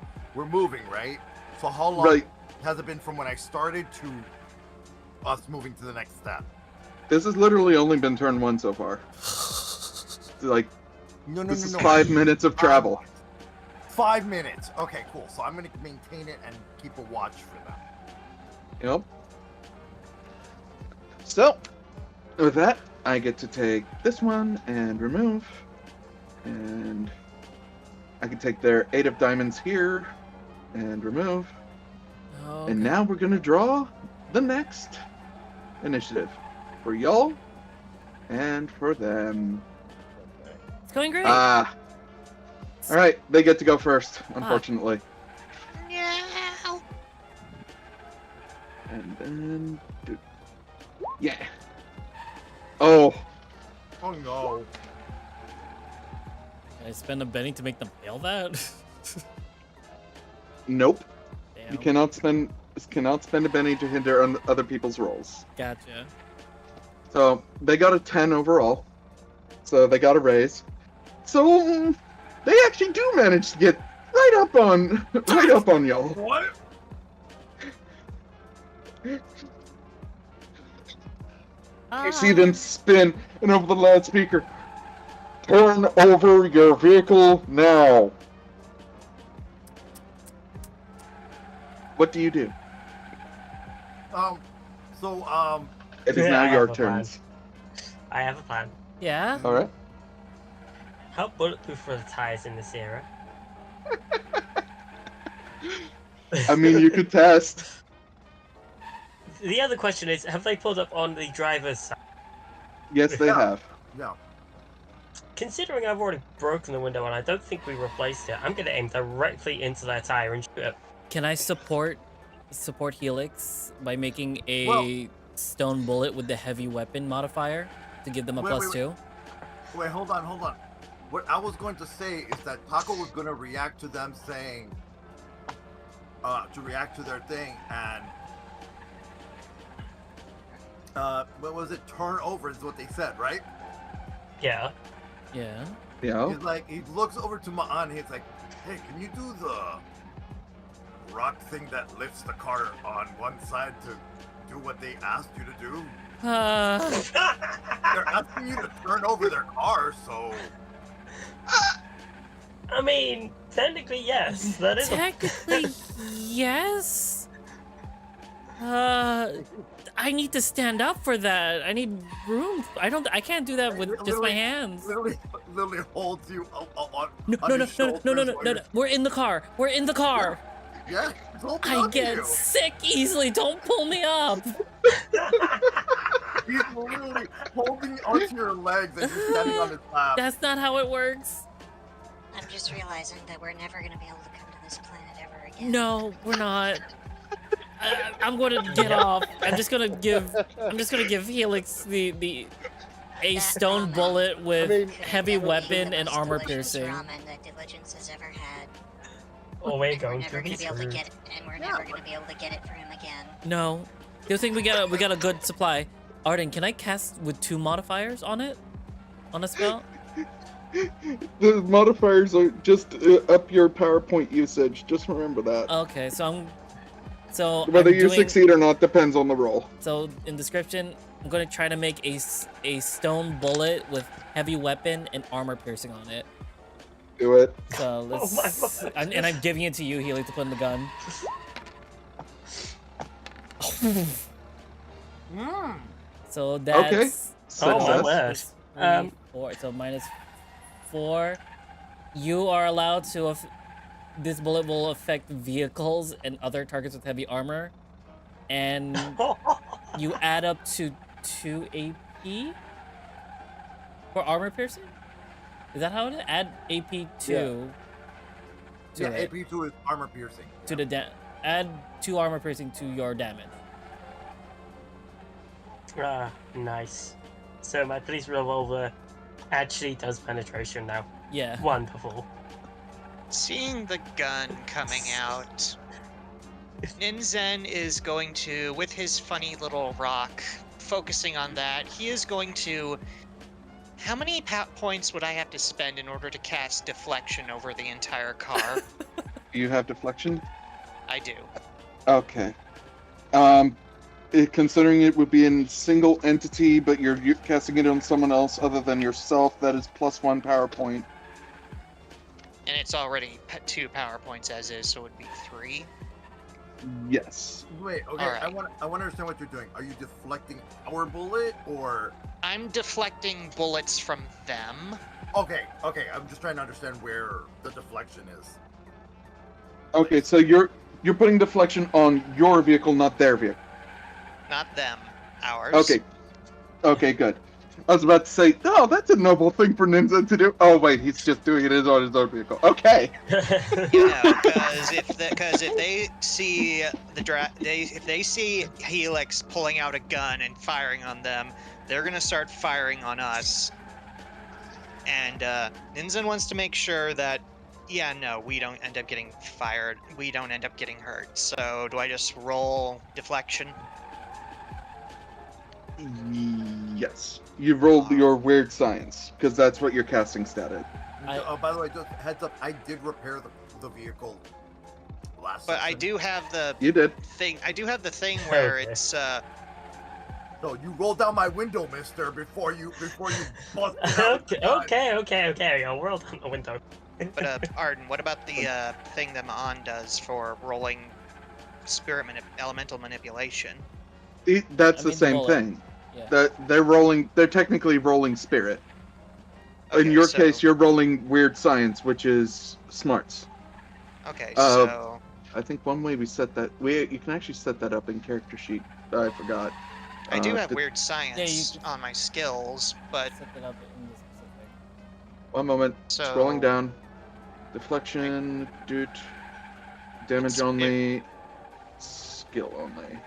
right? So how long
Right.
has it been from when I started to us moving to the next step?
This has literally only been turn 1 so far. Like,
No,
this is 5 minutes of travel.
5 minutes. Okay, cool. So I'm gonna maintain it and keep a watch for them.
Yep. So, with that, I get to take this one and remove. And I can take their 8 of diamonds here and remove.
Oh,
And now we're going to draw the next initiative for y'all and for them.
it's going great.
Ah. All right, they get to go first, unfortunately.
No.
And then, yeah. Oh,
Oh no.
Can I spend a Benny to make them fail that?
nope.
Damn.
You cannot spend a penny to hinder other people's rolls.
Gotcha.
So they got a 10 overall. So they got a raise. So they actually do manage to get right up on y'all.
What?
You see them spin and over the loudspeaker. Turn over your vehicle now. What do you do?
It
is
Yeah,
now
I
your
have a
turn.
plan. I have a plan.
Yeah.
All right.
How bulletproof are the tires in this era?
I mean, you could test.
The other question is, have they pulled up on the driver's side?
Yes, they
Yeah.
have.
Yeah.
Considering I've already broken the window and I don't think we replaced it, I'm going to aim directly into their tire and shoot it.
Can I support Helix by making a
Well-
stone bullet with the heavy weapon modifier to give them a
Wait,
plus
wait,
2?
Wait, hold on. What I was going to say is that Taco was going to react to them saying, to react to their thing, and what was it? Turn over is what they said, right?
Yeah.
Yeah.
Yeah.
He's like, he looks over to Ma'an. He's like, hey, can you do the rock thing that lifts the car on one side to do what they asked you to do? They're asking you to turn over their car, so
I mean, technically, yes. That is
Technically, yes. I need to stand up for that. I need room. I can't do that with just my hands.
literally holds you on
No,
on
no, no,
his
no, no, no,
shoulders
no,
while
no,
you're-
no. We're in the car. We're in the car.
Yeah, he's holding
I
on to
get
you.
sick easily. Don't pull me up.
He's literally holding onto your legs and you're standing on his lap.
That's not how it works.
I'm just realizing that we're never going to be able to come to this planet ever again.
No, we're not. I'm going to get off. I'm just gonna give Helix a
That
stone
ramen.
bullet with
I mean,
heavy
That would be
weapon
the
and
most
armor
delicious
piercing.
ramen that Diligence has ever had.
Oh, we're
And
going
never
to be
gonna be able to
screwed.
get it, and we're never gonna be able to get it for him again.
No. The other thing we got a good supply. Arden, can I cast with 2 modifiers on it? On a spell?
The modifiers are just up your PowerPoint usage. Just remember that.
Okay, so
Whether
I'm
you
doing,
succeed or not depends on the roll.
So in description, I'm gonna try to make a stone bullet with heavy weapon and armor piercing on it.
Do it.
So let's.
my God.
And I'm giving it to you, Healy, to put in the gun. Oh, So that's
Okay.
Oh my
Success.
word.
plus 3, 4. So -4. You are allowed to. This bullet will affect vehicles and other targets with heavy armor, and you add up to 2 AP for armor piercing. Is that how it is? Add AP 2 to
Yeah,
it.
AP2 is armor piercing.
To the add 2 armor piercing to your damage.
Ah, nice. So my police revolver actually does penetration now.
Yeah.
Wonderful.
Seeing the gun coming out, Ninzen is going to, with his funny little rock, focusing on that, he is going to... How many points would I have to spend in order to cast deflection over the entire car?
Do you have deflection?
I do.
Okay. Considering it would be in single entity, but you're casting it on someone else other than yourself, that is +1 power point.
And it's already 2 power points as is, so it would be 3.
Yes.
Wait, okay,
Alright.
I want to understand what you're doing. Are you deflecting our bullet, or...
I'm deflecting bullets from them.
Okay, I'm just trying to understand where the deflection is.
Okay, so you're putting deflection on your vehicle, not their vehicle.
Not them. Ours.
Okay. Okay, good. I was about to say, oh, that's a noble thing for Ninja to do. Oh wait, he's just doing it on his own vehicle. Okay.
Yeah, because if they see if they see Helix pulling out a gun and firing on them, they're gonna start firing on us. And Ninzen wants to make sure that, yeah, no, we don't end up getting fired. We don't end up getting hurt. So do I just roll deflection?
Yes. You rolled your weird science, because that's what your casting stat is.
By the way, just heads up, I did repair the vehicle last
But I
session.
do have the
You did.
thing. I do have the thing where
Okay.
it's
So you rolled down my window, mister, before you busted out the gun.
okay. I'll roll down the window.
But Arden, what about the thing that Ma'an does for rolling elemental manipulation?
That's
I
the
mean,
same
bullet.
thing.
Yeah.
They're technically rolling spirit. In
Okay,
your
so-
case, you're rolling weird science, which is smarts.
Okay,
Uh,
so
I think one way we set that, you can actually set that up in character sheet. I forgot.
I do have
did-
weird science
can-
on my skills, but
Set it up in the specific.
One moment.
so
Scrolling down. Deflection, dude. Damage
It's-
only. Skill only.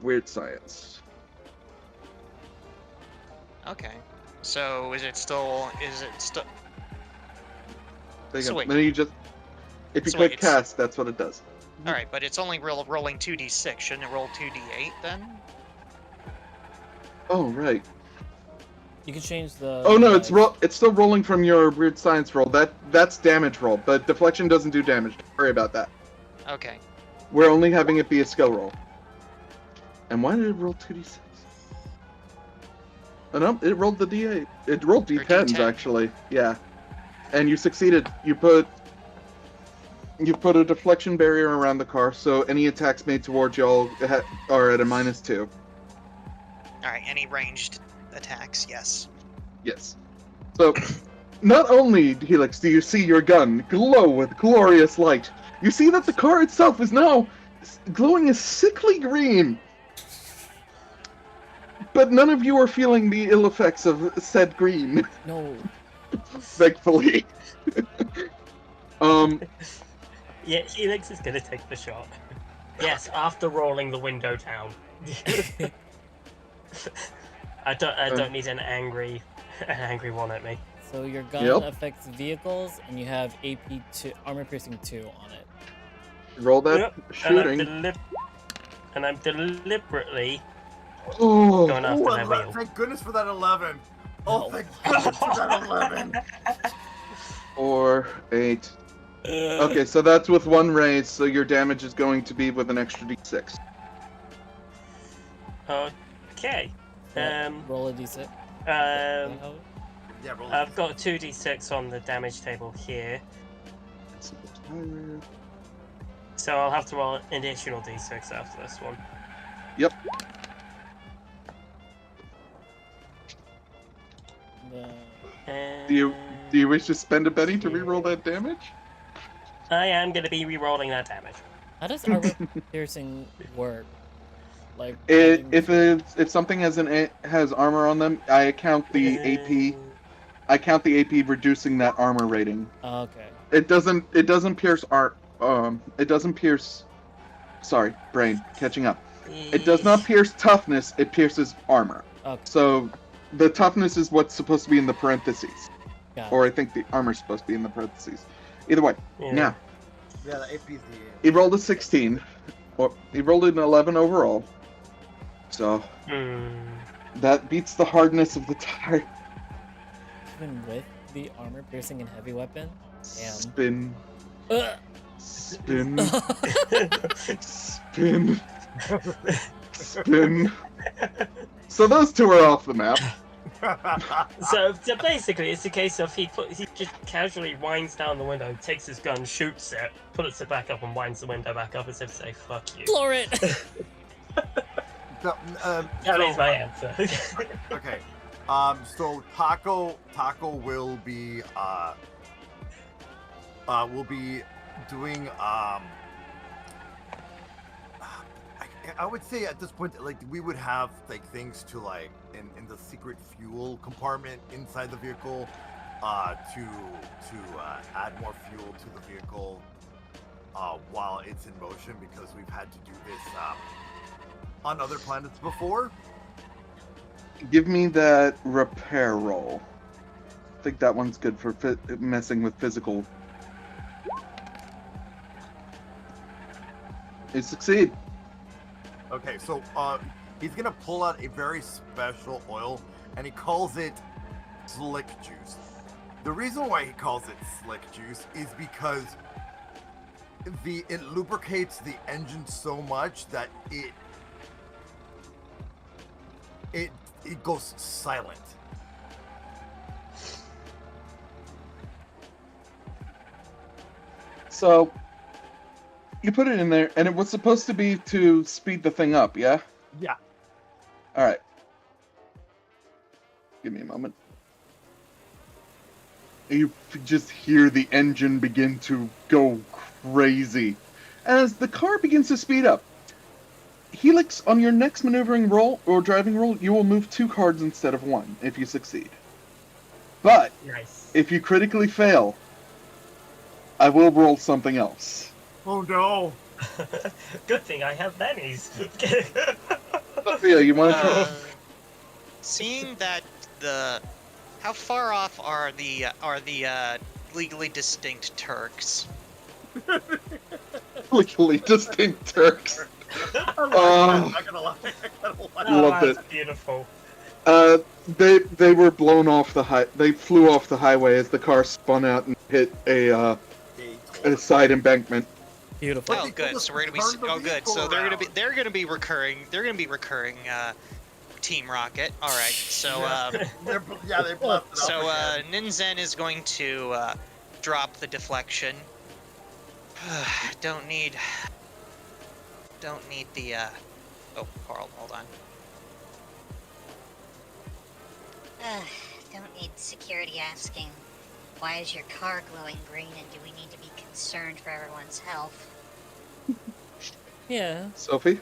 Weird science.
Okay, so is it still?
There you
So
go.
wait.
Then you just, if you
So
click
wait, it's-
cast, that's what it does.
All right, but it's only rolling 2d6. Shouldn't it roll 2d8 then?
Oh right.
You can change the.
Oh no, it's
dice.
it's still rolling from your weird science roll. That's damage roll, but deflection doesn't do damage. Don't worry about that.
Okay.
We're only having it be a skill roll. And why did it roll 2d6? Oh no, it rolled the d8. It rolled
Or
d10s
D10.
actually. Yeah. And you succeeded. You put a deflection barrier around the car, so any attacks made towards y'all are at a -2.
All right. Any ranged attacks? Yes.
Yes. So, not only, Helix, do you see your gun glow with glorious light, you see that the car itself is now glowing a sickly green. But none of you are feeling the ill effects of said green,
No.
thankfully.
Yeah, Helix is gonna take the shot. Yes, after rolling the window down. I don't need an angry one at me.
So your gun
Yep.
affects vehicles, and you have AP 2, armor piercing 2 on it.
Roll that
Yep,
shooting.
And I'm deliberately
Oh,
going after their wheel.
Thank goodness for that 11. Oh,
Oh.
thank goodness for that 11.
4, 8. Okay, so that's with one raise, so your damage is going to be with an extra d6.
Okay.
Roll a d6.
Um,
Yeah, roll
I've got a 2d6 on the damage table here. So I'll have to roll an additional d6 after this one.
Yep. Do you wish to spend a penny to reroll that damage?
I am going to be re-rolling that damage.
How does armor piercing work? Like
If something has armor on them, I count the AP. I count the AP reducing that armor rating.
Okay.
It doesn't pierce it doesn't pierce. Sorry, brain catching up. It does not pierce toughness. It pierces armor.
Okay.
So the toughness is what's supposed to be in the parentheses,
Got
or
it.
I think the armor's supposed to be in the parentheses. Either way.
Yeah.
Now
Yeah, the AP's the.
he rolled a 16, or he rolled an 11 overall. So that beats the hardness of the tire.
Even with the armor piercing and heavy weapon? Damn.
Spin.
Ugh.
Spin. Spin. Spin. So those two are off the map.
So basically, it's a case of he just casually winds down the window, takes his gun, shoots it, puts it back up, and winds the window back up as if to say "fuck you."
Floor it!
That is my answer.
Okay. So Taco will be doing I would say at this point, like, we would have like things to like in the secret fuel compartment inside the vehicle to add more fuel to the vehicle while it's in motion, because we've had to do this on other planets before.
Give me that repair roll. I think that one's good for messing with physical. You succeed.
Okay, so he's gonna pull out a very special oil, and he calls it slick juice. The reason why he calls it slick juice is because it lubricates the engine so much that it goes silent.
So you put it in there, and it was supposed to be to speed the thing up, yeah?
Yeah.
All right. Give me a moment. You just hear the engine begin to go crazy as the car begins to speed up. Helix, on your next maneuvering roll or driving roll, you will move 2 cards instead of 1 if you succeed. But
Nice.
if you critically fail, I will roll something else.
Oh no!
Good thing I have bennies.
Sophia, you want to try?
Seeing that how far off are the legally distinct Turks?
Legally distinct Turks.
I'm not gonna lie.
Loved it.
That's beautiful.
They were blown off they flew off the highway as the car spun out and hit a side embankment.
Beautiful.
Oh, good. So we're gonna be. Oh, good. So they're gonna be recurring. They're gonna be recurring. Team Rocket. All right. So
they blasted
so
off again.
Ninzen is going to drop the deflection. Don't need the. Oh, Carl, hold on.
Don't need security asking, why is your car glowing green, and do we need to be concerned for everyone's health?
Yeah.
Sophie?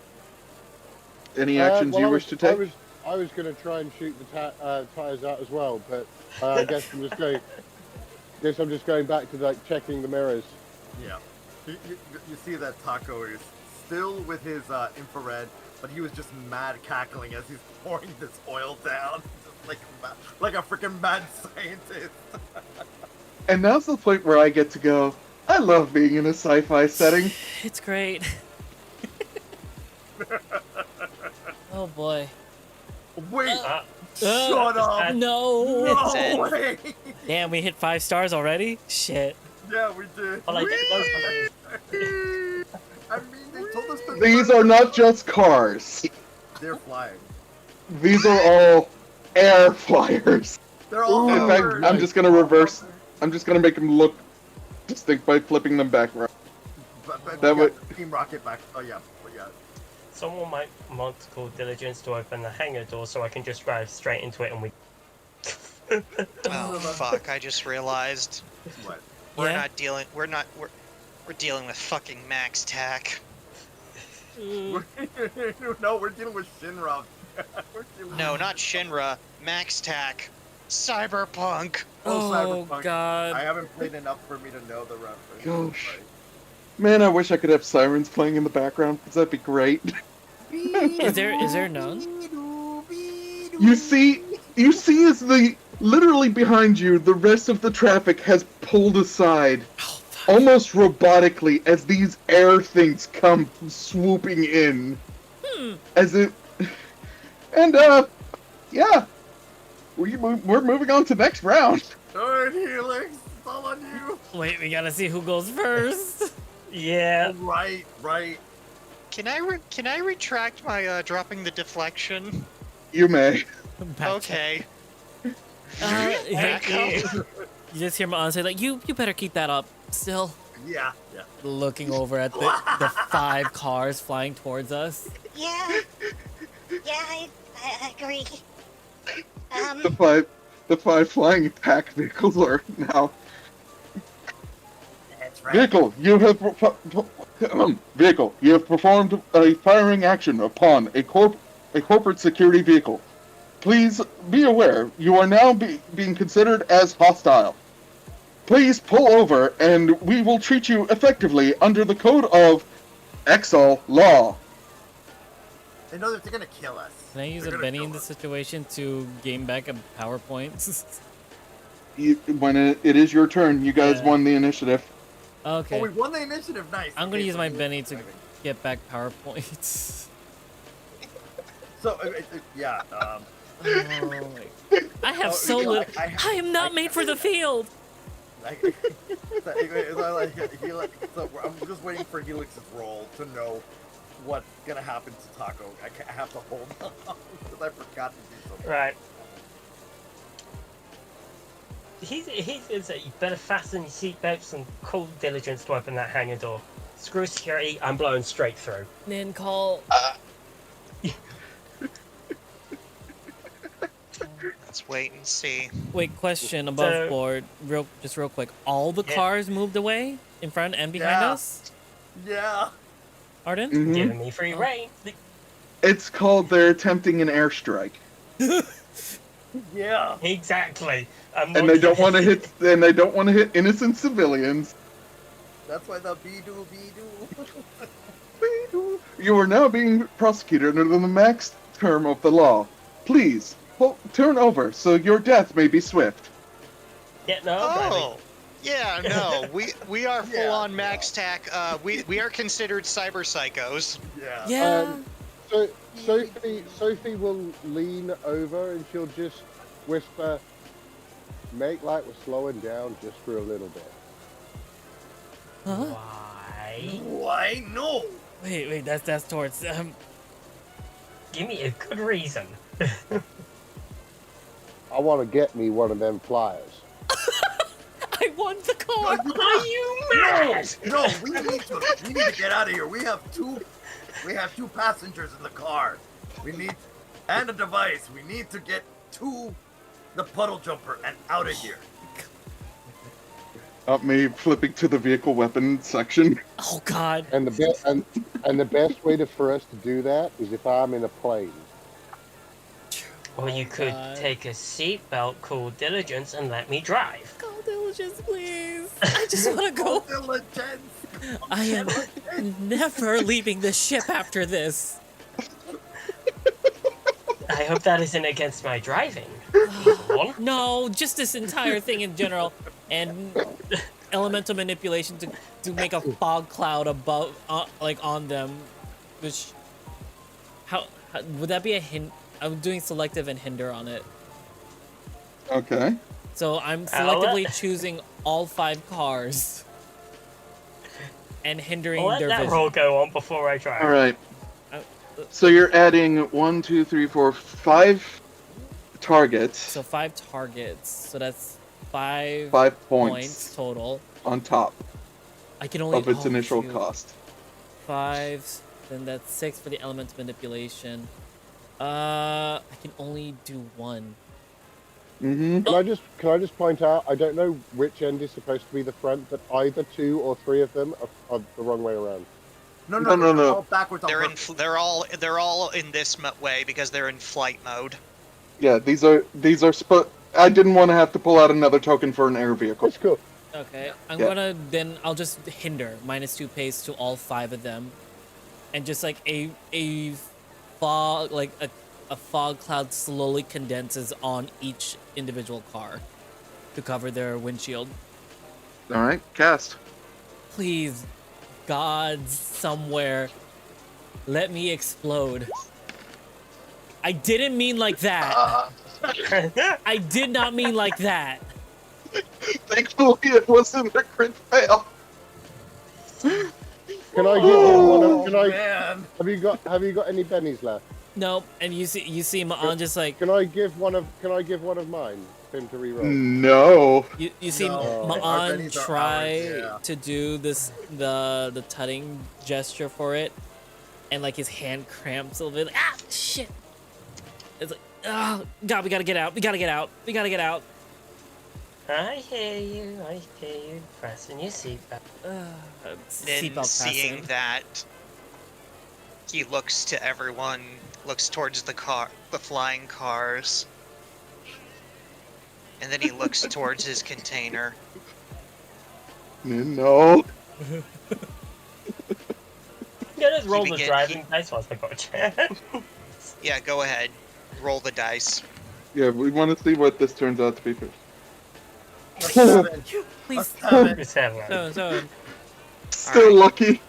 Any actions you wish to take?
I was going to try and shoot the tires out as well, but I guess I'm just going back to like checking the mirrors.
Yeah. You see that Taco is still with his infrared, but he was just mad cackling as he's pouring this oil down, just like a freaking mad scientist.
And now's the point where I get to go, I love being in a sci-fi setting.
It's great. Oh boy.
Wait! Shut up!
No!
No way!
Damn, we hit 5 stars already? Shit.
Yeah, we did.
Well, I did those
I mean, they told us to.
These are not just cars.
They're flying.
These are all air flyers.
They're all.
In fact,
birds.
I'm just gonna make them look distinct by flipping them back around.
but
That
yeah,
would-
Team Rocket back. Oh yeah, but yeah.
Someone might want to call diligence to open the hangar door so I can just drive straight into it and we.
Oh fuck! I just realized
What?
we're
Yeah?
not dealing. We're dealing with fucking Max Tack.
Mm.
No, we're dealing with Shinra.
No, not Shinra. Max Tack. Cyberpunk.
Oh,
Cyberpunk.
God.
I haven't played enough for me to know the reference.
Gosh.
Sorry.
Man, I wish I could have sirens playing in the background, because that'd be great.
Is there none?
You see as the literally behind you, the rest of the traffic has pulled aside,
Oh, fuck.
almost robotically, as these air things come swooping in. As it, and yeah, we're moving on to next round.
Alright, Helix, it's all on you.
Wait, we gotta see who goes first.
Yeah.
Right.
Can I retract my dropping the deflection?
You may.
Back
Okay.
Thank you.
You just hear Ma'an say, like, you better keep that up still.
Yeah.
Looking over at the 5 cars flying towards us.
Yeah. Yeah, I agree.
The five flying attack vehicles are now.
That's right.
Vehicle, you have performed a firing action upon a corporate security vehicle. Please be aware, you are now being considered as hostile. Please pull over, and we will treat you effectively under the code of Exal law.
They know that they're gonna kill us.
Can I use
They're
a
gonna
Benny
kill
in this
us.
situation to gain back a PowerPoint?
When it is your turn, you guys
Yeah.
won the initiative.
Okay.
Oh, we won the initiative. Nice.
I'm gonna
Okay,
use
so
my
Helix
Benny
is
to
driving.
get back PowerPoints.
So yeah.
Oh my. I have so
you know,
little. I am not made for the field.
So I'm just waiting for Helix's roll to know what's gonna happen to Taco. I have to hold on because I forgot to do something.
Right. He said you better fasten your seatbelts and call diligence to open that hangar door. Screw security, I'm blowing straight through.
Then call.
Let's wait and see.
Wait, question above
So-
board. Real quick. All the
Yeah.
cars moved away in front and behind
Yeah.
us.
Yeah.
Arden.
Mhm.
Giving me free
Oh.
reign.
It's called they're attempting an airstrike,
Yeah.
Exactly. I'm
and
not
they don't want to
kidding.
hit innocent civilians.
That's why the be-do.
You are now being prosecuted under the max term of the law. Please turn over so your death may be swift.
Yeah, no, I'm driving.
Oh. Yeah, no, we are
Yeah,
full on
yeah.
Max Tack. We are considered cyber psychos.
Yeah.
Yeah.
So Sophie will lean over and she'll just whisper, "Make like we're slowing down just for a little bit."
Huh?
Why?
Why no?
Wait. That's towards.
Give me a good reason.
I want to get me one of them flyers.
I won the car.
Are you mad?
No, we need to get out of here. We have two passengers in the car. And a device. We need to get to the puddle jumper and out of here.
Me flipping to the vehicle weapon section.
Oh God.
And the best way for us to do that is if I'm in a plane.
Or you could
God.
take a seatbelt, call diligence, and let me drive.
Call diligence, please. I just want to go.
Diligence.
I am never leaving the ship after this.
I hope that isn't against my driving. Come on.
No, just this entire thing in general, and elemental manipulation to make a fog cloud above, on them, which how would that be a hint? I'm doing selective and hinder on it,
Okay.
so I'm
I'll
selectively
let-
choosing all 5 cars and hindering
I'll let
their
that
vision.
roll go on before I drive.
All right.
Uh,
So you're adding 1, 2, 3, 4, 5 targets,
So 5 targets, so that's 5
5
points
points
total.
on top.
I can only
of its
oh,
initial
shoot.
cost.
5, then that's 6 for the element manipulation. I can only do 1.
Mm-hmm.
Can I just point out? I don't know which end is supposed to be the front, but either 2 or 3 of them are the wrong way around.
No,
No,
no,
no,
they're
no.
all backwards on
They're in.
purpose.
They're all in this way because they're in flight mode.
Yeah, these are I didn't want to have to pull out another token for an air vehicle.
That's cool.
Okay,
Yeah.
I'll just hinder -2 pace to all 5 of them, and just like a fog, like a fog cloud slowly condenses on each individual car to cover their windshield.
All right, cast.
Please, God, somewhere, let me explode. I didn't mean like that. I did not mean like that.
Thankfully, it wasn't a crit fail.
Can I give him one of? Can I?
Man.
Have you got any bennies left?
No, and you see Ma'an just like
Can I give one of mine for him to reroll?
No.
you see
No, our
Ma'an
bennies are
try
ours, yeah.
to do the tutting gesture for it, and like his hand cramps a little bit. Like, ah, shit! It's like, oh God, we gotta get out. We gotta get out. We gotta get out.
I hear you. Pressing your seatbelt.
Then
Seatbelt
seeing
fasten.
that, he looks to everyone, looks towards the flying cars, and then he looks towards his container.
No.
You just roll the
begin-
driving dice whilst I got a chance.
Yeah, go ahead. Roll the dice.
Yeah, we want to see what this turns out to be first.
Please.
Seven.
So.
Still
Alright.
lucky.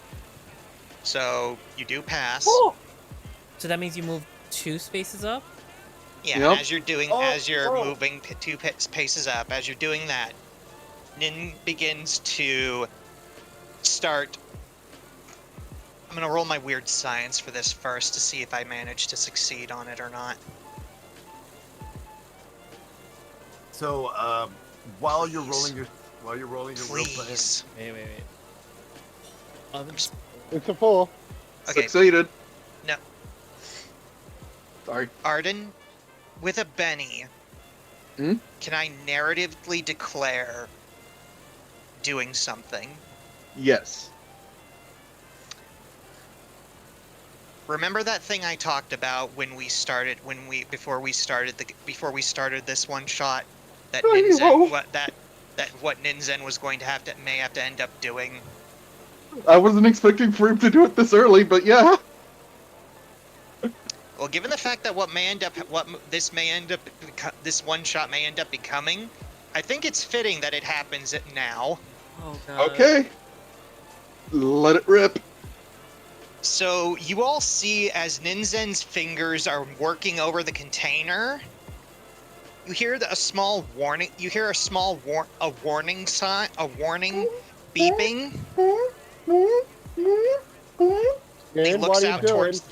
So you do pass.
So that means you move 2 spaces up?
Yeah,
Yep.
as you're moving 2 paces up, as you're doing that, Nin begins to start. I'm gonna roll my weird science for this first to see if I manage to succeed on it or not.
So, while you're rolling your real plan,
Please.
Wait.
It's a 4.
Okay,
Succeeded.
No.
Sorry.
Arden, with a Benny,
Hmm?
can I narratively declare doing something?
Yes.
Remember that thing I talked about before we started this one shot that
I know.
what Ninzen was going to may have to end up doing?
I wasn't expecting for him to do it this early, but yeah.
Well, given the fact that this one shot may end up becoming, I think it's fitting that it happens now.
Oh God.
Okay. Let it rip.
So you all see as Ninzen's fingers are working over the container, you hear a small warning. You hear a warning sign, a warning beeping. He
Ian,
looks
what are you
out
doing?
towards.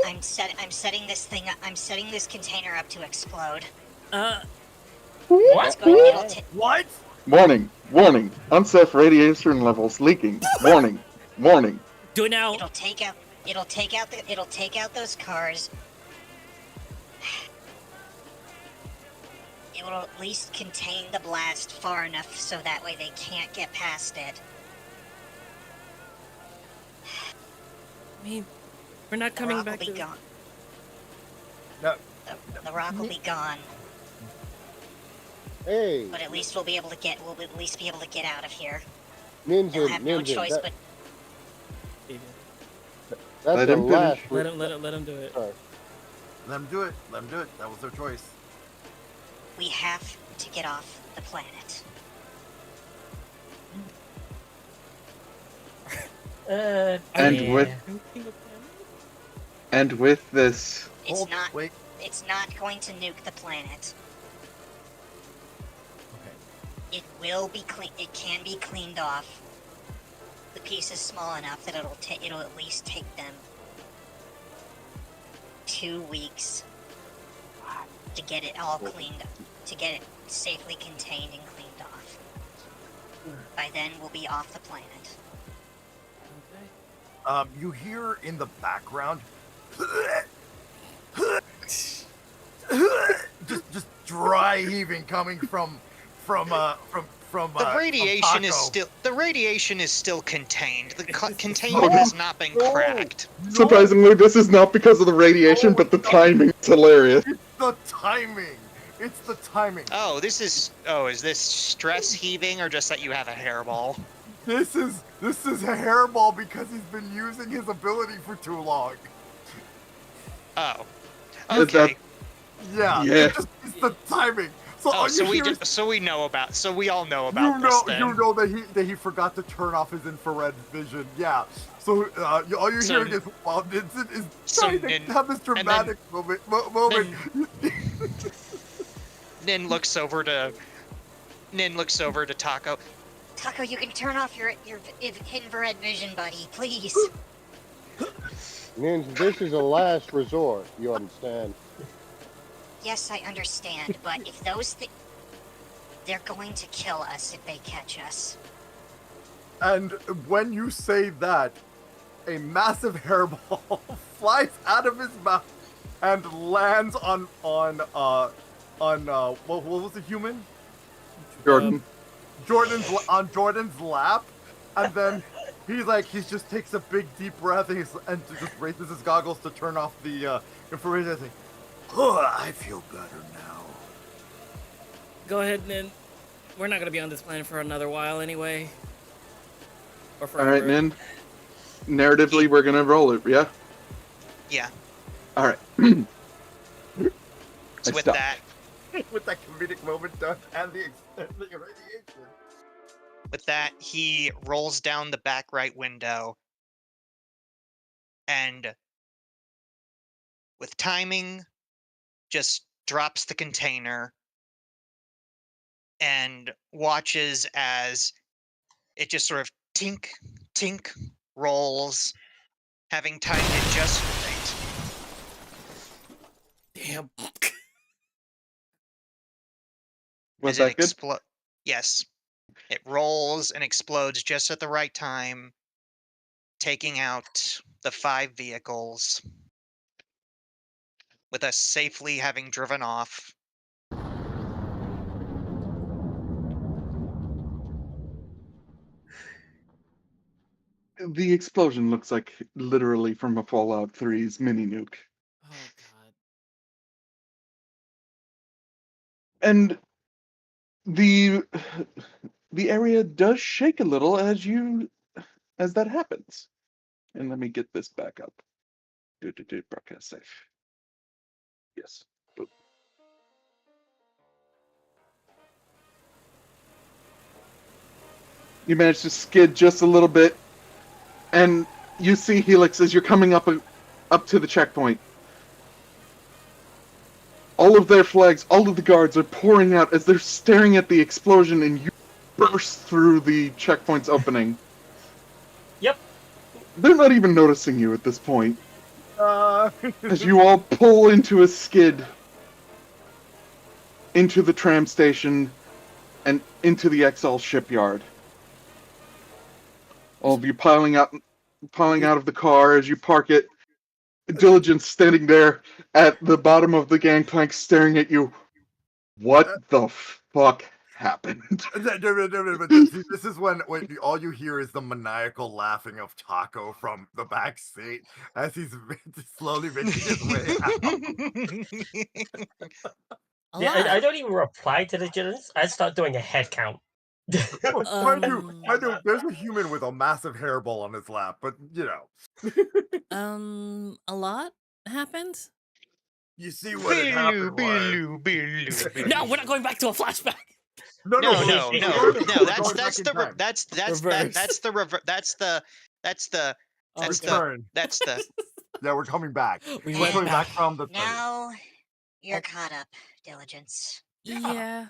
I'm setting this thing up. I'm setting this container up to explode.
What?
what?
Warning. Warning. Unsafe radiation levels leaking. Warning. Warning.
Do it now.
It'll take out those cars. It will at least contain the blast far enough so that way they can't get past it.
I mean, we're not
The
coming
rock
back
will
to
be gone.
No.
The rock will be gone,
Hey,
but at least we'll at least be able to get out of here.
Ninja,
They'll have no choice
that,
but
that's
Let
the
him
last.
finish.
let him do it.
Sorry.
Let him do it. Let him do it. That was their choice.
we have to get off the planet.
And
yeah.
with this.
It's
Hold,
not.
wait.
It's not going to nuke the planet.
Okay.
It will be clean. It can be cleaned off. The piece is small enough that it'll at least take them 2 weeks to get it all cleaned up. to get it safely contained and cleaned off. By then, we'll be off the planet.
You hear in the background just dry heaving coming from
The radiation is
Taco.
still contained. The containment has not been cracked.
Surprisingly, this is not because of the radiation, but the timing is hilarious.
It's the timing. It's the timing.
Oh, is this stress heaving or just that you have a hairball?
This is a hairball because he's been using his ability for too long.
Oh.
Is
Okay.
Yeah.
Yeah.
It's the timing. So
Oh,
all
so
you
we
hear is,
we all know about this then.
you know that he forgot to turn off his infrared vision. Yeah. So all you're
So-
hearing is while Vincent is
so
trying to
Nin-
have this dramatic moment.
Nin looks over to Taco.
Taco, you can turn off your infrared vision, buddy, please.
Means this is a last resort, you understand?
Yes, I understand, but if those they're going to kill us if they catch us.
And when you say that, a massive hairball flies out of his mouth and lands on what was the human?
Jordan.
On Jordan's lap, and then he just takes a big deep breath and just raises his goggles to turn off the information. And I feel better now.
Go ahead, Nin. We're not gonna be on this planet for another while anyway. Or
All
forever.
right, Nin. Narratively, we're gonna roll it, yeah?
Yeah.
All right.
So
I
with
stopped.
that,
With that comedic moment done and the irradiation.
he rolls down the back right window and with timing just drops the container and watches as it just sort of tink tink rolls, having timed it just right.
Damn.
Was
as
that
it
good?
Yes. It rolls and explodes just at the right time, taking out the 5 vehicles, with us safely having driven off.
The explosion looks like literally from a Fallout 3's mini nuke.
Oh god.
And the area does shake a little as that happens. And let me get this back up. Broadcast safe. Yes. Boop. You manage to skid just a little bit, and you see Helix as you're coming up to the checkpoint. All of their flags, all of the guards are pouring out as they're staring at the explosion, and you burst through the checkpoint's opening.
Yep.
They're not even noticing you at this point,
Uh,
as you all pull into a skid into the tram station and into the XL shipyard. All of you piling out of the car as you park it. Diligence standing there at the bottom of the gangplank staring at you. What the fuck happened?
but see, this is when all you hear is the maniacal laughing of Taco from the back seat as he's slowly making his way out.
Yeah, I don't even reply to the vigilance. I start doing a head count.
Mind you, there's a human with a massive hairball on his lap, but you know.
A lot happened?
You see what had happened was...
No, we're not going back to a flashback.
No. That's the
Yeah, we're coming back.
We
We're
went
coming back
back.
from the...
Now you're caught up, Diligence.
Yeah.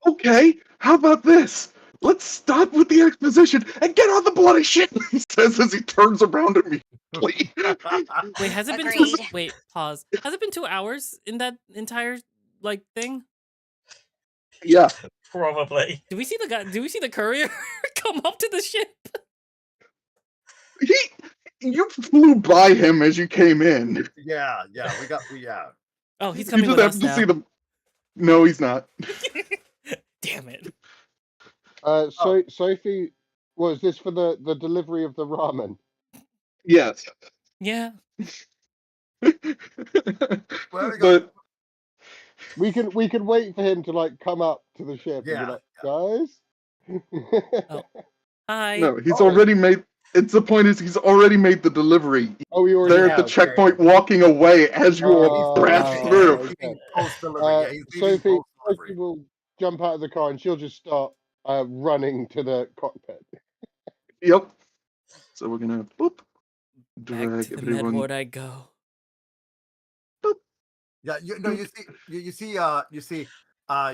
Okay, how about this? Let's stop with the exposition and get on the bloody shit, he says as he turns around immediately.
Wait, has it been
Agreed.
Wait, pause. Has it been 2 hours in that entire thing?
Yeah.
Probably.
Do we see the guy? Do we see the courier come up to the ship?
You flew by him as you came in.
Yeah.
Oh, he's
You
coming
just
with
have
us
to
now.
see them. No, he's not.
Damn it.
So Sophie, was this for the delivery of the ramen?
Yes.
Yeah.
But
We can wait for him to like come up to the ship and be
Yeah,
like, guys.
Oh. Hi.
no, he's already made. It's the point is he's already made the delivery.
Oh, we already
They're at the
have.
checkpoint, walking away as you all crash
Oh,
through.
okay.
leaving post-delivery. Yeah, he's leaving
Sophie
post-delivery.
will jump out of the car and she'll just start running to the cockpit.
Yep. So we're gonna boop,
Back
drag
to the
everyone.
Medward I go.
Yeah, you see,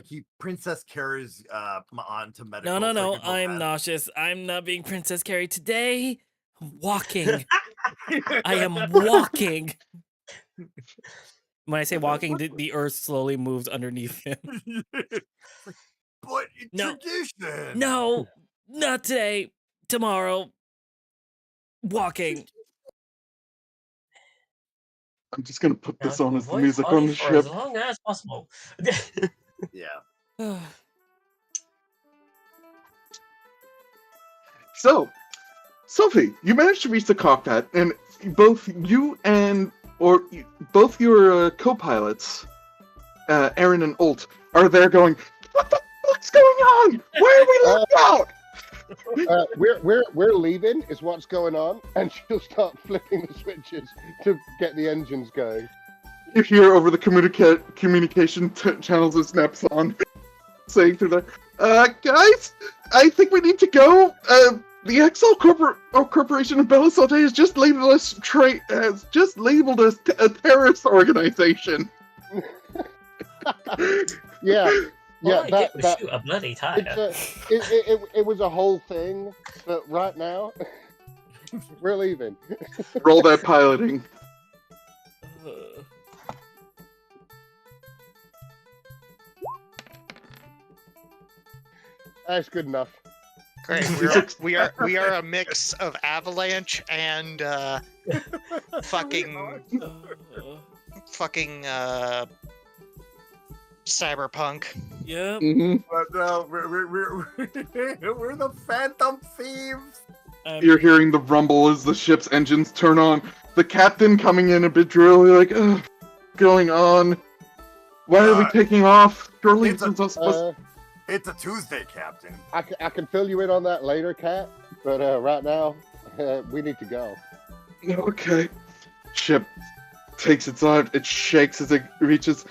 he princess carries Ma'an to medical.
No,
so he
no.
can go
I'm
fast.
nauseous. I'm not being Princess Carrie today. I'm walking. I am walking. When I say walking, the earth slowly moves underneath him.
But
No.
tradition.
No, not today. Tomorrow. Walking.
I'm just gonna put this
Now,
on as the
avoid
music
Ollie
on the
for
ship.
as long as possible.
Yeah.
So, Sophie, you managed to reach the cockpit, and both you and both your co-pilots, Aaron and Ult, are there going, "What the fuck's going on? Why are we left out?"
We're leaving is what's going on, and she'll start flipping the switches to get the engines going.
You hear over the communication channels of Snaps on saying through there, guys, I think we need to go. The XL Corporation of Bella Saute has just labeled us a terrorist organization.
Yeah.
All
Yeah,
I did was shoot a bloody tire.
it was a whole thing, but right now we're leaving.
Roll that piloting.
That's good enough.
Great. We are a mix of Avalanche and fucking cyberpunk.
Yep.
Mm-hmm.
But no, we're the Phantom Thieves.
You're hearing the rumble as the ship's engines turn on. The captain coming in a bit drily, like, ugh, what's going on? Why are we taking off? Surely
It's
it's not supposed.
It's a Tuesday, Captain.
I can fill you in on that later, Kat. But right now, we need to go.
Okay. Ship takes its arm, it shakes as it reaches.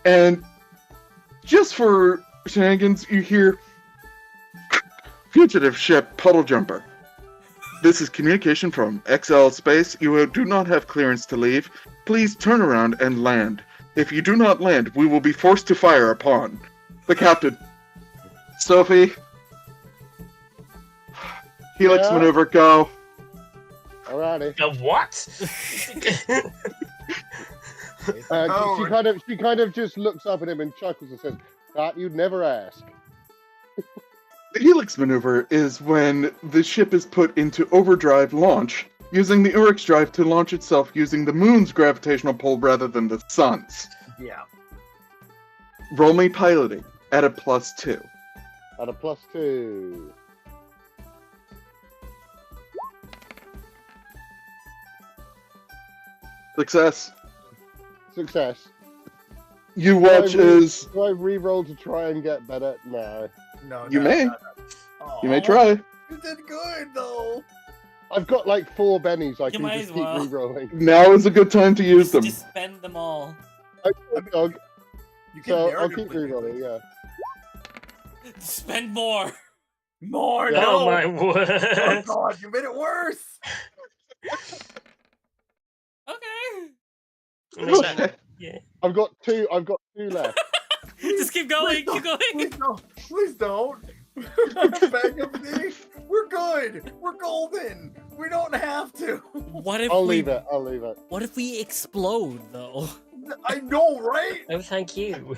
And just for shenanigans, you hear fugitive ship Puddle Jumper. This is communication from XL Space. You do not have clearance to leave. Please turn around and land. If you do not land, we will be forced to fire upon. The captain. Sophie. Helix maneuver, go.
Alrighty.
A what?
She kind of just looks up at him and chuckles and says, "Thought you'd never ask."
The Helix maneuver is when the ship is put into overdrive launch, using the Urix drive to launch itself using the moon's gravitational pull rather than the sun's.
Yeah.
Roll me piloting at a +2.
At a +2.
Success.
Success.
You watch as
Do I re-roll to try and get better? No.
No,
you may.
Aw,
You may try.
You did good though.
I've got like 4 bennies I
You
can
might
just
as
keep
well.
re-rolling.
Now is a good time to use them.
Just spend them all.
Dog.
You can
So I'll
narratively
keep
do
re-rolling,
this.
yeah.
Spend more.
More,
Yeah.
no.
Oh my
Oh
word!
god, you made it worse.
Okay.
Okay.
Yeah.
I've got 2 left.
Just keep going. Keep going.
Please don't. Please don't. Beg of me. We're good. We're golden. We don't have to.
What if
I'll
we?
leave it. I'll leave it.
What if we explode though?
I know, right?
Oh, thank you.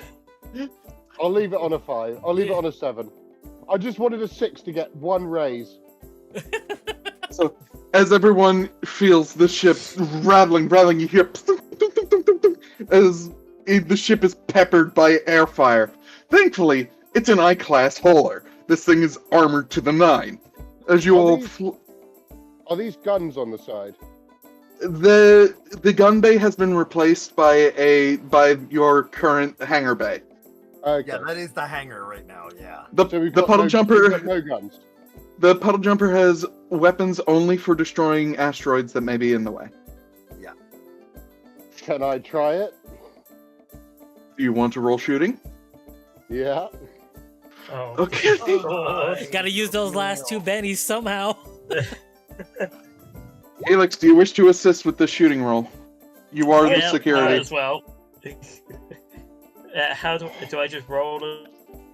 I'll leave it on a 5. I'll leave it on a 7. I just wanted a 6 to get 1 raise.
So, as everyone feels the ship rattling, you hear as the ship is peppered by air fire. Thankfully, it's an I-class hauler. This thing is armored to the 9. As you all...
Are these guns on the side?
The gun bay has been replaced by your current hangar bay.
Okay.
Yeah, that is the hangar right now. Yeah.
So we've
The
got
puddle
we've
jumper.
got no guns.
The puddle jumper has weapons only for destroying asteroids that may be in the way.
Can I try it?
Do you want to roll shooting?
Yeah.
Oh.
Okay.
Gotta use those last 2 bennies somehow.
Alex, do you wish to assist with the shooting roll? You are the
Yeah,
security.
as well. How do I just roll?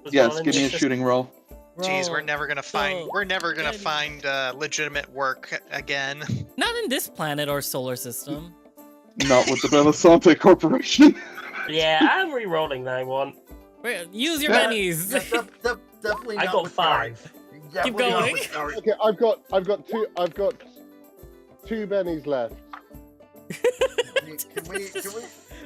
As
Yes,
well in
give me a
this?
shooting roll.
Jeez, we're
Roll.
never gonna find.
Roll.
We're never gonna
Benny.
find legitimate work again.
Not in this planet or solar system.
Not with the Belisante Corporation.
Yeah, I'm re-rolling that one.
Use your
Yeah.
bennies.
Definitely.
I
not
got
with
5.
Gary.
Keep
Definitely not
going.
with Gary.
Okay, I've got 2 bennies left.
Can we?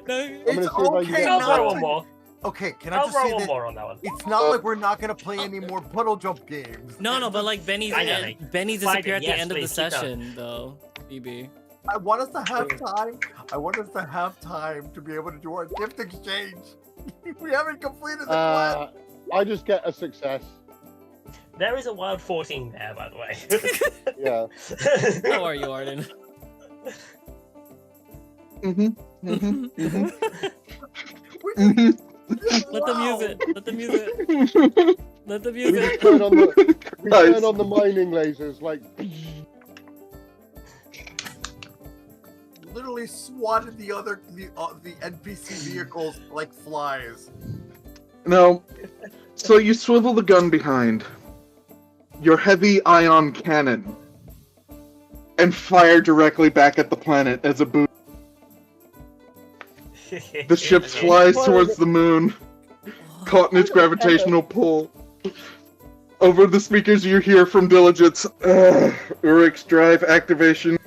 No.
I'm
It's
gonna see if I can
okay
get
I'll
not
roll
to-
one more.
Okay, can I
I'll
just
roll
say
one
that
more on that one.
it's not like we're not gonna play any more puddle jump games.
No, but like Benny's
I got it.
Benny's
Fine,
disappear at the
yes,
end of the
please, keep going.
session, though. BB.
I want us to have time. I want us to have time to be able to do our gift exchange. We haven't completed the quest.
I just get a success.
There is a wild 14 there, by the way.
Yeah.
How are you, Arden? Let them use it. Let them use it. Let them use
We
it.
turn on the
Nice.
turn on the mining lasers like.
Literally swatted the NPC vehicles like flies.
No. So you swivel the gun behind your heavy ion cannon and fire directly back at the planet as a boom. The ship flies towards the moon, caught in its gravitational pull. Over the speakers you hear from Diligence, Urix drive activation.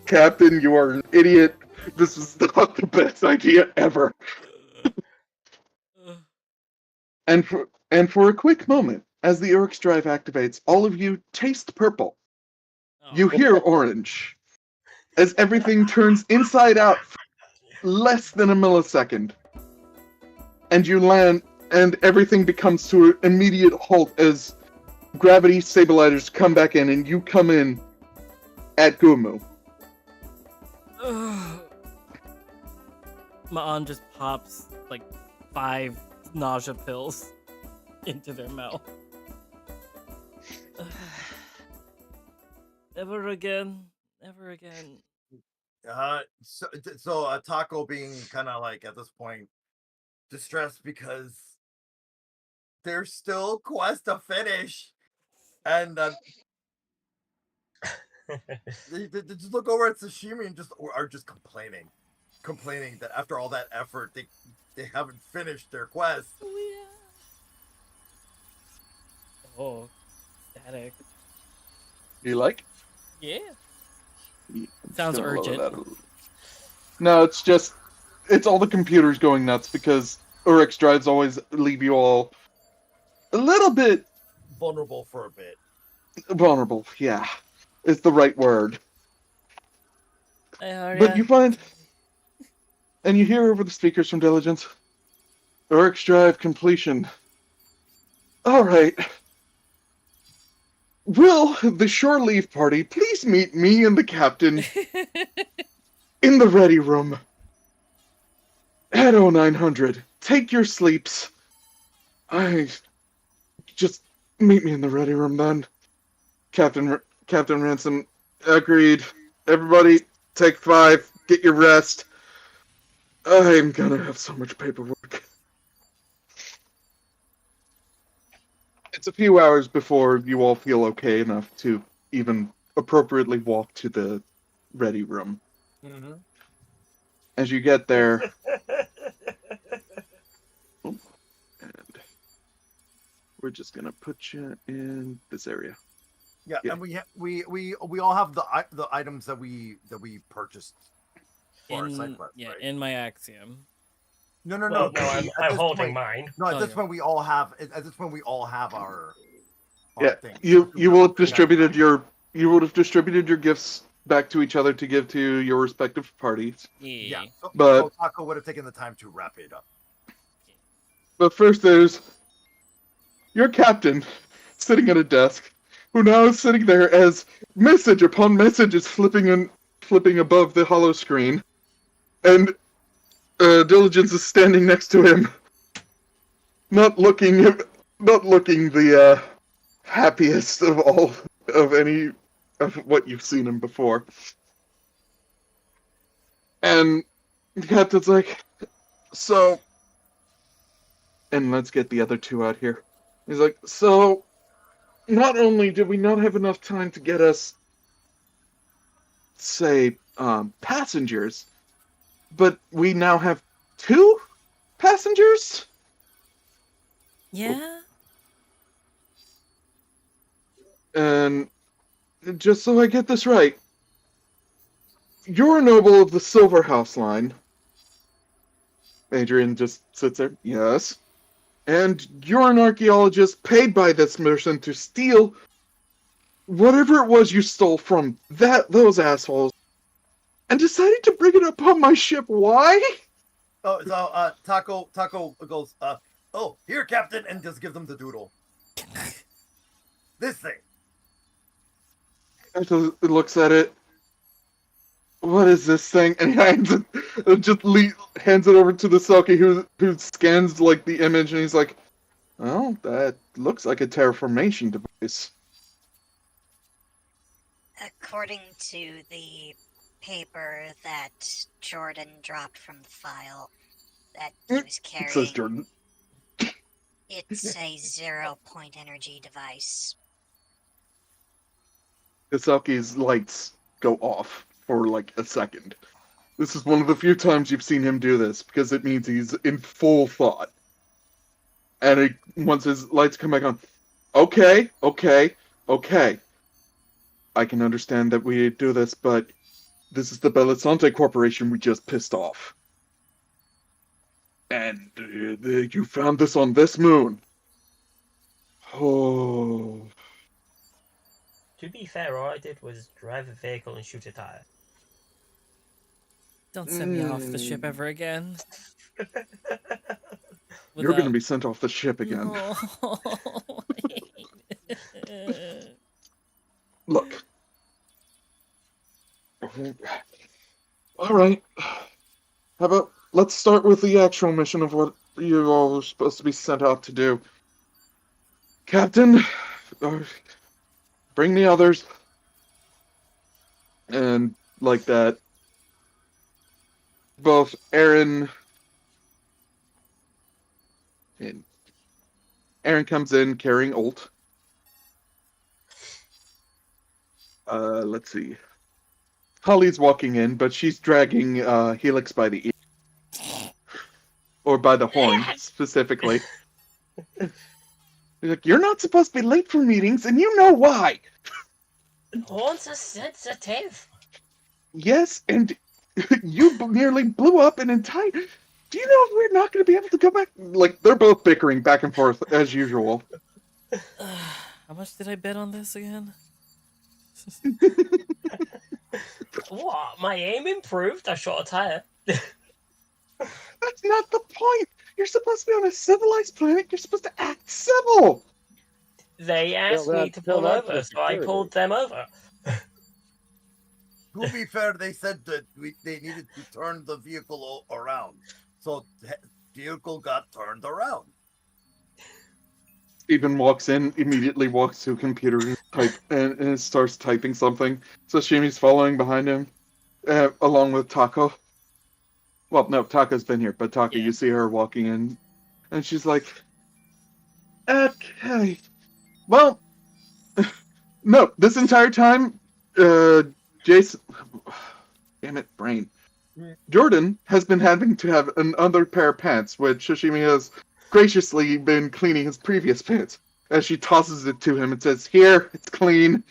Captain, you are an idiot. This is not the best idea ever. And for a quick moment, as the Urix drive activates, all of you taste purple. You hear orange. As everything turns inside out for less than a millisecond. And you land, and everything becomes to an immediate halt as gravity stabilizers come back in, and you come in at Gumu.
Ma'an just pops like 5 nausea pills into their mouth. Never again. Never again.
So Taco being kind of like at this point distressed because there's still quest to finish, and they just look over at Sashimi and are just complaining that after all that effort they haven't finished their quest.
Oh, static.
You like?
Yeah. Sounds
Still below
urgent.
that. No, it's all the computers going nuts because Urix drives always leave you all a little bit
Vulnerable for a bit.
vulnerable. Yeah, is the right word.
Hey,
But you find, and you hear over the speakers from Diligence, Urix drive completion. All right. Will the shore leave party please meet me and the captain in the ready room at 0900? Take your sleeps. Just meet me in the ready room then. Captain Ransom agreed. Everybody, take 5. Get your rest. I'm gonna have so much paperwork. It's a few hours before you all feel okay enough to even appropriately walk to the ready room.
Mm-hmm.
As you get there, and we're just gonna put you in this area.
Yeah,
Yeah.
and we all have the items that we purchased for our side
In
quest,
yeah,
right?
in my axiom.
No,
Well, no,
at
I'm
this
holding
point-
mine.
No, at
Oh,
this
yeah.
point we all have. At this point we all have our
Yeah,
things.
you will have distributed your gifts back to each other to give to your respective parties.
Yeah, so
But-
Taco would have taken the time to wrap it up.
But first, there's your captain sitting at a desk, who now is sitting there as message upon message is flipping above the hollow screen, and Diligence is standing next to him, not looking the happiest of all of any of what you've seen him before. And the captain's like, so, and let's get the other two out here. He's like, so, not only did we not have enough time to get us, say, passengers, but we now have 2 passengers?
Yeah.
And just so I get this right, you're a noble of the Silver House line. Adrian just sits there. Yes. And you're an archaeologist paid by this merchant to steal whatever it was you stole from those assholes, and decided to bring it up on my ship. Why?
Oh, so Taco goes, oh, here, Captain, and just gives them the doodle. This thing.
And so he looks at it. What is this thing? And he hands it over to the Selkie, who scans like the image, and he's like, "Oh, that looks like a terraformation device."
According to the paper that Jordan dropped from the file that he was
It
carrying,
says Jordan.
it's a 0-point energy device.
The Selkie's lights go off for like a second. This is one of the few times you've seen him do this, because it means he's in full thought. And once his lights come back on, okay. I can understand that we do this, but this is the Belisante Corporation we just pissed off. And you found this on this moon. Oh.
To be fair, all I did was drive a vehicle and shoot a tire.
Don't send me off the ship ever again.
You're going to be sent off the ship again.
No.
Look. All right. How about let's start with the actual mission of what you all were supposed to be sent out to do. Captain, bring the others. And like that, both Aaron comes in carrying Ult. Let's see. Holly's walking in, but she's dragging Helix by the ear. Or by the horn, specifically. He's like, you're not supposed to be late for meetings, and you know why!
Horns are sensitive.
Yes, and you nearly blew up an entire... Do you know we're not going to be able to go back? Like, they're both bickering back and forth, as usual.
How much did I bet on this again?
What? My aim improved? I shot a tire.
That's not the point! You're supposed to be on a civilized planet, you're supposed to act civil!
They asked me to
tell
pull
that
over,
to
so I
security.
pulled them over.
To be fair, they said that they needed to turn the vehicle around. So the vehicle got turned around.
Stephen walks in, immediately walks to a computer and starts typing something. Sashimi's following behind him, along with Taco. Well, no, Taco's been here, but Taco,
Yeah.
you see her walking in, and she's like, okay. Well, no, this entire time, Jason... Damn it, brain. Jordan has been having to have another pair of pants, which Sashimi has graciously been cleaning his previous pants. as she tosses it to him and says, "Here, it's clean."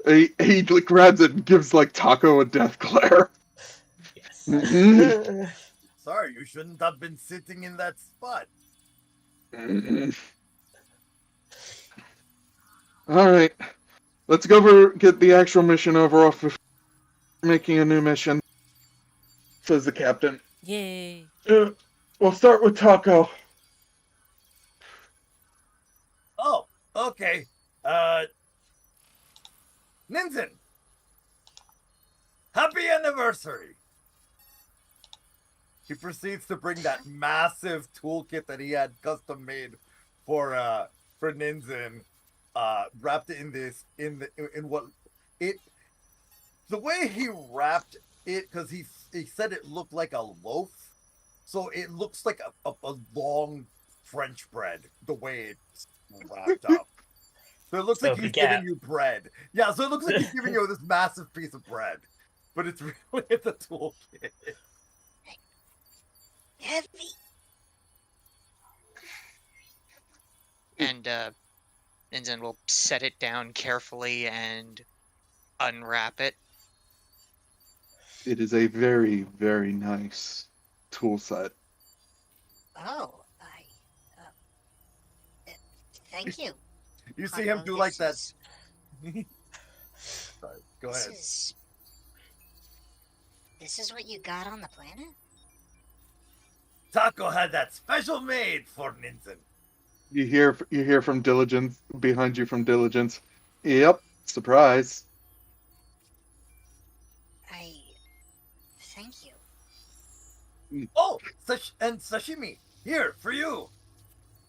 he like, grabs it and gives like Taco a death glare.
Yes.
Mhm.
Sorry, you shouldn't have been sitting in that spot.
All right, let's go over get the actual mission over off before making a new mission. Says the captain.
Yay.
We'll start with Taco.
Oh, okay. Ninzen, happy anniversary. He proceeds to bring that massive toolkit that he had custom made for Ninzen, wrapped it in what it. The way he wrapped it, because he said it looked like a loaf, so it looks like a long French bread. The way it's wrapped up. So it looks
So
like he's giving you bread. Yeah, so it looks like he's giving you this massive piece of bread. But it's really the toolkit.
Heavy.
And Ninzen will set it down carefully and unwrap it.
It is a very, very nice tool set.
Oh, thank you.
You see him do like that.
This
Sorry, go ahead.
is what you got on the planet?
Taco had that special made for Ninzen.
You hear from Diligence behind you from Diligence. Yep, surprise.
Thank you.
Oh, and sashimi here for you.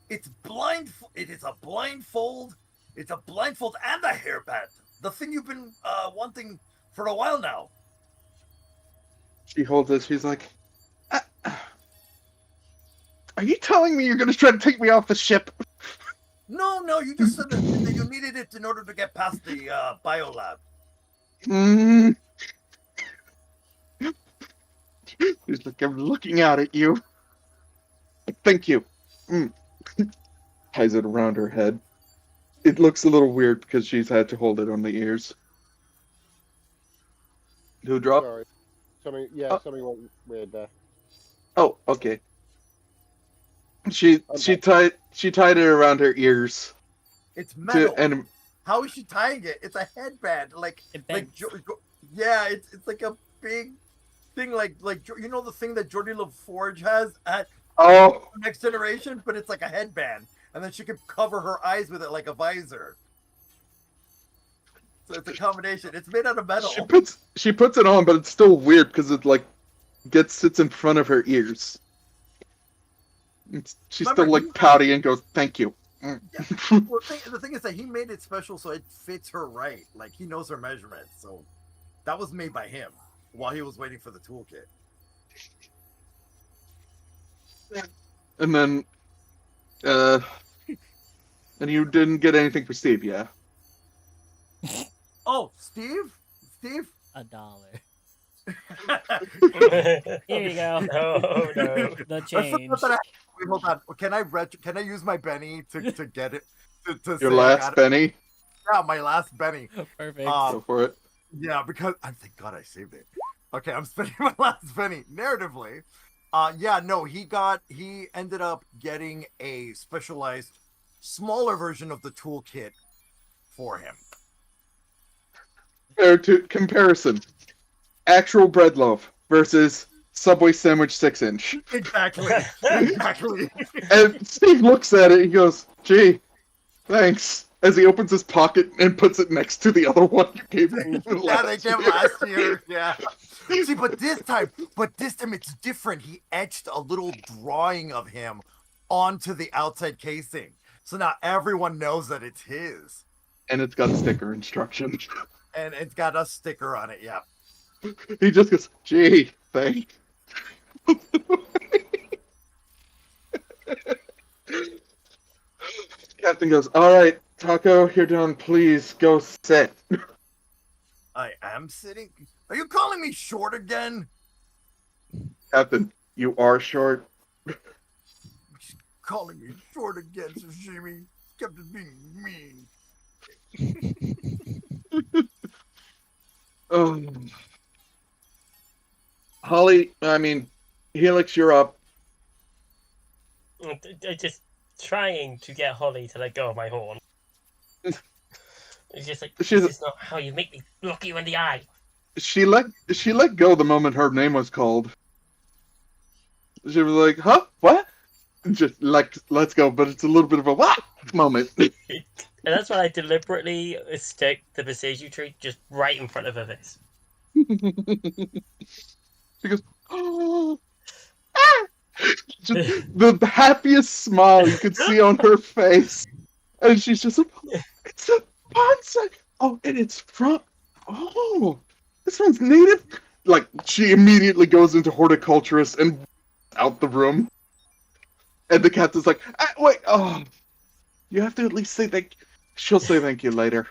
It is a blindfold. It's a blindfold and a hairband. The thing you've been wanting for a while now.
She holds it. She's like, "Are you telling me you're going to try to take me off the ship?"
No, you just said that you needed it in order to get past the biolab.
Mm. She's like, "I'm looking out at you. Thank you." Ties it around her head. It looks a little weird because she's had to hold it on the ears. Who dropped?
Sorry. Something went weird there.
Oh, okay. She tied it around her ears.
It's metal.
And
how is she tying it? It's a headband.
It bends.
Yeah, it's like a big thing, like you know the thing that Jordy LaForge has at Next Generation, but it's like a headband, and then she can cover her eyes with it like a visor. So it's a combination. It's made out of metal.
She puts it on, but it's still weird because it like sits in front of her ears. She's
Remember,
still like pouty and goes, "Thank you."
Yeah. Well, the thing is that he made it special so it fits her right. Like he knows her measurements, so that was made by him while he was waiting for the toolkit.
And then, and you didn't get anything for Steve, yeah?
Oh, Steve?
$1. Here you go.
No.
The change.
Wait, hold on. Can I use my Benny to get it? To
Your
say
last Benny?
Yeah, my last Benny.
Perfect.
Go for it.
Yeah, because thank God I saved it. Okay, I'm spending my last penny narratively. He ended up getting a specialized, smaller version of the toolkit for him.
Comparison. Actual bread loaf versus Subway sandwich 6-inch.
Exactly.
And Steve looks at it, he goes, "Gee, thanks." As he opens his pocket and puts it next to the other one you gave me.
Yeah, they gave last year. Yeah. See, but this time it's different. He etched a little drawing of him onto the outside casing. So now everyone knows that it's his.
And it's got sticker instructions.
And it's got a sticker on it, yeah.
He just goes, "Gee, thanks." Captain goes, "All right, Taco, you're done. Please go sit."
I am sitting. Are you calling me short again?
Captain, you are short.
calling me short again, Sashimi. Kept it being mean.
Holly, I mean, Helix, you're up.
Just trying to get Holly to let go of my horn. It's just like, this is not how you make me look you in the eye.
She let go the moment her name was called. She was like, huh? What? Just like, let's go, but it's a little bit of a what moment.
And that's why I deliberately stick the Besiju tree just right in front of her face.
She goes, oh, ah! Just the happiest smile you could see on her face. And she's just like, it's a bonsai. Oh, and it's from, oh, this one's native. Like, she immediately goes into horticulturist and out the room. And the cat is like, wait, oh, you have to at least say thank you. She'll say thank you later.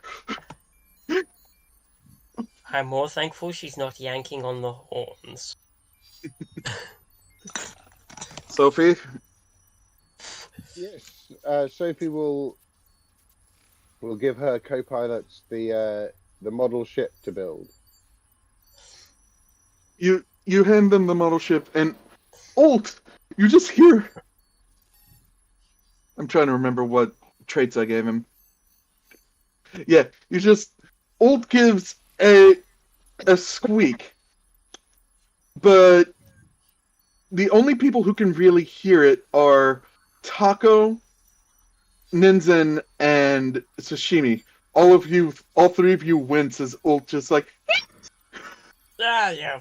I'm more thankful she's not yanking on the horns.
Sophie?
Yes, Sophie will give her co-pilots the model ship to build.
You hand them the model ship, and Alt, you just hear. I'm trying to remember what traits I gave him. Yeah, Alt gives a squeak, but the only people who can really hear it are Taco, Ninzen, and Sashimi. All three of you wince as Ult just like
Yeah.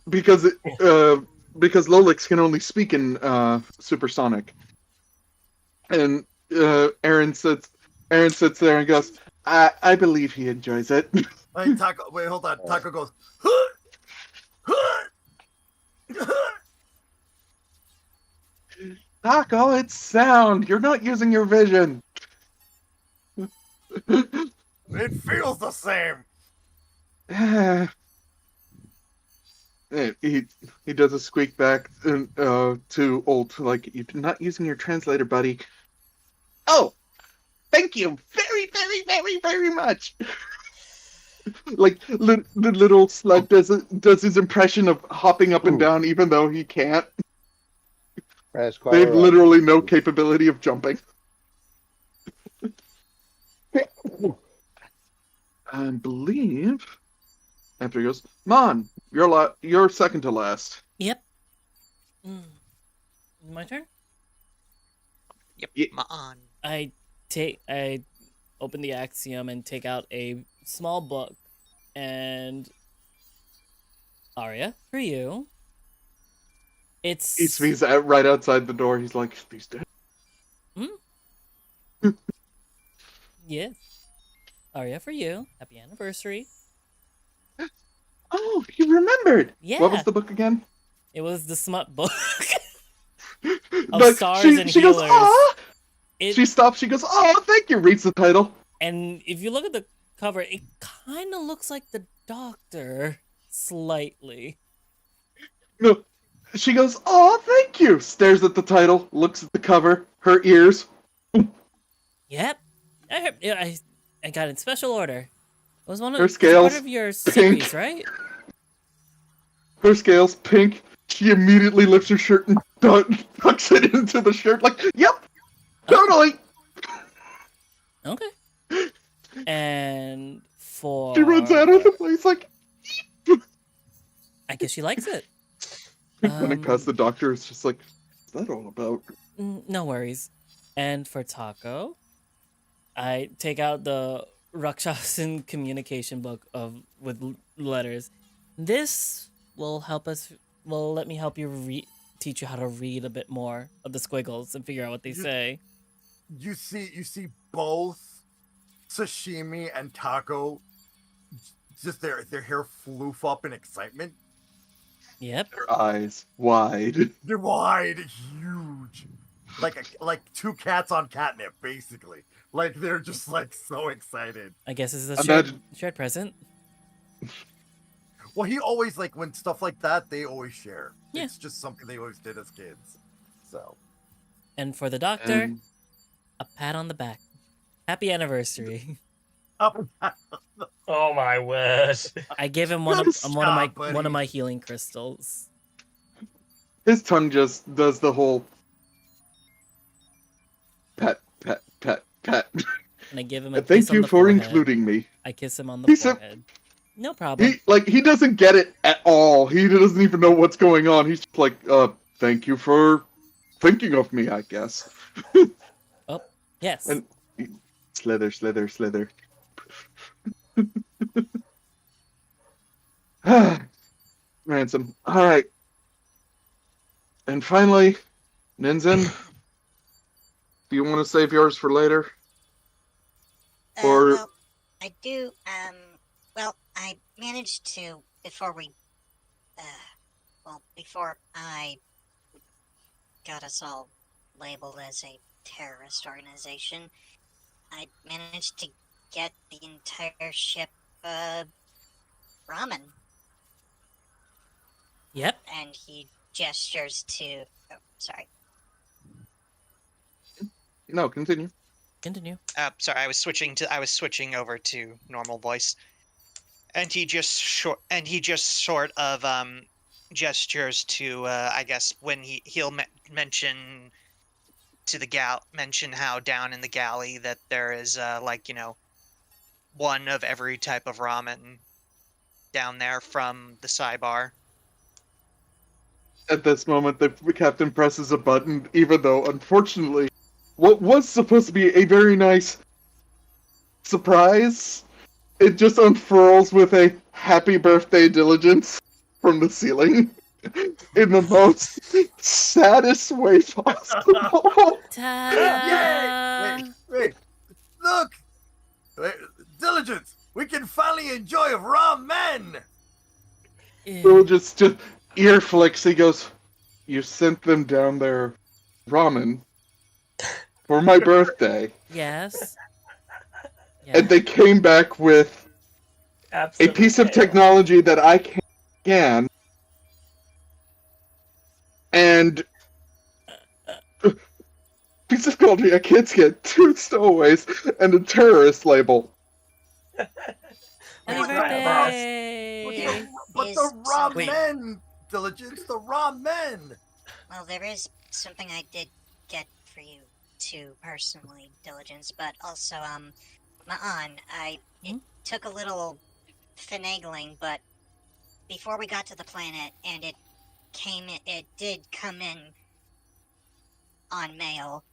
because Lolix can only speak in supersonic. And Aaron sits there and goes, I believe he enjoys it.
Wait, Taco. Wait, hold on. Taco goes.
Taco, it's sound. You're not using your vision.
It feels the same.
He does a squeak back to Ult, like, you're not using your translator, buddy. Oh, thank you very, very, very, very much. Like, the little slug does his impression of hopping up and down, even though he can't.
That's quite
They have
all right.
literally no capability of jumping. I believe after he goes, Mon, you're second to last.
Yep. My turn?
Yep.
Yeah.
Ma-on.
I open the axiom and take out a small book, and Arya, for you.
He's right outside the door. He's like, he's dead.
Yes. Arya, for you. Happy anniversary.
Oh, you remembered.
Yeah.
What was the book again?
It was the smut book of
Like,
stars and
she
healers.
goes, ah!
It-
She stops. She goes, oh, thank you. Reads the title.
And if you look at the cover, it kind of looks like the Doctor, slightly.
No, she goes, oh, thank you. Stares at the title. Looks at the cover. Her ears.
Yep. I got it in special order. It was one of
Her
it's
scales,
part of your
pink.
series, right?
Her scales pink. She immediately lifts her shirt and tucks it into the shirt. Like, yep, totally.
Okay. And for
She runs out of the place like.
I guess she likes it.
Running past the doctor, it's just like, what's that all about?
No worries. And for Taco, I take out the Rakshashan communication book with letters. This will let me help you teach you how to read a bit more of the squiggles and figure out what they say.
You see both Sashimi and Taco, just their hair floof up in excitement.
Yep.
Her eyes wide.
They're wide, huge, like two cats on catnip, basically. Like they're just like so excited.
I guess this is a shared present.
Well, he always like when stuff like that, they always share.
Yeah.
It's just something they always did as kids. So
And for the doctor,
And
a pat on the back. Happy anniversary.
Oh my word.
I give him
Good
one of
job,
my healing crystals.
his tongue just does the whole pet, pet, pet, pet.
And I give him a
And
kiss
thank
on
you
the
for
forehead.
including me.
I kiss him on the
He said-
forehead. No problem.
He doesn't get it at all. He doesn't even know what's going on. He's just like, thank you for thinking of me, I guess.
Oh, yes.
And slither, slither, slither. Ransom. Alright. And finally, Ninzen, do you want to save yours for later? Or-
Well, I do. Well, I managed to before I got us all labeled as a terrorist organization, I managed to get the entire ship ramen.
Yep.
And he gestures to. Oh, sorry.
No, continue.
Continue.
Sorry, I was switching over to normal voice, and he just sort of gestures to I guess when he'll mention to the mention how down in the galley that there is one of every type of ramen down there from the sidebar.
At this moment, the captain presses a button, even though, unfortunately, what was supposed to be a very nice surprise, it just unfurls with a happy birthday diligence from the ceiling in the most saddest way possible.
Ta-da!
Wait, look! Wait, diligence! We can finally enjoy ramen!
Will just ear flicks. He goes, "You sent them down there ramen for my birthday."
Yes.
And they came back with a piece of technology that I can scan, and piece of technology I can't scan, 2 stowaways, and a terrorist label.
Happy
What's
birthday!
But
Is
the
something-
ramen! Diligence, the ramen!
Well, there is something I did get for you too, personally, Diligence, but also, Ma'an, it took a little finagling, but before we got to the planet and it did come in on mail,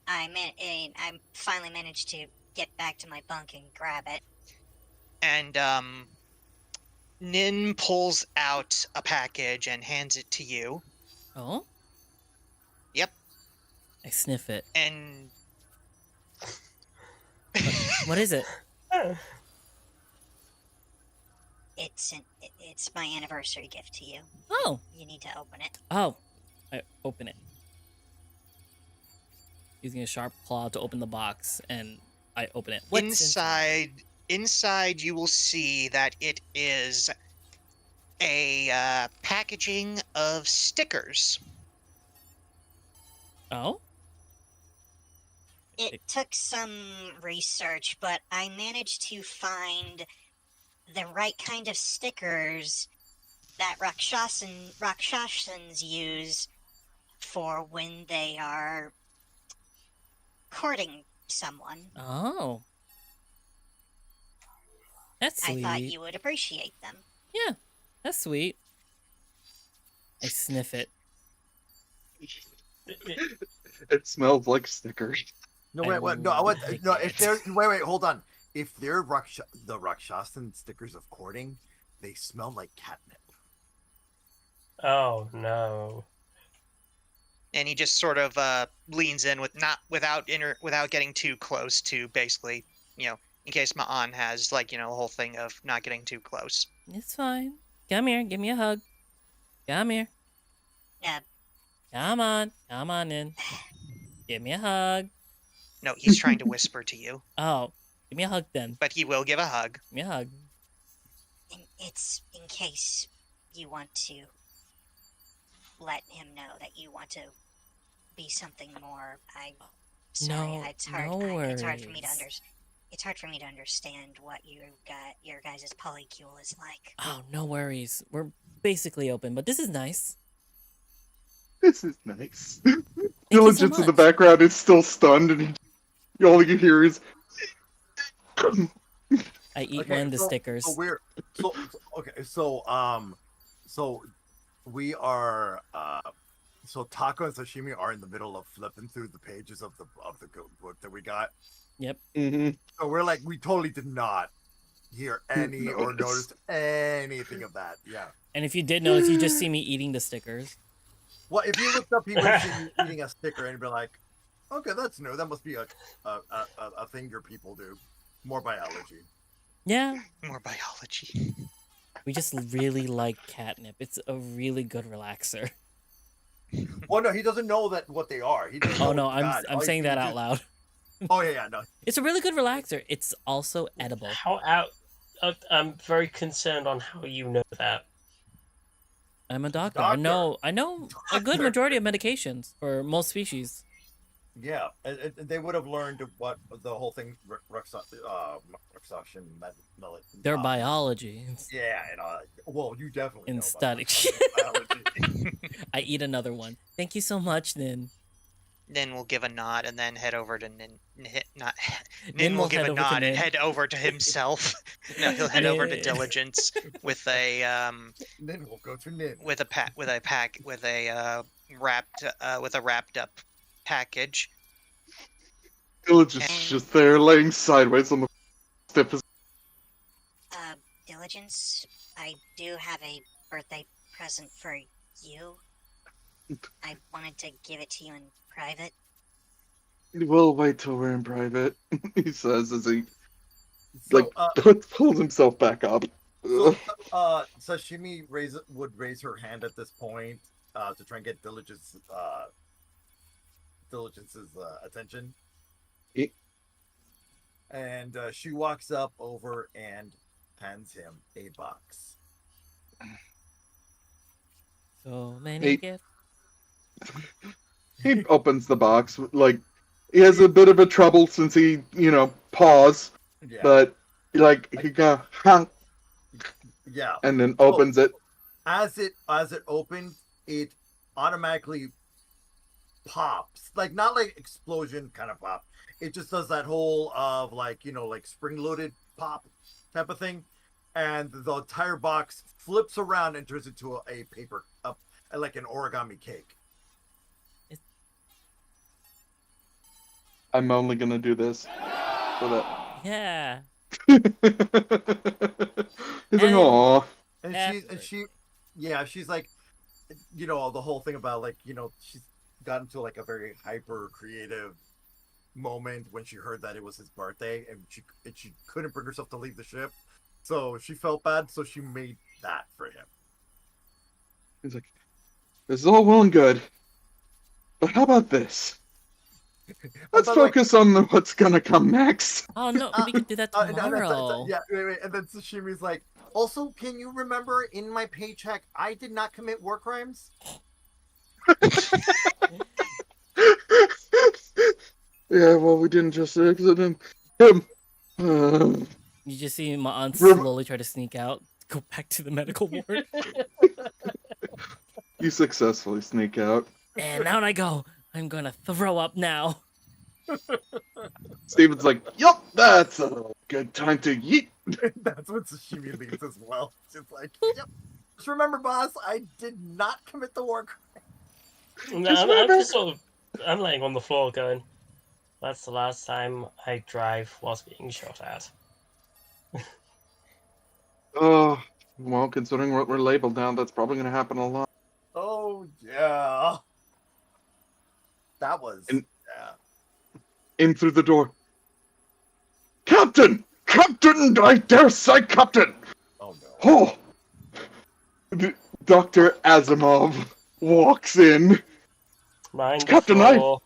I finally managed to get back to my bunk and grab it.
And Nin pulls out a package and hands it to you.
Oh?
Yep.
I sniff it.
And
What is it?
It's my anniversary gift to you.
Oh.
You need to open it.
Oh. I open it. Using a sharp claw to open the box, and I open it. What's
inside you will see that it is a packaging of stickers.
Oh?
It took some research, but I managed to find the right kind of stickers that Rakshasans use for when they are courting someone.
Oh. That's sweet.
I thought you would appreciate them.
Yeah, that's sweet. I sniff it.
It smells like stickers.
No,
I
wait, no, I want,
like
no,
it.
if they're, wait, hold on. If they're the Rakshasan stickers of courting, they smell like catnip.
Oh no.
And he just sort of leans in without getting too close to basically, in case Ma'an has a whole thing of not getting too close.
It's fine. Come here, give me a hug. Come here.
Yeah.
Come on in. Give me a hug.
No, he's trying to whisper to you,
Oh, give me a hug then.
but he will give a hug.
Give me a hug.
And it's in case you want to let him know that you want to be something more. Sorry,
No,
it's hard.
no
It's hard for me to
worries.
It's hard for me to understand what your guys' polycule is like.
Oh, no worries. We're basically open, but this is nice.
This is nice.
Thank you so
Diligence in the
much.
background is still stunned, and all you hear is.
I eat
Okay,
one of the
so
stickers.
so we are so Taco and Sashimi are in the middle of flipping through the pages of the book that we got.
Yep.
So we're like, we totally did not hear any or notice anything of that. Yeah.
And if you did notice, you just see me eating the stickers.
Well, if you looked up, he would see me eating a sticker and be like, okay, that's new. That must be a thing your people do. More biology.
Yeah.
More biology.
We just really like catnip. It's a really good relaxer.
Well, no, he doesn't know that what they are. He doesn't know
Oh no,
what God.
I'm saying that out loud.
Oh yeah, no.
It's a really good relaxer. It's also edible.
I'm very concerned on how you know that.
I'm a doctor.
Doctor.
I know a good majority of medications for most species.
Yeah, and they would have learned what the whole thing, Ruxoshin,
Their biology.
Yeah, and well, you definitely
In
know
study.
biology.
I eat another one. Thank you so much, Nin.
Nin will give a nod and then head over to Nin.
Nin
Nin will
will
give
head
a
over to
nod and
Nin.
head over to himself. No, he'll head over to
Nin.
Diligence with a
Nin will go to Nin.
with a wrapped up package.
Diligence is just there, laying sideways on the stiff as.
Diligence, I do have a birthday present for you. I wanted to give it to you in private.
We'll wait till we're in private, he says as he
So,
pulls himself back up.
so Sashimi would raise her hand at this point to try and get Diligence's attention.
Eh.
And she walks up over and hands him a box.
So many
Hey.
gifts.
He opens the box, like, he has a bit of a trouble since he, paused,
Yeah.
but, he go, huh,
Yeah.
and then opens it.
As it opens, it automatically pops. Like, not like explosion kind of pop. It just does that whole of like spring loaded pop type of thing. And the entire box flips around and turns into a paper like an origami cake.
I'm only gonna do this for that.
Yeah.
He's like,
And-
aw.
And she's like, the whole thing about like, she's gotten to like a very hyper creative moment when she heard that it was his birthday, and she couldn't bring herself to leave the ship, so she felt bad, so she made that for him.
He's like, this is all well and good, but how about this? Let's
But, like,
focus on what's gonna come next.
Oh no, we could do that
and
tomorrow.
wait, and then Sashimi's like, also, can you remember in my paycheck I did not commit war crimes?
Yeah, well, we didn't just accident him.
You just see my aunt
Rem-
slowly try to sneak out, go back to the medical ward.
You successfully sneak out.
And out I go. I'm gonna throw up now.
Steven's like, yup, that's a good time to yeet.
That's what Sashimi leaves as well. She's like, yep. Just remember, boss, I did not commit the war crime.
No, I'm laying on the floor going, that's the last time I drive whilst being shot at.
Oh, well, considering what we're labeled now, that's probably gonna happen a lot.
Oh, yeah. That was,
And-
yeah.
In through the door. Captain! Captain! I dare say Captain!
Oh, no.
Oh! Dr. Asimov walks in.
Mind the
Captain,
floor.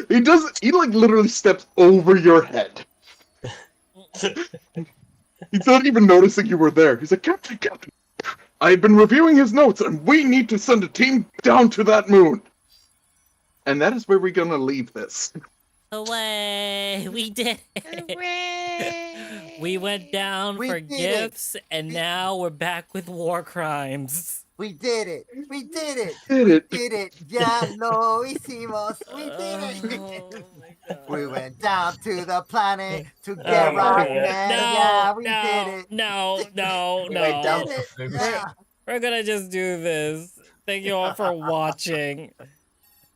He literally steps over your head. He's not even noticing you were there. He's like, Captain, I've been reviewing his notes, and we need to send a team down to that moon. And that is where we're gonna leave this.
Away! We did it! We went down
We
for
did it.
gifts, and now we're back with war crimes.
We did it. We did it.
Did
We
it.
did it. Ya lo hicimos. We did it.
Oh my God.
We went down to the planet to
Oh
get
my
rock,
God.
man.
No,
Yeah, we
no,
did it.
no, no,
We went down
We did
for
it.
food.
Yeah.
We're gonna just do this. Thank you all for watching.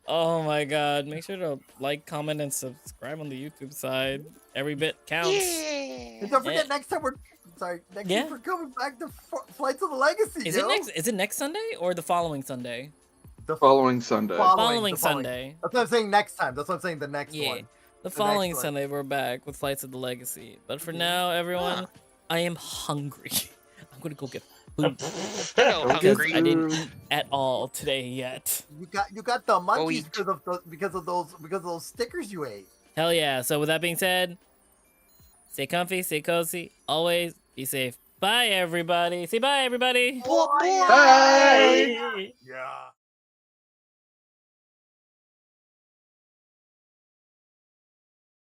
Oh my God. Make sure to like, comment, and subscribe on the YouTube side. Every bit counts.
And don't forget, next time next
Yeah.
week we're coming back to Flights of the Legacy.
Is
yo.
it next Sunday or the following Sunday?
The
Following Sunday.
Following
the following.
Sunday.
That's what I'm saying next time. That's what I'm saying the next
Yeah.
one.
The
next
following
one.
Sunday we're back with Flights of the Legacy. But for now, everyone, I am hungry. I'm gonna go get food.
Hello,
Don't
Because
hungry.
I didn't eat at all today yet.
You got the munchies
eat.
because of those stickers you ate.
Hell yeah. So with that being said, stay comfy, stay cozy, always be safe. Bye everybody. Say bye everybody.
Bye.
Bye.
Yeah.